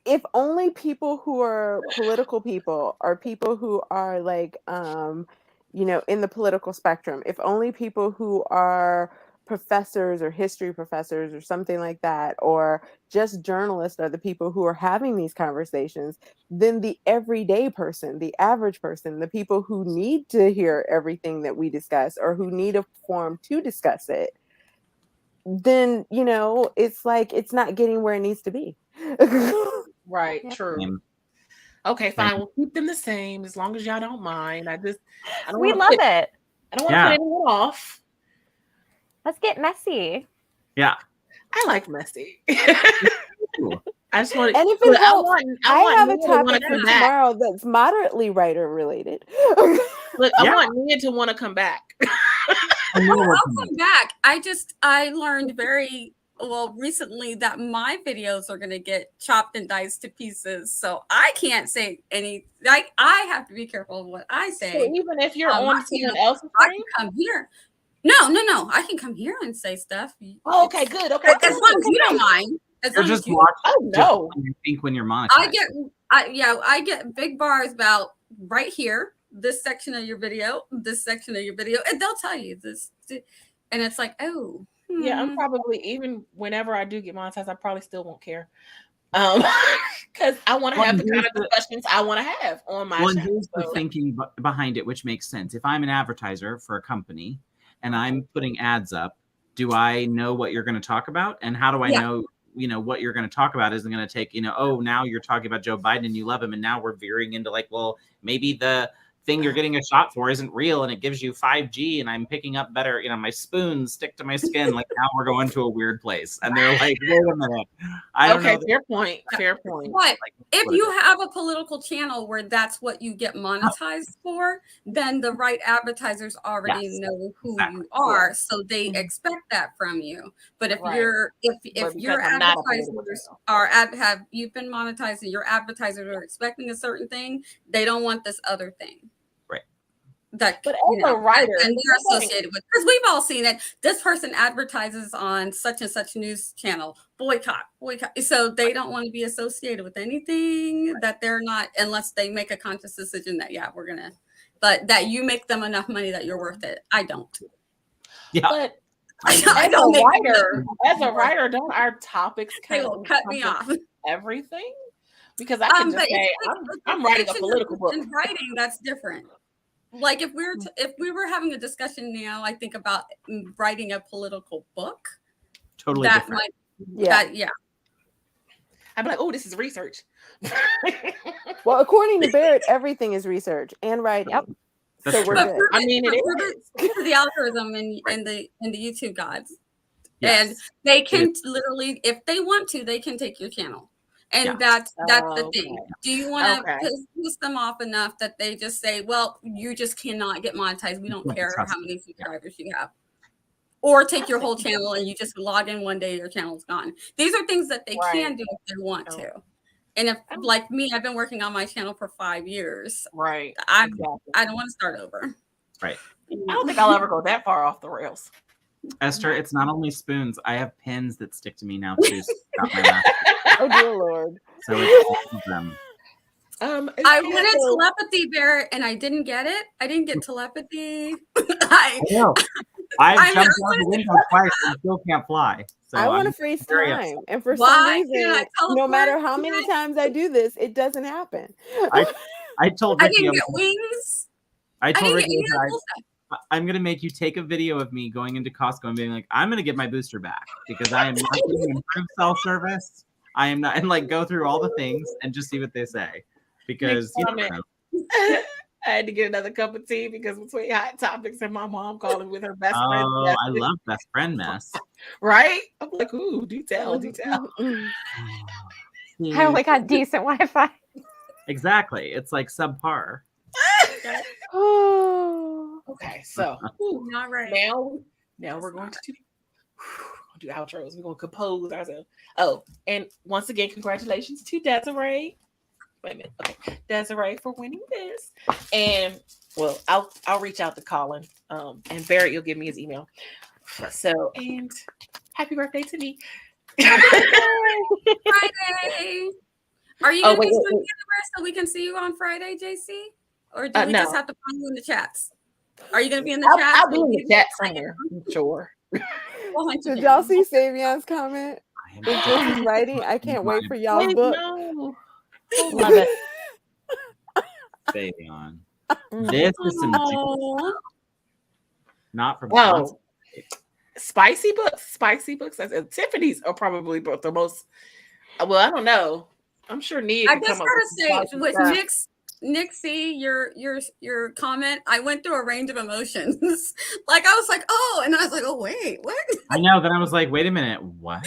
if only people who are political people or people who are like you know, in the political spectrum, if only people who are professors or history professors or something like that, or just journalists are the people who are having these conversations, then the everyday person, the average person, the people who need to hear everything that we discuss or who need a forum to discuss it, then, you know, it's like it's not getting where it needs to be. Right, Yep. true. Okay, fine. We'll keep them the same as long as y'all don't mind. I don't We wanna love put, it. I don't want to put anyone off. Let's get messy. Yeah. I like messy. Cool. I just want to. And if it helps, I have a Nia to wanna topic for come back. tomorrow that's moderately writer related. Look, I Yeah. want Nia to want to come back. I know I'll what's come back. I learned very well recently that my videos are going to get chopped and diced to pieces. So I can't say any, like, I have to be careful of what I So say. even if you're my on someone channel, else's I stream, can come here. No. I can come here and say stuff. oh, okay, good. Okay, As long as you don't mind. As You're long as just you watching. Oh no. You think when you're monetized. I get big bars about right here, this section of your video, and they'll tell you this, and it's like, oh, Yeah, I'm probably, even whenever I do get monetized, I probably still won't care. Because I want to have the kind of discussions I want to have on my channel. Here's the thinking behind it, which makes sense. If I'm an advertiser for a company and I'm putting ads up, do I know what you're going to talk about? And how do I know, you know, what you're going to talk about isn't going to take, you know, oh, now you're talking about Joe Biden and you love him. And now we're veering into like, well, maybe the thing you're getting a shot for isn't real and it gives you 5G and I'm picking up better, you know, my spoons stick to my skin. Like now we're going to a weird place. And they're like, wait a minute. I don't know. Fair point. Fair point. But if you have a political channel where that's what you get monetized for, then the right advertisers already know who you are, so they expect that from you. But if you're if your advertisers have you've been monetized and your advertisers are expecting a certain thing, they don't want this other thing. That, but as a writer, and they're associated with, because we've all seen it. This person advertises on such and such news channel. Boycott. So they don't want to be associated with anything that they're not, unless they make a conscious decision that we're gonna, but that you make them enough money that you're worth it. I don't. Yeah. But I don't as a writer, don't our topics they will cut me off everything? Because I can just say I'm writing a political book. In writing, that's different. Like if we were having a discussion now, I think about writing a political book. Totally that different. I'd be like, oh, this is research. Well, according to Barrett, everything is research and writing. Yep. So we're good. I mean, it is for the algorithm and the YouTube gods, and they can literally, if they want to, they can take your channel. And that's the thing. Do you want to piss them off enough that they just say, well, you just cannot get monetized. We don't care how many subscribers you have. Or take your whole channel and you just log in one day, your channel's gone. These are things that they can do if they want to. And if, like me, I've been working on my channel for 5 years. Right. I don't want to start over. Right. I don't think I'll ever go that far off the rails. Esther, it's not only spoons. I have pins that stick to me now too. So, got my last- Oh dear Lord. so it's all of them. I wanted telepathy, Barrett, and I didn't get it. I didn't get telepathy. I know. I've jumped out the window twice and still can't fly. So I want to I'm freeze very time, upset. and for some Why reason, can't I no teleport? matter how many times I do this, it doesn't happen. I told I Ricky, didn't get wings. I I told didn't get Ricky, any of the cool stuff. I'm gonna make you take a video of me going into Costco and being like, I'm gonna get my booster back because I am not getting improved cell service. I am not, and like go through all the things and just see what they say because you never know. I had to get another cup of tea because between Hot Topics and my mom calling with her best friend. Oh, I love best friend mess. Right? I'm like, ooh, detail. I only got decent Wi-Fi. Exactly. It's like subpar. Oh. Okay, so Not right. now we're going to do outros. We're going to compose ourselves. Oh, and once again, congratulations to Desiree. Wait a minute. Okay. Desiree for winning this. And well, I'll reach out to Colin. And Barrett, you'll give me his email. So, and happy birthday to me. Friday. Are you going to wait, be wait. anywhere so we can see you on Friday, JC? Or do we No. just have to find you in the chats? Are you going to be in the I'll chat? be in the chat somewhere. I'm sure. Did y'all see Savion's comment? It's just writing. I can't wait for y'all's book. No. Love it. Savion. This is some Oh. not from Wow. Spicy books. Tiffany's are probably both the most. Well, I don't know. I'm sure Nia. I can just come up gotta with some say, spicy with stuff. Nixie, your comment, I went through a range of emotions. Like I was like, oh, and I was like, oh wait, what? I know. Then I was like, wait a minute, what?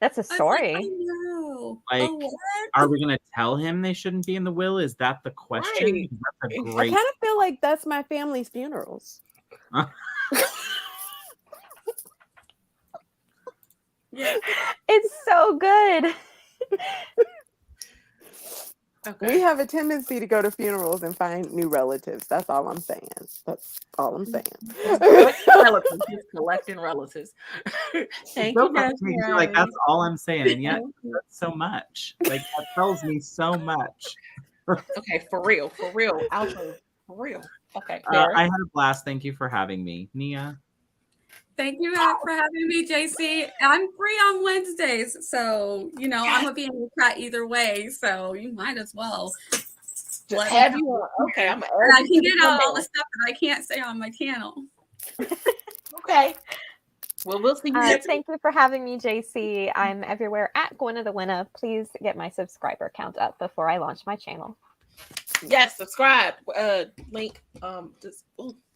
That's a I was story. like, I know. Like, Oh, what? are we gonna tell him they shouldn't be in the will? Is that the question? Right. That's a I great. kind of feel like that's my family's funerals. It's so good. Okay. We have a tendency to go to funerals and find new relatives. That's all I'm saying. That's all I'm saying. relatives, just collecting relatives. Thank So you, frustrating. You're like, that's all I'm saying, and yet that's so much. Like that tells me so much. Okay, for real. Outro, for real. Okay, I had a blast. Thank you for having me, Nia. Thank you for having me, JC. I'm free on Wednesdays, so I'm gonna be in the chat either way. So you might as well. Just have you on. Okay, I'm. And I can get out all the stuff that I can't say on my channel. Okay. Well, we'll see you next week. Thank you for having me, JC. I'm everywhere at Gwynna the Gwynna. Please get my subscriber count up before I launch my channel. Yes, subscribe. Link. Just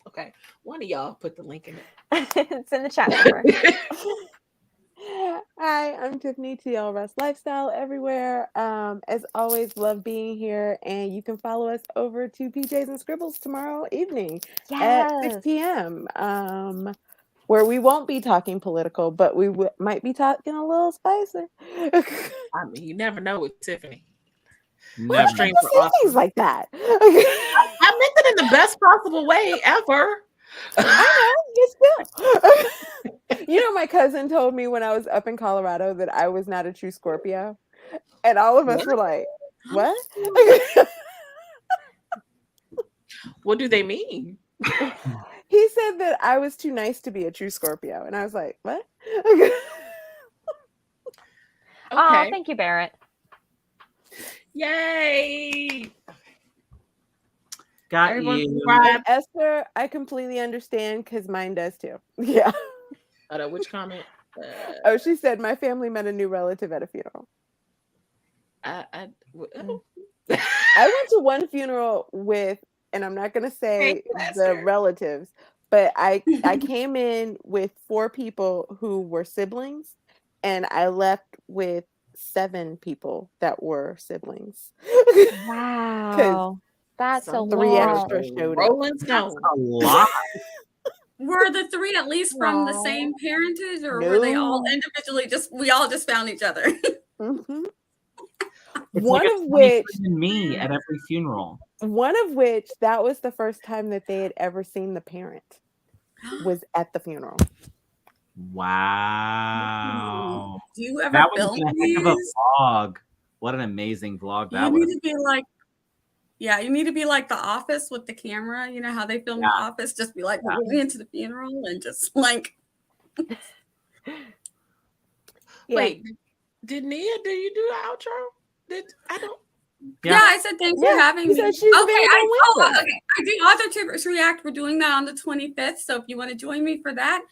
okay. One of y'all put the link in it. It's in the chat somewhere. Hi, I'm Tiffany, TLRS Lifestyle everywhere. As always, love being here. And you can follow us over to PJs and Scribbles tomorrow evening at 6 p.m. Where we won't be talking political, but we might be talking a little spicy. I mean, you never know with Tiffany. Never. Say things like that. I meant it in the best possible way ever. I know, you still. My cousin told me when I was up in Colorado that I was not a true Scorpio. And all of us were like, what? What do they mean? He said that I was too nice to be a true Scorpio. And I was like, what? Oh, thank you, Barrett. Yay. Got Everyone you. And Esther, I completely understand because mine does too. Yeah. Which comment? Oh, she said my family met a new relative at a funeral. I went to one funeral with, and I'm not going to say the relatives, but I came in with 4 people who were siblings, and I left with 7 people that were siblings. Wow. That's a 3 lot. extra showed up. Rolling Stone. A lot. Were the 3 at least from the same parentage, or were they all individually? We all just found each other. Mm-hmm. It's One like of which and me at every funeral. One of which, that was the first time that they had ever seen the parent, was at the funeral. Wow. Do you ever That was film a heck of a these? vlog. What an amazing vlog You that need was. to be like, yeah, you need to be like The Office with the camera. You know how they film The Office? Just be like, we're going into the funeral and just like. Wait, did Nia? Did you do the outro? I don't. Yeah, I said thanks for having me. Said she's Okay, Wednesday. I do Author Tubers React. We're doing that on the 25th. So if you want to join me for that,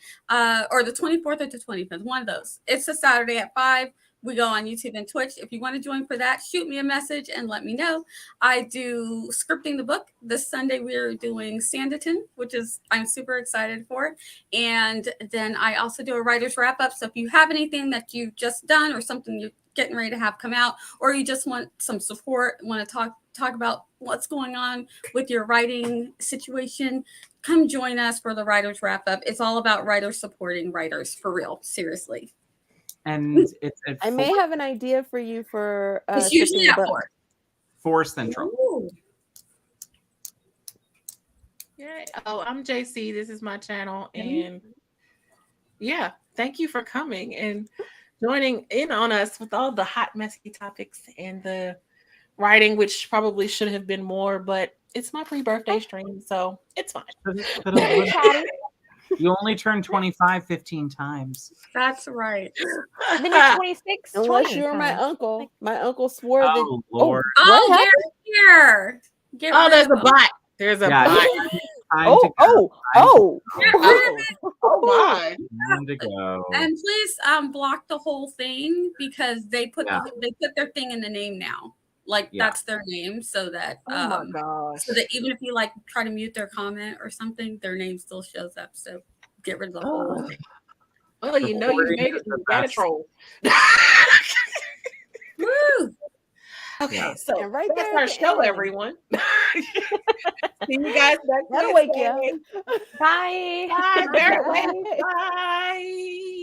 or the 24th or the 25th, one of those. It's a Saturday at 5. We go on YouTube and Twitch. If you want to join for that, shoot me a message and let me know. I do scripting the book. This Sunday we are doing Sanditon, which is I'm super excited for. And then I also do a writer's wrap up. So if you have anything that you've just done or something you're getting ready to have come out, or you just want some support, want to talk about what's going on with your writing situation, come join us for the writer's wrap up. It's all about writers supporting writers, for real, seriously. And it's I may have an idea for you for it's usually at 4 Central. Ooh. Yeah. Oh, I'm JC. This is my channel, and yeah, thank you for coming and joining in on us with all the hot, messy topics and the writing, which probably should have been more, but it's my pre-birthday stream, so it's fine. You only turned 25 15 times. That's right. Then you're 26. Unless you're my uncle. My uncle swore that. Oh, Lord. Oh, they're here. Get rid there's of a them. bot. There's a bot. Oh my. Time to go. And please block the whole thing because they put their thing in the name now. Like that's their name, so that my gosh. so that even if you like try to mute their comment or something, their name still shows up. So get rid of the whole thing. Well, you know you made it. You got a troll. Woo! Okay, so and right that's there our at the show, end. everyone. See you guys next That'll wake you up. Wednesday. Bye. Bye. Bye. Bye.